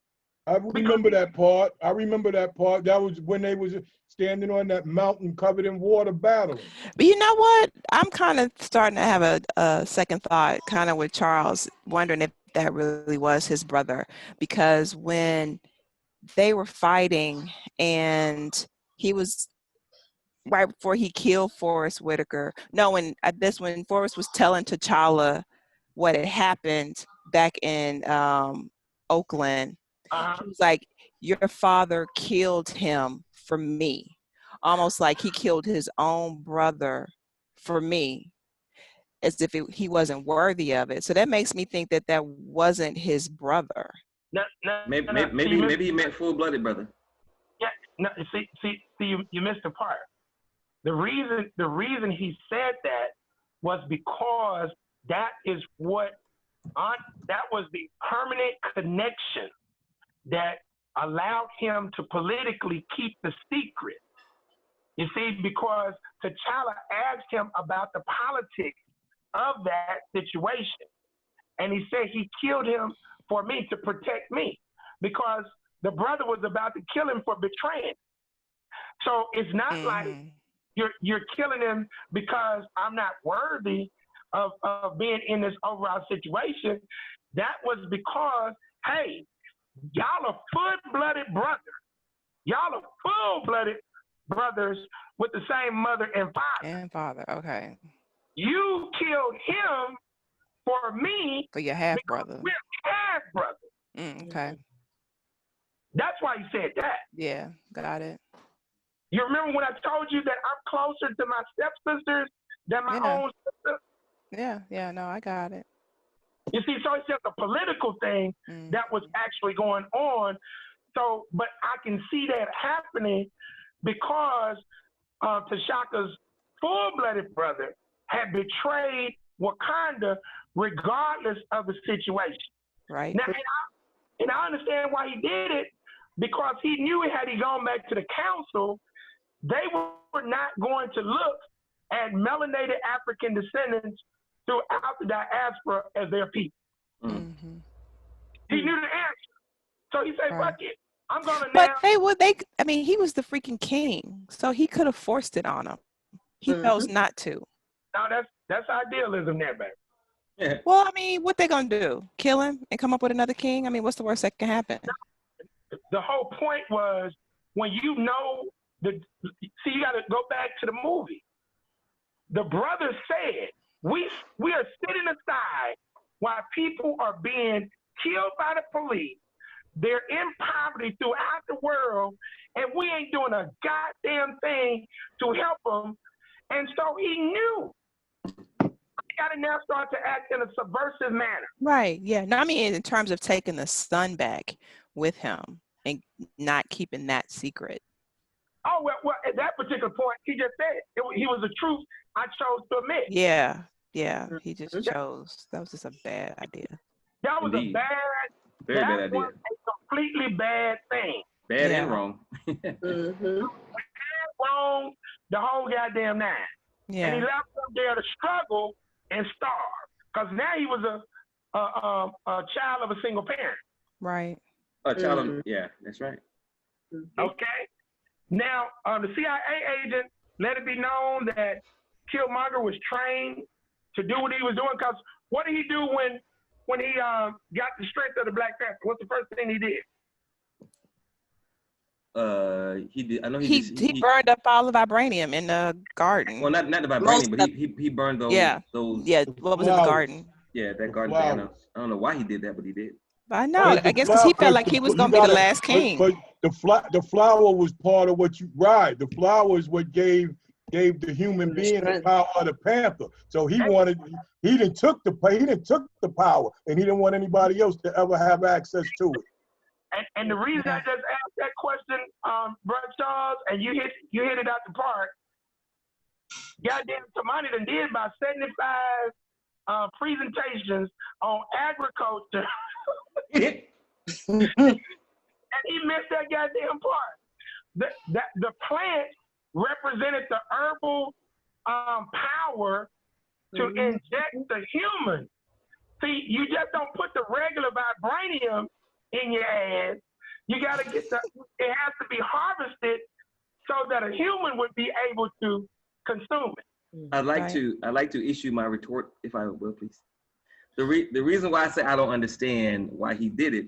I remember that part. I remember that part. That was when they was standing on that mountain covered in water battling. But you know what? I'm kind of starting to have a second thought, kind of with Charles, wondering if that really was his brother. Because when they were fighting and he was right before he killed Forrest Whitaker. No, when Forrest was telling T'Challa what had happened back in Oakland, he was like, "Your father killed him for me," almost like he killed his own brother for me, as if he wasn't worthy of it. So that makes me think that that wasn't his brother. Maybe he meant full-blooded brother. Yeah, no, see, you missed the part. The reason he said that was because that was the permanent connection that allowed him to politically keep the secret. You see, because T'Challa asked him about the politics of that situation. And he said he killed him for me to protect me because the brother was about to kill him for betraying. So it's not like you're killing him because I'm not worthy of being in this overall situation. That was because, hey, y'all are full-blooded brothers. Y'all are full-blooded brothers with the same mother and father. Okay. You killed him for me. For your half brother. We're half brothers. Okay. That's why he said that. Yeah, got it. You remember when I told you that I'm closer to my stepsisters than my own sister? Yeah, no, I got it. You see, so it's just a political thing that was actually going on. So, but I can see that happening because T'Chaka's full-blooded brother had betrayed Wakanda regardless of the situation. Right. Now, and I understand why he did it, because he knew had he gone back to the council, they were not going to look at melanated African descendants throughout the diaspora as their people. Mm-hmm. He knew the answer. So he said, fuck it. I'm going to But I mean, he was the freaking king, so he could have forced it on them. He chose not to. No, that's idealism there, baby. Yeah. Well, I mean, what they gonna do? Kill him and come up with another king? I mean, what's the worst that can happen? The whole point was when you know you got to go back to the movie. The brother said, we are sitting aside while people are being killed by the police. They're in poverty throughout the world, and we ain't doing a goddamn thing to help them. And so he knew. He got to now start to act in a subversive manner. Right. Yeah. No, I mean, in terms of taking the son back with him and not keeping that secret. Oh, well, at that particular point, he just said he was the truth I chose to admit. Yeah. He just chose. That was just a bad idea. That was Indeed. very bad idea. Was a completely bad thing. Bad and wrong. Wrong, the whole goddamn nine. Yeah. And he left them there to struggle and starve. Because now he was a child of a single parent. Right. A child of, yeah, that's right. Okay. Now, the CIA agent let it be known that Killmonger was trained to do what he was doing. Because what did he do when he got the strength of the Black Panther? What's the first thing he did? He did. I know he burned up all the vibranium in the garden. Well, not the vibranium, but he burned those. Yeah. What was in the garden? Yeah, that garden thing. I don't know why he did that, but he did. I know. I guess because he felt like he was going to be the last king. But the flower was part of what you ride. The flower is what gave the human being the power of the Panther. So he didn't took the power, and he didn't want anybody else to ever have access to it. And the reason I just asked that question, Brother Charles, and you hit it out the park. Goddamn, Tamani done did about 75 presentations on agriculture. And he missed that goddamn part. The plant represented the herbal power to inject the human. See, you just don't put the regular vibranium in your ass. You got to get it has to be harvested so that a human would be able to consume it. I'd like to issue my retort, if I will, please. The reason why I say I don't understand why he did it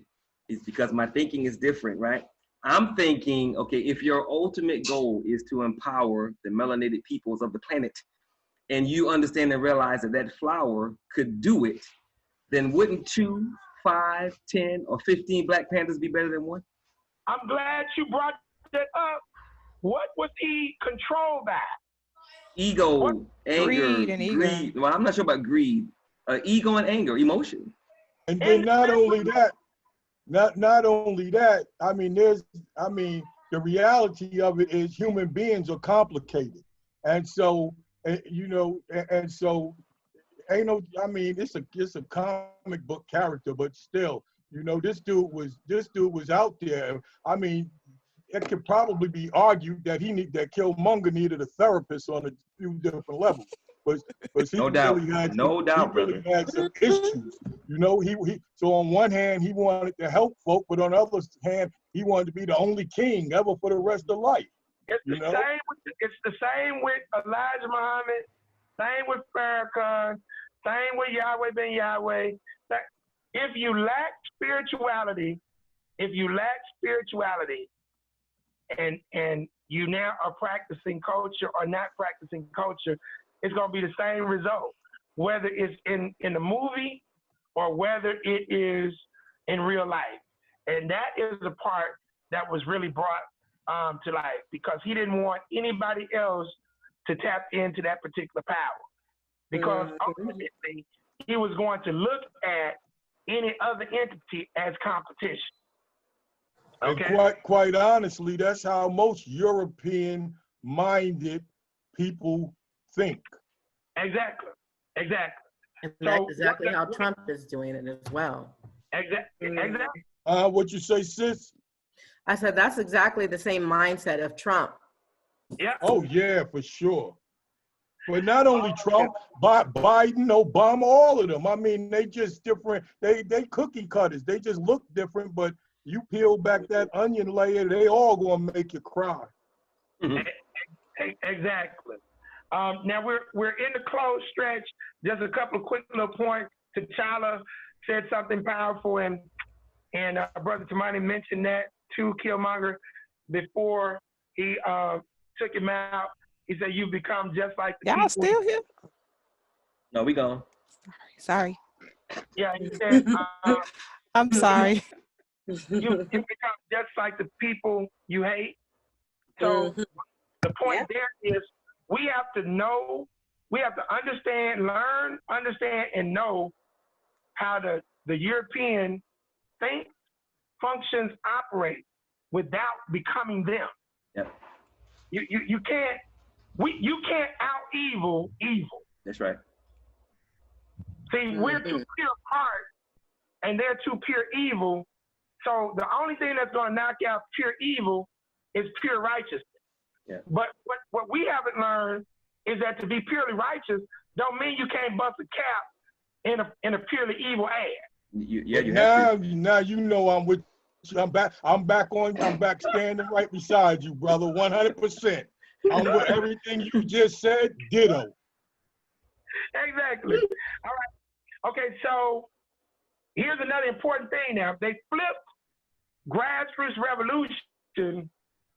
is because my thinking is different, right? I'm thinking, okay, if your ultimate goal is to empower the melanated peoples of the planet, and you understand and realize that that flower could do it, then wouldn't 2, 5, 10, or 15 Black Panthers be better than one? I'm glad you brought that up. What was he controlled by? Ego, anger, Greed and ego. greed. Well, I'm not sure about greed. Ego and anger, emotion. And then not only that, I mean, the reality of it is human beings are complicated. And so, you know, and so ain't no, I mean, it's a comic book character, but still, you know, this dude was out there. I mean, it could probably be argued that that Killmonger needed a therapist on a few different levels. But he really had some issues. You know, he so on one hand he wanted to help folk, but on the other hand he wanted to be the only king ever for the rest of life. It's the same with Elijah Muhammad, same with Farrakhan, same with Yahweh ben Yahweh. If you lack spirituality, and you now are practicing culture or not practicing culture, it's going to be the same result, whether it's in the movie or whether it is in real life. And that is the part that was really brought to life, because he didn't want anybody else to tap into that particular power, because ultimately he was going to look at any other entity as competition. Okay. And quite honestly, that's how most European-minded people think. Exactly. And that's exactly how Trump is doing it as well. Exactly. What you say, sis? I said that's exactly the same mindset of Trump. Yeah. Oh yeah, for sure. But not only Trump, Biden, Obama, all of them. I mean, they just different. They cookie cutters. They just look different, but you peel back that onion layer, they all gonna make you cry. Exactly. Now we're in the close stretch. Just a couple of quick little points. T'Challa said something powerful, and Brother Tamani mentioned that to Killmonger before he took him out. He said, "You become just like the people." Y'all still here? No, we gone. Sorry. Yeah, he said. I'm sorry. You become just like the people you hate. So the point there is, we have to know, we have to understand, learn, understand, and know how the European thinks, functions, operate without becoming them. Yep. You can't out evil. That's right. See, we're too pure heart, and they're too pure evil. So the only thing that's going to knock out pure evil is pure righteousness. Yeah. But what we haven't learned is that to be purely righteous don't mean you can't bust a cap in a purely evil ad. Now you know I'm with you. I'm back standing right beside you, brother, 100%. I'm with everything you just said, ditto. Exactly. All right. Okay, so here's another important thing now. They flipped grassroots revolution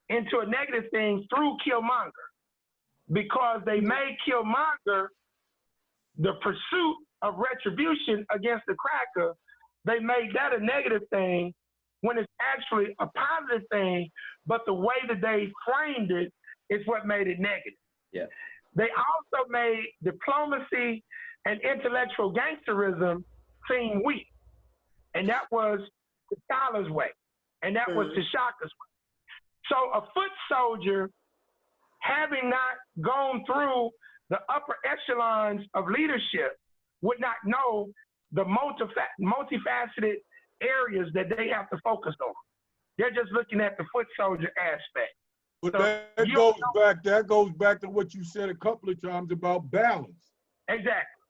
into a negative thing through Killmonger, because they made Killmonger the pursuit of retribution against the cracker. They made that a negative thing when it's actually a positive thing, but the way that they framed it is what made it negative. Yeah. They also made diplomacy and intellectual gangsterism seem weak. And that was T'Challa's way. And that was T'Chaka's way. So a foot soldier, having not gone through the upper echelons of leadership, would not know the multifaceted areas that they have to focus on. They're just looking at the foot soldier aspect. But So that goes back to what you said a couple of times about balance. Exactly.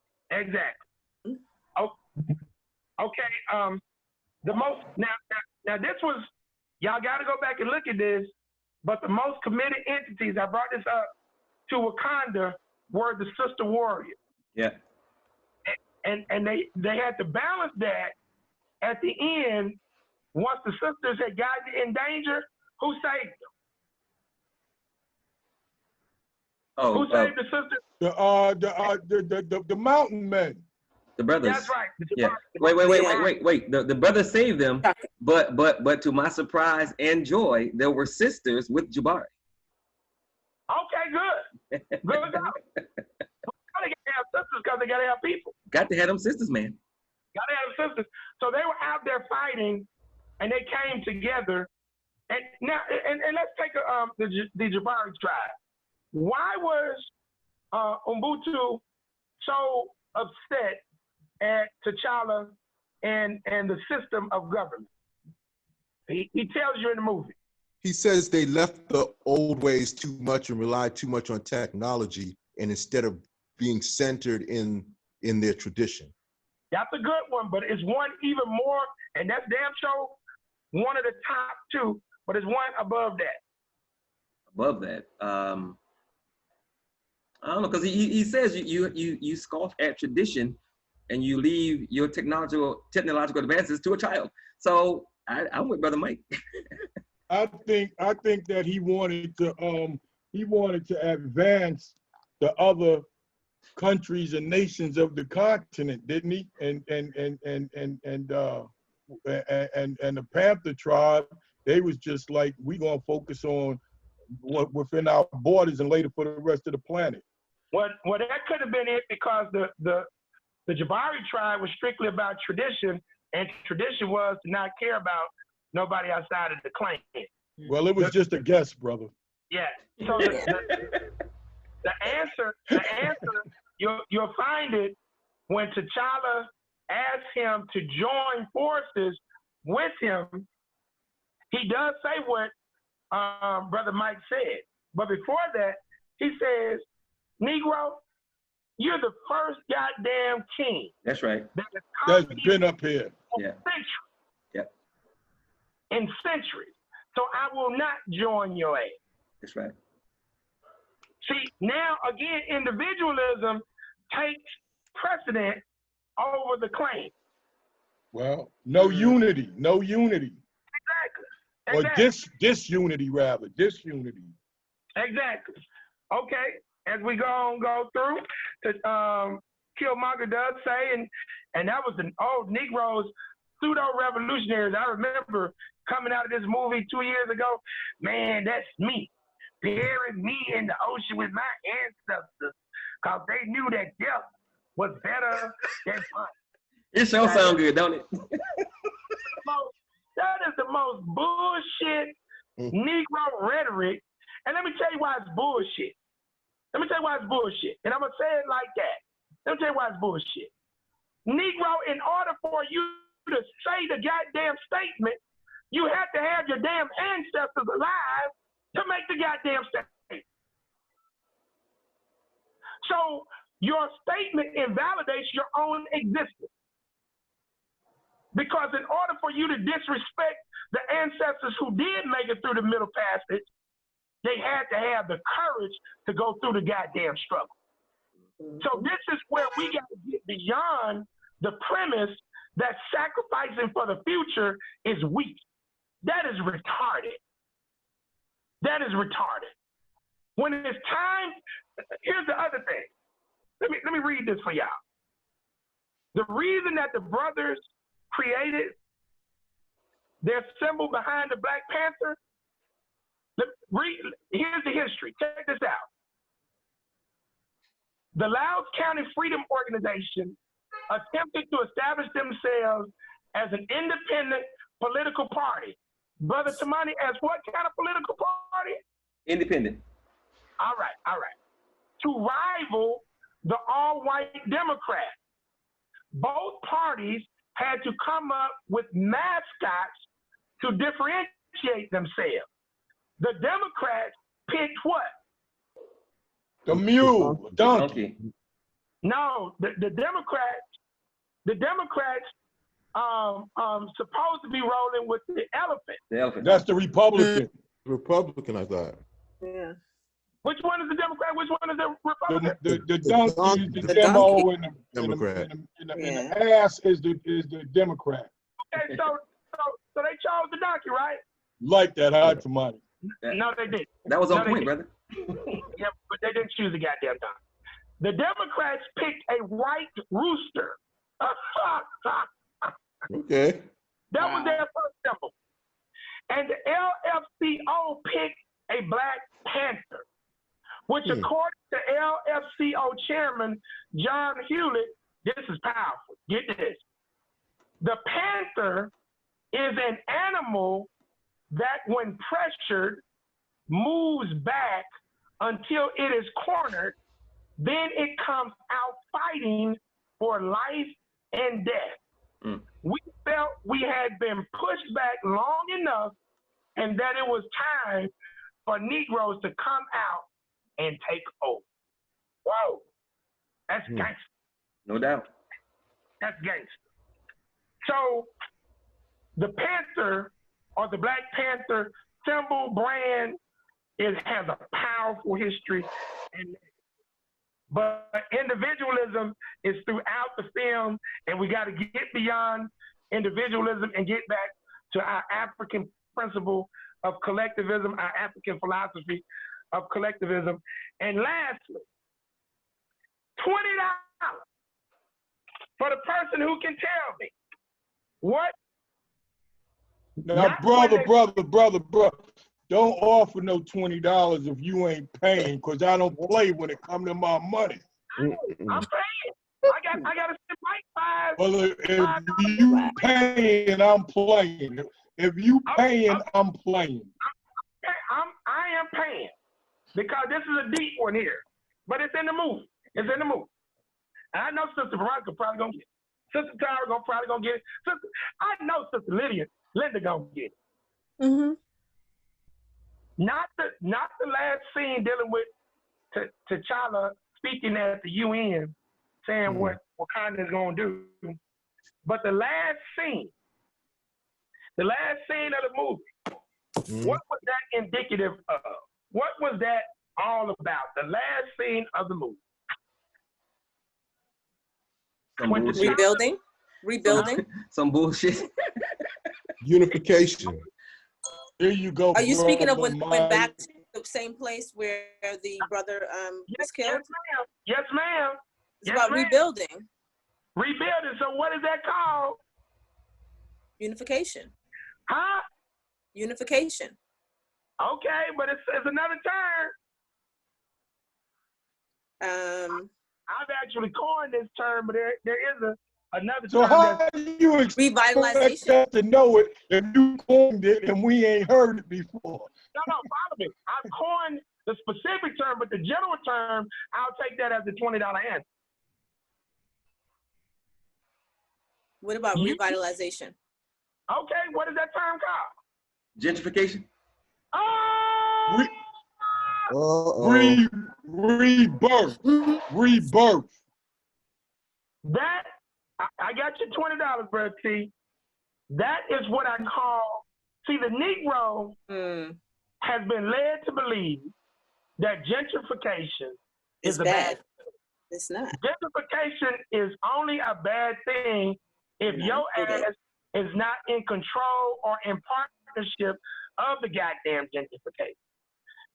Oh, okay. Now this was y'all got to go back and look at this. But the most committed entities, I brought this up, to Wakanda were the sister warriors. Yeah. And they had to balance that at the end. Once the sisters had gotten in danger, who saved them? Oh, Who saved the sisters? The mountain men. the brothers. That's right. Yeah. Wait. The brothers saved them, but to my surprise and joy, there were sisters with Jabari. Okay, good. Good go. They got to have sisters because they got to have people. Got to have them sisters, man. Got to have sisters. So they were out there fighting, and they came together. And now, and let's take the Jabari tribe. Why was Ubuntu so upset at T'Challa and the system of government? He tells you in the movie. He says they left the old ways too much and relied too much on technology, and instead of being centered in their tradition. That's a good one, but it's one even more, and that's damn sure one of the top two, but it's one above that. Above that, I don't know, because he says you scoff at tradition, and you leave your technological advances to a child. So I'm with Brother Mike. I think that he wanted to advance the other countries and nations of the continent, didn't he? And the Panther tribe, they was just like, we gonna focus on what within our borders and later for the rest of the planet. Well, that could have been it, because the Jabari tribe was strictly about tradition, and tradition was to not care about nobody outside of the clan. Well, it was just a guess, brother. Yeah. So the answer, you'll find it when T'Challa asks him to join forces with him. He does say what Brother Mike said, but before that, he says, "Negro, you're the first goddamn king." That's right. That's been up here. Yeah. In centuries. So I will not join your ass. That's right. See, now again, individualism takes precedent over the claim. Well, no unity. Exactly. Or disunity, rather. Disunity. Exactly. Okay, as we go through, Killmonger does say, and that was the old Negroes, pseudo-revolutionaries. I remember coming out of this movie 2 years ago, man, that's me. Bury me in the ocean with my ancestors, because they knew that death was better than fun. It sure sound good, don't it? That is the most bullshit Negro rhetoric. And let me tell you why it's bullshit. And I'm going to say it like that. Let me tell you why it's bullshit. Negro, in order for you to say the goddamn statement, you have to have your damn ancestors alive to make the goddamn statement. So your statement invalidates your own existence. Because in order for you to disrespect the ancestors who did make it through the Middle Passage, they had to have the courage to go through the goddamn struggle. So this is where we got to get beyond the premise that sacrificing for the future is weak. That is retarded. When it's time, here's the other thing. Let me read this for y'all. The reason that the brothers created their symbol behind the Black Panther, here's the history. Check this out. The Louds County Freedom Organization attempted to establish themselves as an independent political party. Brother Tamani asked, what kind of political party? Independent. All right. To rival the all-white Democrats. Both parties had to come up with mascots to differentiate themselves. The Democrats picked what? The mule, donkey. No, the Democrats supposed to be rolling with the elephant. The elephant. That's the Republican. Republican, I thought. Yeah. Which one is the Democrat? Which one is the Republican? The donkey is the the demo, donkey. and Democrat. and the ass is the Democrat. Okay, so they chose the donkey, right? Like that, hide for money. No, they didn't. That was on No, point, they brother. Yeah, but they didn't choose the goddamn donkey. The Democrats picked a white rooster. Okay. That was their first symbol. And the LFCO picked a Black Panther, which according to LFCO chairman John Hewlett, this is powerful. Get this. The panther is an animal that when pressured moves back until it is cornered, then it comes out fighting for life and death. We felt we had been pushed back long enough and that it was time for Negroes to come out and take over. Whoa, that's gangster. No doubt. That's gangster. So the Panther or the Black Panther symbol brand has a powerful history, but individualism is throughout the film, and we got to get beyond individualism and get back to our African principle of collectivism, our African philosophy of collectivism. And lastly, $20 for the person who can tell me what. Now, brother, don't offer no $20 if you ain't paying, because I don't play when it comes to my money. I'm paying. I got to spend like Well, if you paying, I'm playing. If you paying, I'm playing. I am paying because this is a deep one here, but it's in the movie. It's in the movie. And I know Sister Veronica probably gonna get it. Sister Tara probably gonna get it. I know Sister Linda gonna get it. Mm-hmm. Not the last scene dealing with T'Challa speaking at the UN, saying what Wakanda is gonna do, but the last scene of the movie. What was that indicative of? What was that all about? The last scene of the movie. Rebuilding. Some bullshit. Unification. There you go. Are you speaking of when they went back to the same place where the brother was killed? Yes, ma'am. It's about rebuilding. Rebuilding. So what is that called? Unification. Huh? Unification. Okay, but it's another term. I've actually coined this term, but there is another so term. So how do you expect us to know it if you coined it and we ain't heard it before? No, follow me. I've coined the specific term, but the general term, I'll take that as the $20 answer. What about revitalization? Okay, what is that term called? Gentrification. Rebirth. That I got you $20, bro. T. That is what I call. See, the Negro has been led to believe that gentrification is a bad thing. It's not. Gentrification is only a bad thing if your ass is not in control or in partnership of the goddamn gentrification.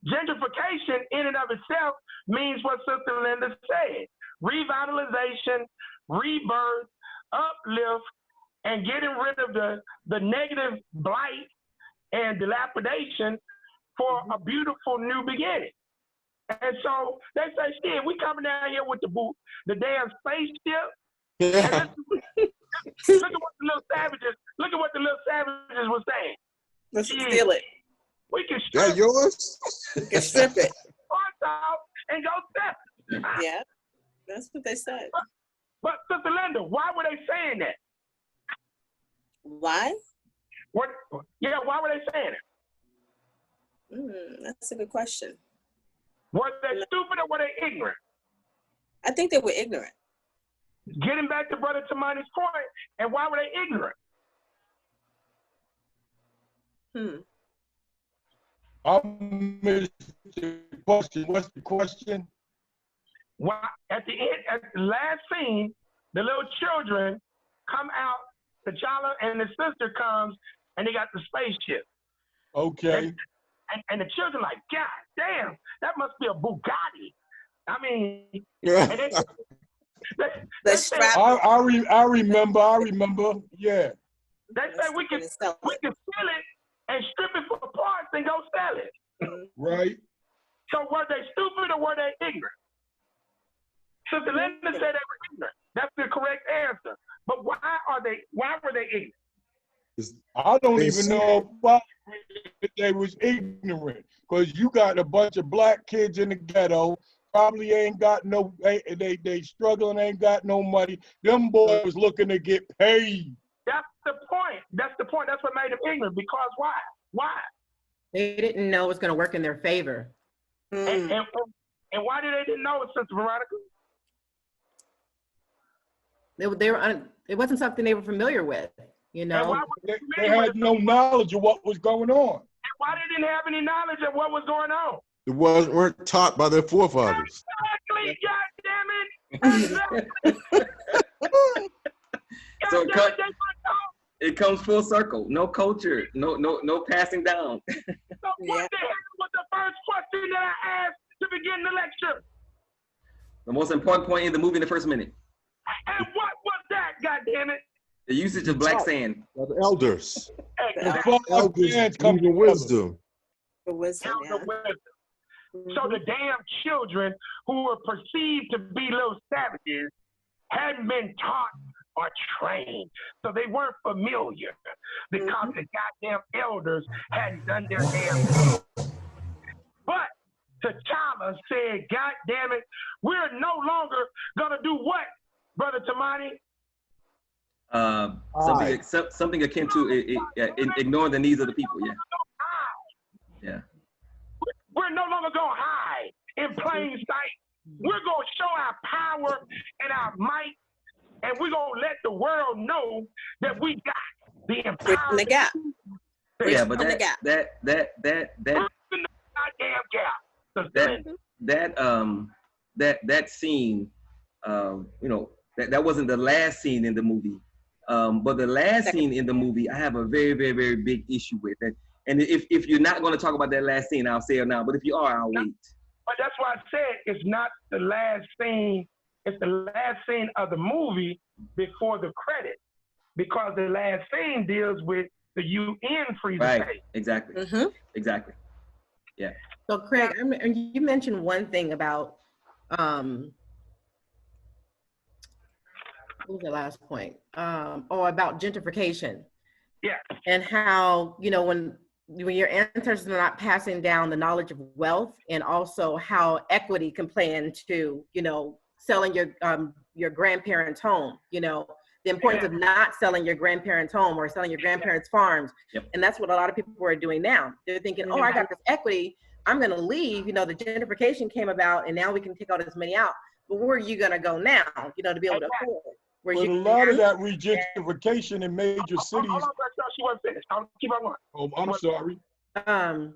Gentrification in and of itself means what Sister Linda said. Revitalization, rebirth, uplift, and getting rid of the negative blight and dilapidation for a beautiful new beginning. And so they say, shit, we coming down here with the damn spaceship. Yeah. Look at what the little savages were saying. Let's steal it. We can strip that yours? We can strip it. And go step. Yeah, that's what they said. But Sister Linda, why were they saying that? Why? What? Yeah, why were they saying it? That's a good question. Were they stupid or were they ignorant? I think they were ignorant. getting back to Brother Tamani's point, and why were they ignorant? I missed the question. What's the question? Why at the end, at the last scene, the little children come out, T'Challa and his sister comes, and they got the spaceship. Okay. And the children like, God damn, that must be a Bugatti. I mean, and they say, I remember. Yeah. They say we can steal it and strip it for parts and go sell it. Right. So were they stupid or were they ignorant? Sister Linda said they were ignorant. That's the correct answer. But why were they ignorant? I don't even know why they was ignorant. Because you got a bunch of black kids in the ghetto, probably ain't got no, they struggling, ain't got no money. Them boys was looking to get paid. That's the point. That's the point. That's what made them ignorant. Because why? Why? They didn't know it was going to work in their favor. And why did they didn't know it, Sister Veronica? It wasn't something they were familiar with, you know. They had no knowledge of what was going on. And why they didn't have any knowledge of what was going on? It weren't taught by their forefathers. Exactly, goddammit. So it comes full circle. No culture, no passing down. So what the heck was the first question that I asked to begin the lecture? The most important point in the movie in the first minute. And what was that, goddammit? The usage of black sand. The elders. Exactly. Elders come to wisdom. The wisdom, yeah. So the damn children who were perceived to be little savages hadn't been taught or trained. So they weren't familiar because the goddamn elders hadn't done their damn job. But T'Challa said, God damn it, we're no longer gonna do what, Brother Tamani? Something akin to ignoring the needs of the people. Yeah. Yeah. We're no longer gonna hide in plain sight. We're gonna show our power and our might, and we're gonna let the world know that we got the empowerment. Bridging the gap. Yeah, but that scene, that wasn't the last scene in the movie. But the last scene in the movie, I have a very, very, very big issue with it. And if you're not going to talk about that last scene, I'll say it now. But if you are, I'll wait. But that's why I said it's not the last scene. It's the last scene of the movie before the credits, because the last scene deals with the UN freedom. Right. Exactly. Exactly. Yeah. So Craig, you mentioned one thing about what was the last point? About gentrification. Yeah. And how, when your ancestors are not passing down the knowledge of wealth, and also how equity can play into, selling your grandparents' home, the importance of not selling your grandparents' home or selling your grandparents' farms. Yep. And that's what a lot of people are doing now. They're thinking, oh, I got this equity, I'm going to leave. The gentrification came about and now we can take all this money out. But where are you going to go now, to be able to afford? But a lot of that regentrification in major cities. Hold on, she wasn't finished. I'll keep on going. Oh, I'm sorry. I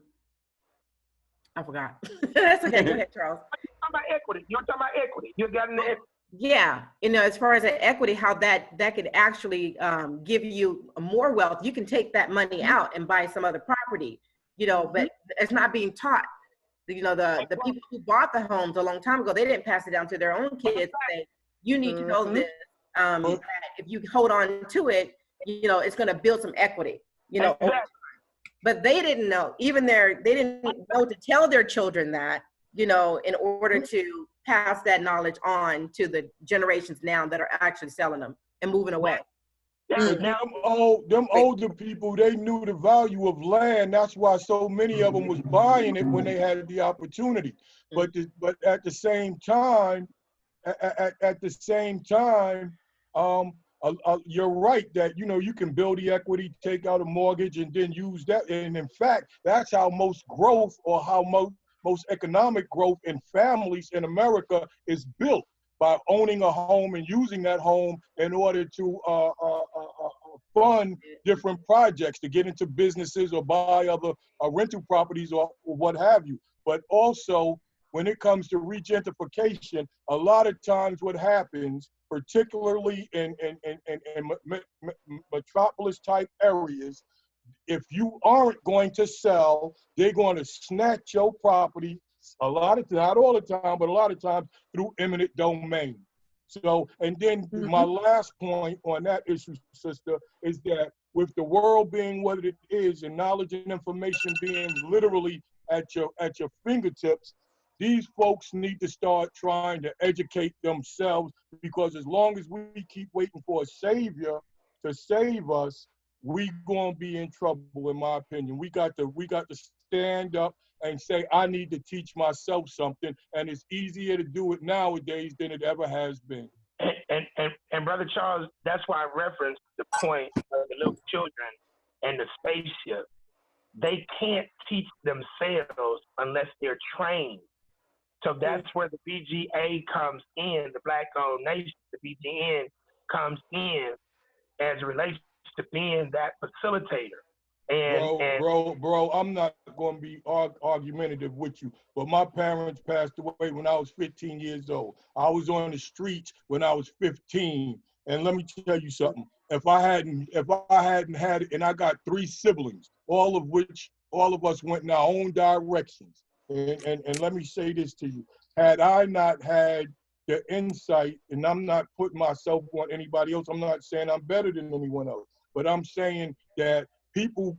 forgot. That's okay. Go ahead, Charles. You're talking about equity. You're talking about equity. You got in the equity. Yeah, as far as the equity, how that could actually give you more wealth. You can take that money out and buy some other property, but it's not being taught. The people who bought the homes a long time ago, they didn't pass it down to their own kids. Say, you need to know this. That if you hold on to it, it's going to build some equity. Exactly. But they didn't know. Even they didn't know to tell their children that, in order to pass that knowledge on to the generations now that are actually selling them and moving away. Them older people, they knew the value of land. That's why so many of them was buying it when they had the opportunity. But at the same time, you're right that you can build the equity, take out a mortgage, and then use that. And in fact, that's how most growth, or how most economic growth in families in America is built, by owning a home and using that home in order to fund different projects, to get into businesses or buy other rental properties or what have you. But also, when it comes to regentrification, a lot of times what happens, particularly in metropolis type areas, if you aren't going to sell, they're going to snatch your property a lot of, not all the time, but a lot of times through eminent domain. So, and then my last point on that issue, sister, is that with the world being what it is and knowledge and information being literally at your fingertips, these folks need to start trying to educate themselves, because as long as we keep waiting for a savior to save us, we gonna be in trouble, in my opinion. We got to stand up and say, I need to teach myself something, and it's easier to do it nowadays than it ever has been. And Brother Charles, that's why I referenced the point of the little children and the spaceship. They can't teach themselves unless they're trained. So that's where the BGA comes in, the Black-owned nation, the BGN comes in as it relates to being that facilitator. Bro, I'm not going to be argumentative with you, but my parents passed away when I was 15 years old. I was on the streets when I was 15, and let me tell you something. If I hadn't had it, and I got 3 siblings, all of us went in our own directions. And let me say this to you: had I not had the insight, and I'm not putting myself on anybody else, I'm not saying I'm better than anyone else, but I'm saying that people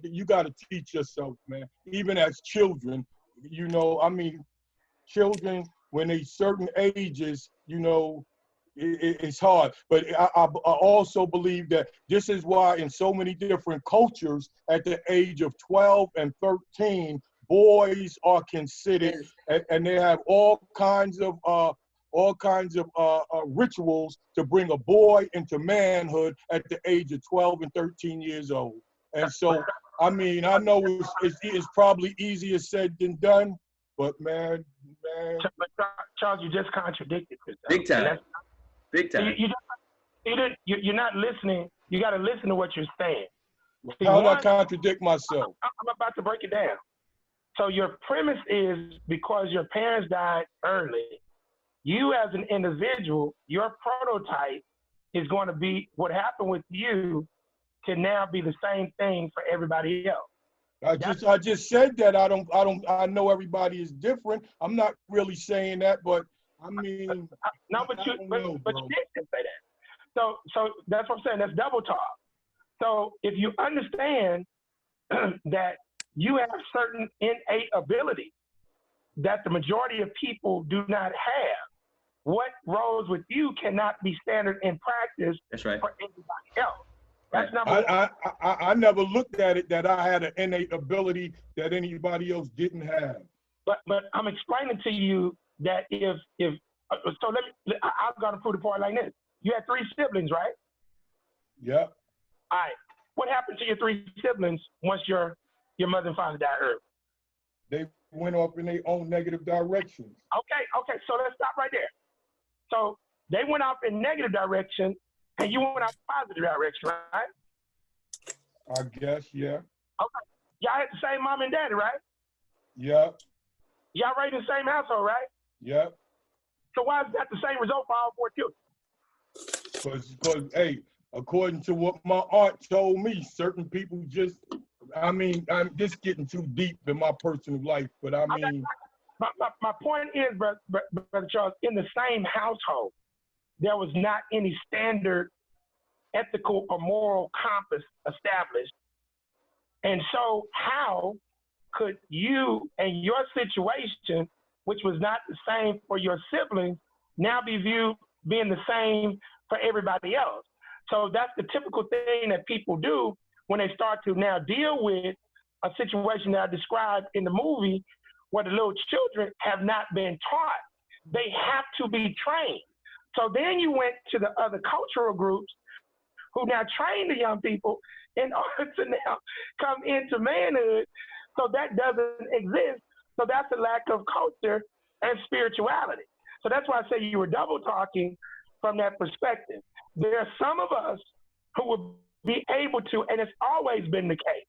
you gotta teach yourself, man. Even as children, you know, I mean, children when they certain ages, you know, it's hard. But I also believe that this is why in so many different cultures, at the age of 12 and 13, boys are considered, and they have all kinds of rituals to bring a boy into manhood at the age of 12 and 13 years old. And so, I mean, I know it's probably easier said than done, but man. Charles, you just contradicted yourself. Big time. Big time. You're not listening. You got to listen to what you're saying. How do I contradict myself? I'm about to break it down. So your premise is because your parents died early, you as an individual, your prototype is going to be what happened with you can now be the same thing for everybody else. I just said that I know everybody is different. I'm not really saying that, but I mean, no, but you didn't say that. So that's what I'm saying. That's double talk. So if you understand that you have certain innate ability that the majority of people do not have, what rolls with you cannot be standard in practice. That's right. For anybody else. That's number one. I never looked at it that I had an innate ability that anybody else didn't have. But I'm explaining to you that if so I'm gonna prove the point like this. You had 3 siblings, right? Yep. All right. What happened to your 3 siblings once your mother and father died early? They went off in their own negative directions. Okay. So let's stop right there. So they went off in negative direction, and you went off positive direction, right? I guess, yeah. Okay. Y'all had the same mom and daddy, right? Yep. Y'all raised in the same household, right? Yep. So why is that the same result for all 4 children? Because, hey, according to what my aunt told me, certain people just, I mean, I'm just getting too deep in my personal life, but I mean. My point is, Brother Charles, in the same household, there was not any standard ethical or moral compass established. And so how could you and your situation, which was not the same for your siblings, now be viewed being the same for everybody else? So that's the typical thing that people do when they start to now deal with a situation that I described in the movie where the little children have not been taught. They have to be trained. So then you went to the other cultural groups who now train the young people in order to now come into manhood. So that doesn't exist. So that's a lack of culture and spirituality. So that's why I say you were double talking from that perspective. There are some of us who will be able to, and it's always been the case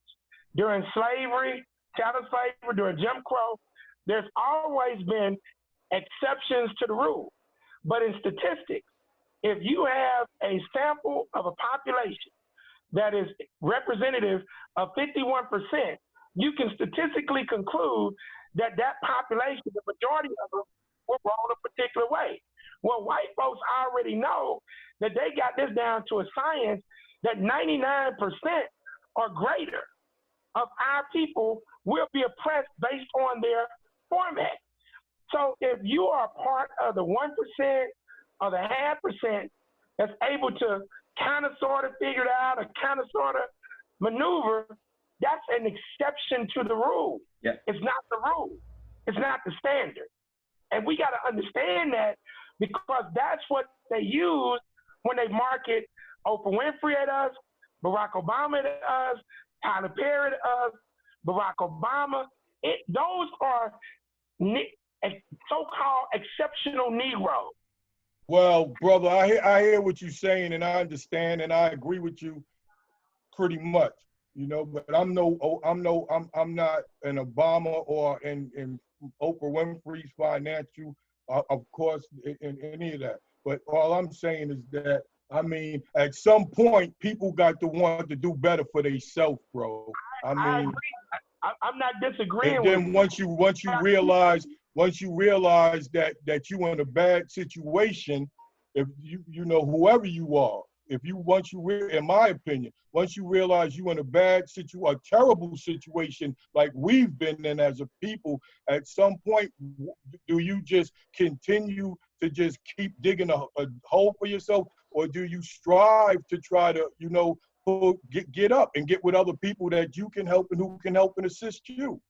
during slavery, chattel slavery, during Jim Crow. There's always been exceptions to the rule. But in statistics, if you have a sample of a population that is representative of 51%, you can statistically conclude that that population, the majority of them, will roll a particular way. Well, white folks already know that they got this down to a science that 99% or greater of our people will be oppressed based on their format. So if you are part of the 1% or the 0.5% that's able to kind of sort of figure it out or kind of sort of maneuver, that's an exception to the rule. Yeah. It's not the rule. It's not the standard. And we got to understand that, because that's what they use when they market Oprah Winfrey at us, Barack Obama at us, Tyler Perry at us, Barack Obama. Those are so-called exceptional Negroes. Well, brother, I hear what you're saying, and I understand, and I agree with you pretty much. You know, but I'm not an Obama or in Oprah Winfrey's financial, of course, in any of that. But all I'm saying is that, I mean, at some point, people got to want to do better for themselves, bro. I mean, I'm not disagreeing. And then once you realize that you in a bad situation, if you know whoever you are, in my opinion, once you realize you in a terrible situation like we've been in as a people, at some point, do you just continue to just keep digging a hole for yourself, or do you strive to try to, you know, get up and get with other people that you can help and who can help and assist you?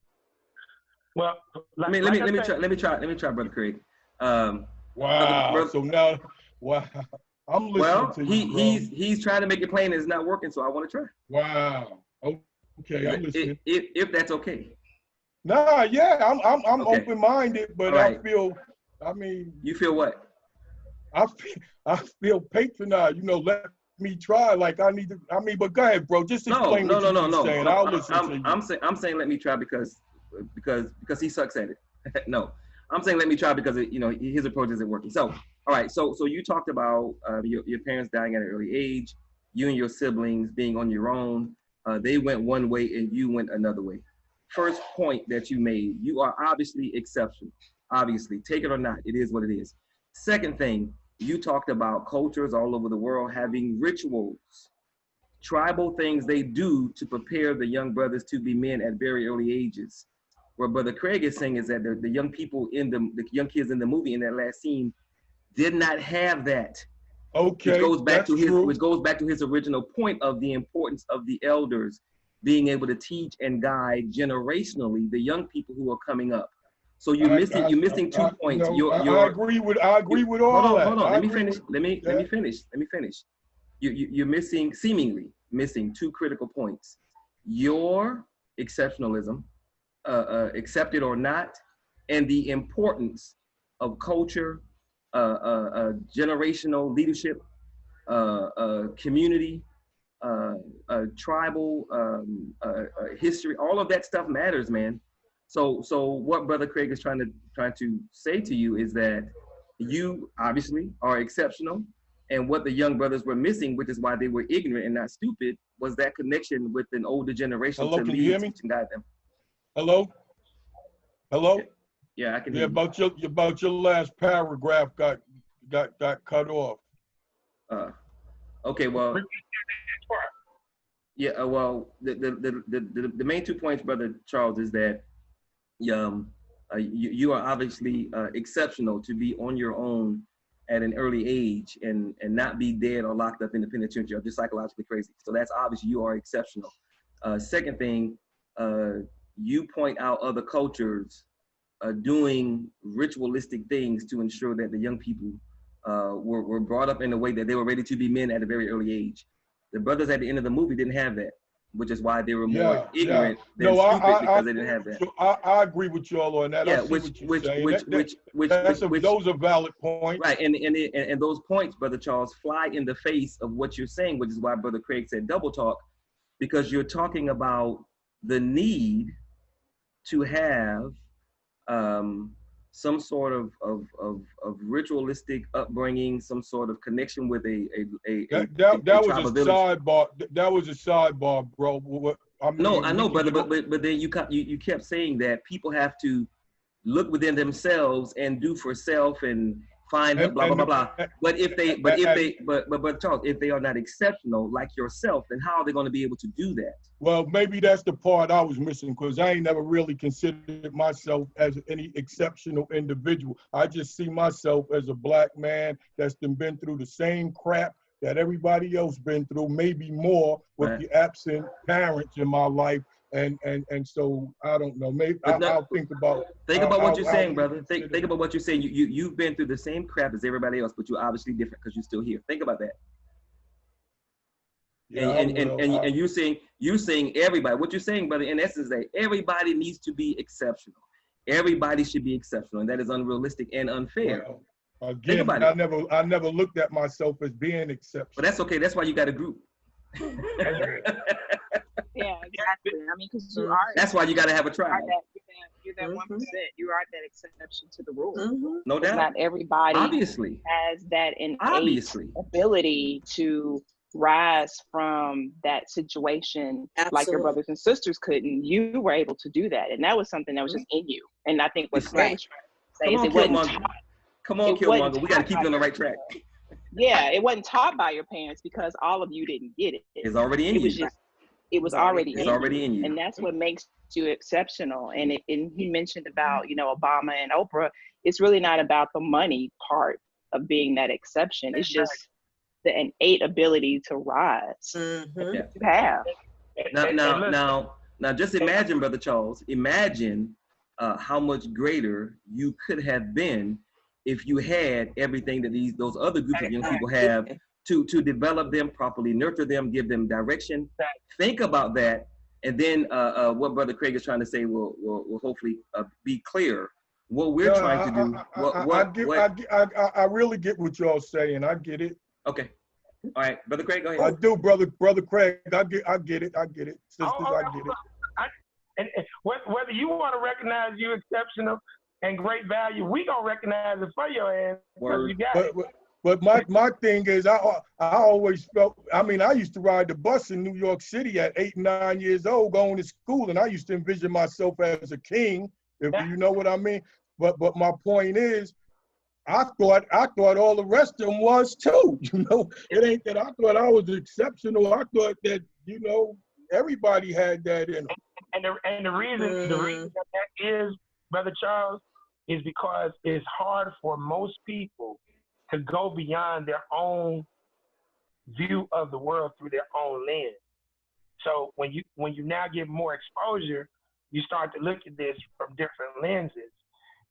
Well, let me try, Brother Craig. Wow. So now, wow. I'm listening to you, bro. He's trying to make it plain and it's not working, so I want to try. Wow. Okay, I'm listening. If that's okay. Nah, yeah, I'm Okay. open-minded, but right. I mean. You feel what? I feel patronized. You know, let me try. Like I need to. I mean, but go ahead, bro. Just explain what you're saying. I'll listen to you. I'm saying let me try because he sucks at it. No, I'm saying let me try because his approach isn't working. So all right. So you talked about your parents dying at an early age, you and your siblings being on your own. They went one way and you went another way. First point that you made, you are obviously exceptional. Obviously, take it or not, it is what it is. Second thing, you talked about cultures all over the world having rituals, tribal things they do to prepare the young brothers to be men at very early ages. What Brother Craig is saying is that the young people the young kids in the movie in that last scene did not have that. Okay, which goes back true. to his original point of the importance of the elders being able to teach and guide generationally the young people who are coming up. So you're missing 2 points. I agree with all that. Hold on. Let me finish. You're seemingly missing 2 critical points. Your exceptionalism, accepted or not, and the importance of culture, generational leadership, community, tribal history. All of that stuff matters, man. So what Brother Craig is trying to say to you is that you obviously are exceptional, and what the young brothers were missing, which is why they were ignorant and not stupid, was that connection with an older generation. Hello, to can lead, you hear me? teach, and guide them. Hello. Yeah, I can hear you. About your last paragraph got cut off. Okay, well. Yeah, well, the main 2 points, Brother Charles, is that you are obviously exceptional to be on your own at an early age and not be dead or locked up in the penitentiary or just psychologically crazy. So that's obvious. You are exceptional. Second thing, you point out other cultures doing ritualistic things to ensure that the young people were brought up in a way that they were ready to be men at a very early age. The brothers at the end of the movie didn't have that. which is why they were more ignorant than no, stupid because they didn't have that. I agree with y'all on that. Yeah, I see what you're saying. Those are valid points. Right, and those points, Brother Charles, fly in the face of what you're saying, which is why Brother Craig said double talk, because you're talking about the need to have some sort of ritualistic upbringing, some sort of connection with a that was tribal a village. sidebar. That was a sidebar, bro. No, I know, brother, but then you kept saying that people have to look within themselves and do for self and find blah blah blah blah. But Charles, if they are not exceptional like yourself, then how are they going to be able to do that? Well, maybe that's the part I was missing, because I ain't never really considered myself as any exceptional individual. I just see myself as a black man that's been through the same crap that everybody else been through, maybe more, with the absent parents in my life. And so I don't know. Maybe I'll think about. Think about what you're saying, brother. Think about what you're saying. You've been through the same crap as everybody else, but you're obviously different because you're still here. Think about that. Yeah, and you're saying everybody. What you're saying, brother, in essence, that everybody needs to be exceptional. Everybody should be exceptional, and that is unrealistic and unfair. Well, again, I never looked at myself as being exceptional. But that's okay. That's why you got a group. Yeah, exactly. I mean, because you are. That's why you got to have a tribe. You're that 1%. You are that exception to the rule. No doubt. Not everybody obviously has that innate ability to rise from that situation. Absolutely. Like your brothers and sisters couldn't. You were able to do that, and that was something that was just in you. And I think what's right. Come on, Killmonger. We got to keep you on the right track. Yeah, it wasn't taught by your parents because all of you didn't get it. It's already in you. It was already in you. And that's what makes you exceptional. And he mentioned about, Obama and Oprah. It's really not about the money part of being that exception. It's just the innate ability to rise. You have. Now, just imagine, Brother Charles, imagine how much greater you could have been if you had everything that those other groups of young people have to develop them properly, nurture them, give them direction. Think about that, and then what Brother Craig is trying to say will hopefully be clear. What we're trying to do. I really get what y'all saying. I get it. Okay. All right, Brother Craig, go ahead. I do, brother Craig. I get it. Sisters, I get it. And whether you want to recognize you exceptional and great value, we gonna recognize it for your ass because you got it. But my thing is, I always felt. I mean, I used to ride the bus in New York City at 8 and 9 years old, going to school, and I used to envision myself as a king, if you know what I mean. But my point is, I thought all the rest of them was too. It ain't that I thought I was exceptional. I thought that everybody had that in them. And the reason that is, Brother Charles, is because it's hard for most people to go beyond their own view of the world through their own lens. So when you now get more exposure, you start to look at this from different lenses,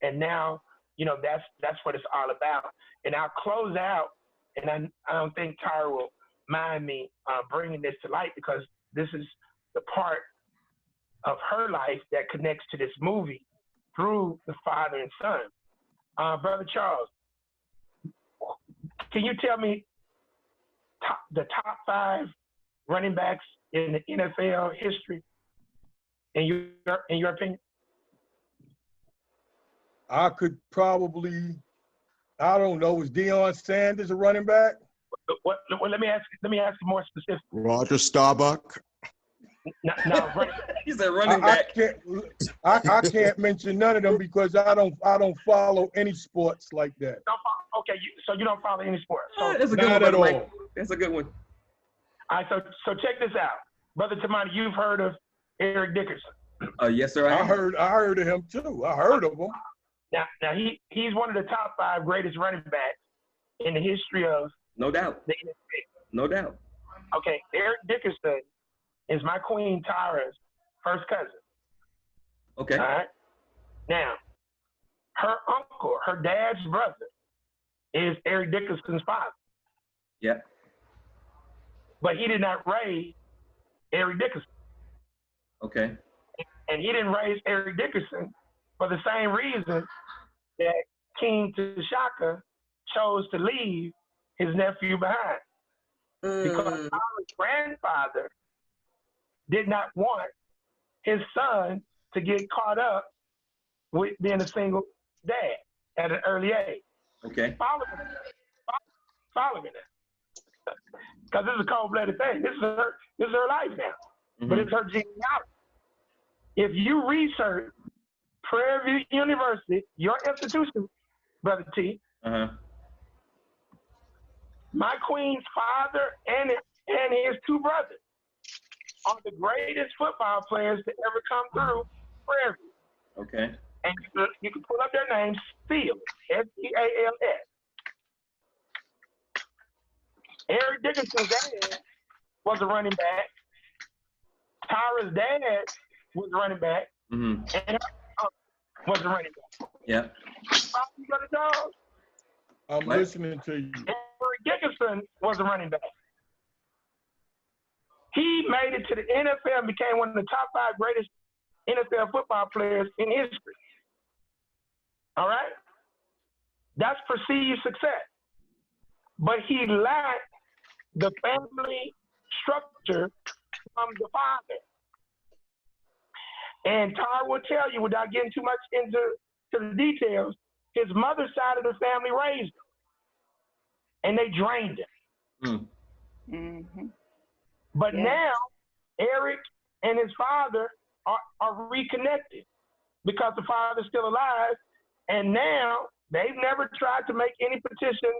and now that's what it's all about. And I'll close out, and I don't think Tyra will mind me bringing this to light because this is the part of her life that connects to this movie through the father and son. Brother Charles, can you tell me the top 5 running backs in the NFL history, in your opinion? I could probably, I don't know, is Deion Sanders a running back? Well, let me ask you more specific. Roger Staubach. No, he's a running back. I can't mention none of them because I don't follow any sports like that. Okay, so you don't follow any sports. So that's a good one, brother Mike. That's a good one. All right, so check this out, Brother Tamani. You've heard of Eric Dickerson? Yes, sir. I heard of him too. I heard of him. Now he's one of the top 5 greatest running backs in the history of no doubt. The NFL. No doubt. Okay, Eric Dickerson is my Queen Tyra's first cousin. Okay. All right. Now, her uncle, her dad's brother, is Eric Dickerson's father. Yeah. But he did not raise Eric Dickerson. Okay. And he didn't raise Eric Dickerson for the same reason that King T'Chaka chose to leave his nephew behind. Because Tyra's grandfather did not want his son to get caught up with being a single dad at an early age. Okay. Follow me now. Because this is a cold-blooded thing. This is her life now. But it's her genealogy. If you research Prairie View University, your institution, Brother T, my queen's father and his two brothers are the greatest football players to ever come through Prairie View. Okay. And you can pull up their names, Seals, S-E-A-L-S. Eric Dickerson's dad was a running back. Tyra's dad was a running back. And her was a running back. Yeah. I'm listening to you. Eric Dickerson was a running back. He made it to the NFL and became one of the top 5 greatest NFL football players in history. All right? That's perceived success. But he lacked the family structure from the father. And Tar will tell you, without getting too much into the details, his mother's side of the family raised him. And they drained him. But now, Eric and his father are reconnected because the father's still alive. And now they've never tried to make any petition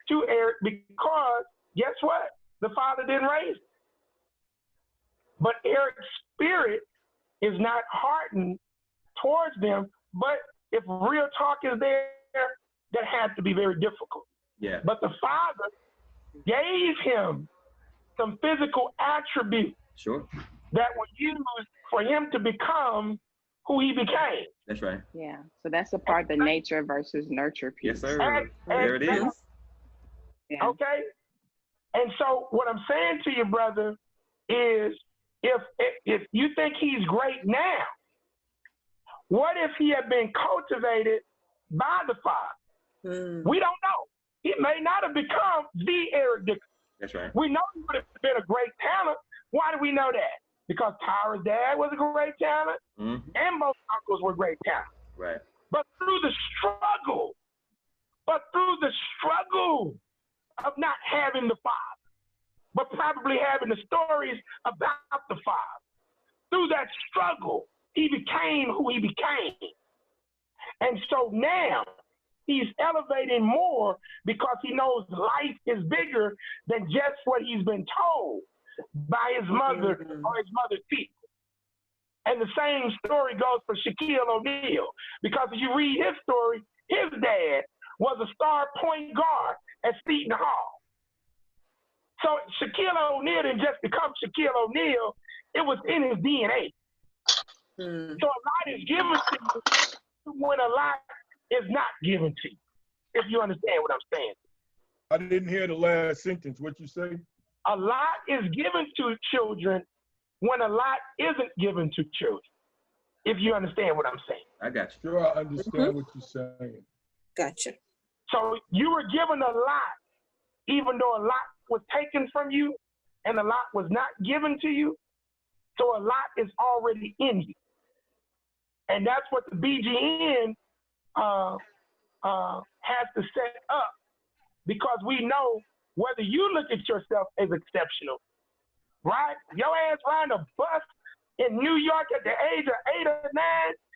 to Eric because guess what? The father didn't raise him. But Eric's spirit is not hardened towards them. But if real talk is there, that had to be very difficult. Yeah. But the father gave him some physical attributes that were used for him to become who he became. That's right. Yeah. So that's the part, the nature versus nurture piece. Yes, sir. There it is. Yeah. Okay. And so what I'm saying to you, brother, is if you think he's great now, what if he had been cultivated by the father? We don't know. He may not have become the Eric Dickerson. That's right. We know he would have been a great talent. Why do we know that? Because Tyra's dad was a great talent, and both uncles were great talent. Right. But through the struggle of not having the father, but probably having the stories about the father, through that struggle, he became who he became. And so now he's elevating more because he knows life is bigger than just what he's been told by his mother or his mother's people. And the same story goes for Shaquille O'Neal, because if you read his story, his dad was a star point guard at Seton Hall. So Shaquille O'Neal didn't just become Shaquille O'Neal, it was in his DNA. So a lot is given to you when a lot is not given to you, if you understand what I'm saying. I didn't hear the last sentence. What you say? A lot is given to children when a lot isn't given to children, if you understand what I'm saying. I got you. Sure, I understand what you're saying. Gotcha. So you were given a lot, even though a lot was taken from you and a lot was not given to you. So a lot is already in you. And that's what the BGN has to set up, because we know whether you look at yourself as exceptional, right? Your ass riding a bus in New York at the age of 8 or 9.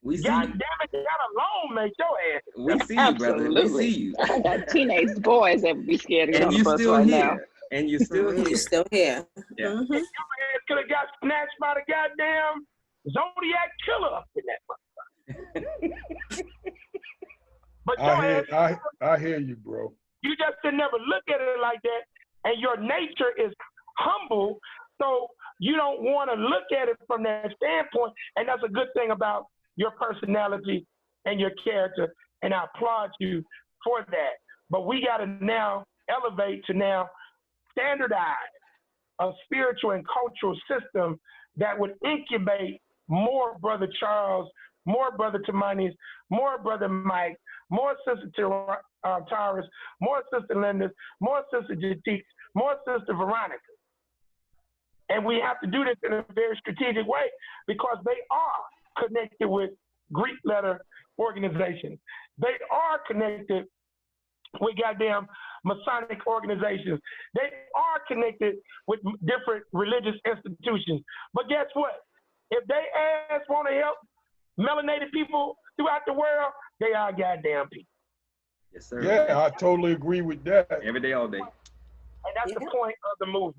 We see God you. damn it, that alone makes your ass. We see you, brother. We see you. I got teenage boys that would be scared to get And on the you bus still right here. now. And you're still here. You're still here. Yeah. Your ass could have got snatched by the goddamn Zodiac killer up in that motherfucker. But your I hear you, bro. You just can never look at it like that, and your nature is humble, so you don't want to look at it from that standpoint, and that's a good thing about your personality and your character, and I applaud you for that. But we got to now elevate to now standardize a spiritual and cultural system that would incubate more Brother Charles, more Brother Tamanis, more Brother Mike, more Sister Taurus, more Sister Linda, more Sister Jatique, more Sister Veronica. And we have to do this in a very strategic way because they are connected with Greek letter organizations. They are connected with goddamn Masonic organizations. They are connected with different religious institutions. But guess what? If they ass want to help melanated people throughout the world, they are goddamn people. Yes, sir. Yeah, I totally agree with that. Every day, all day. And that's the point of the movie.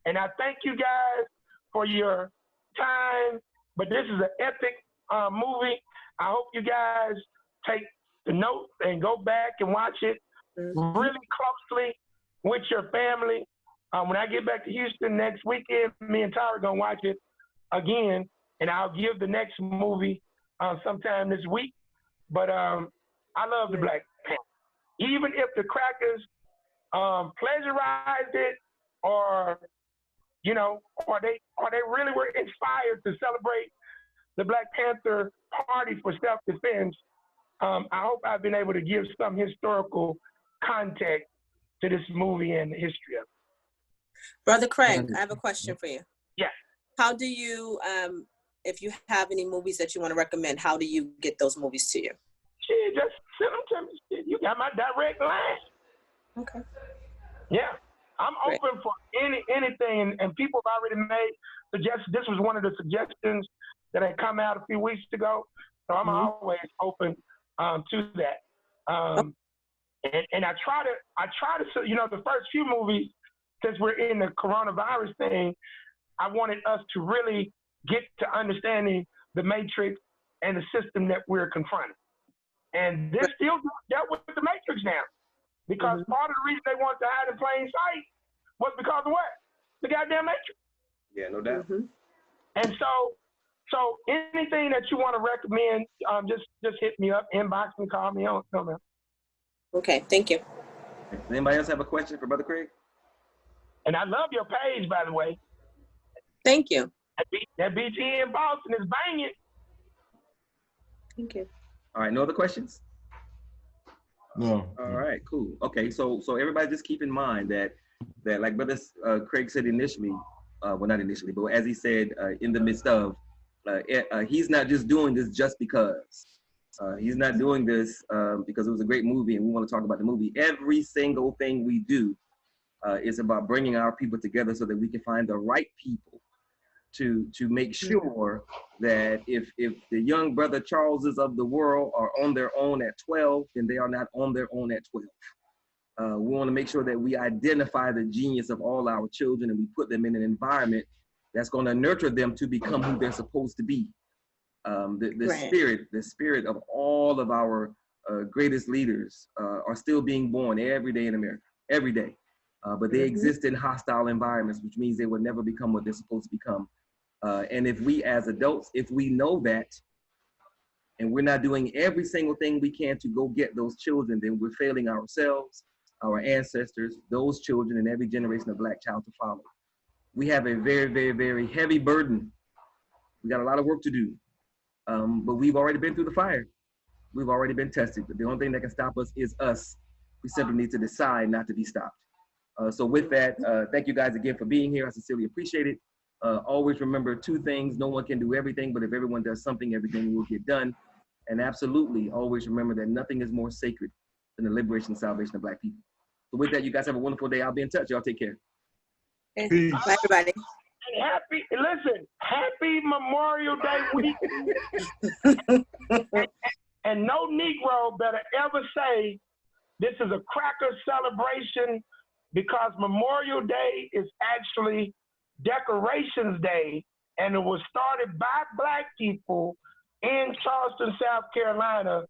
And I thank you guys for your time. But this is an epic movie. I hope you guys take the notes and go back and watch it really closely with your family. When I get back to Houston next weekend, me and Tyra are going to watch it again. And I'll give the next movie sometime this week. But I love the Black Panther. Even if the crackers plagiarized it or, you know, or they really were inspired to celebrate the Black Panther Party for self-defense, I hope I've been able to give some historical context to this movie and the history of it. Brother Craig, I have a question for you. Yeah. How do you, if you have any movies that you want to recommend, how do you get those movies to you? Shit, just send them to me. You got my direct line. Okay. Yeah. I'm open for anything, and people have already made suggestions. This was one of the suggestions that had come out a few weeks ago, so I'm always open to that. And I try to, you know, the first few movies, since we're in the coronavirus thing, I wanted us to really get to understanding the matrix and the system that we're confronting. And this still dealt with the matrix now. Because part of the reason they wanted to hide in plain sight was because of what? The goddamn matrix. Yeah, no doubt. And so anything that you want to recommend, just hit me up, inbox me, call me on. No, man. Okay, thank you. Does anybody else have a question for Brother Craig? And I love your page, by the way. Thank you. That BT in Boston is banging. Thank you. All right, no other questions? No. All right, cool. Okay, so everybody just keep in mind that like Brother Craig said initially, well, not initially, but as he said in the midst of, he's not just doing this just because. He's not doing this because it was a great movie and we want to talk about the movie. Every single thing we do is about bringing our people together so that we can find the right people to make sure that if the young Brother Charleses of the world are on their own at 12, then they are not on their own at 12. We want to make sure that we identify the genius of all our children and we put them in an environment that's going to nurture them to become who they're supposed to be. The spirit of all of our greatest leaders are still being born every day in America, every day. But they exist in hostile environments, which means they will never become what they're supposed to become. And if we as adults, if we know that, and we're not doing every single thing we can to go get those children, then we're failing ourselves, our ancestors, those children, and every generation of Black child to follow. We have a very, very, very heavy burden. We got a lot of work to do, but we've already been through the fire. We've already been tested, but the only thing that can stop us is us. We simply need to decide not to be stopped. So with that, thank you guys again for being here. I sincerely appreciate it. Always remember two things. No one can do everything, but if everyone does something, everything will get done. And absolutely, always remember that nothing is more sacred than the liberation and salvation of Black people. So with that, you guys have a wonderful day. I'll be in touch. Y'all take care. Peace. Bye, everybody. Happy Memorial Day week. And no Negro better ever say this is a cracker celebration, because Memorial Day is actually Decorations Day, and it was started by Black people in Charleston, South Carolina,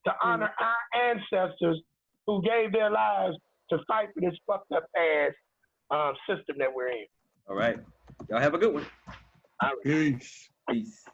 to honor our ancestors who gave their lives to fight for this fucked up ass system that we're in. All right. Y'all have a good one. Peace. Peace.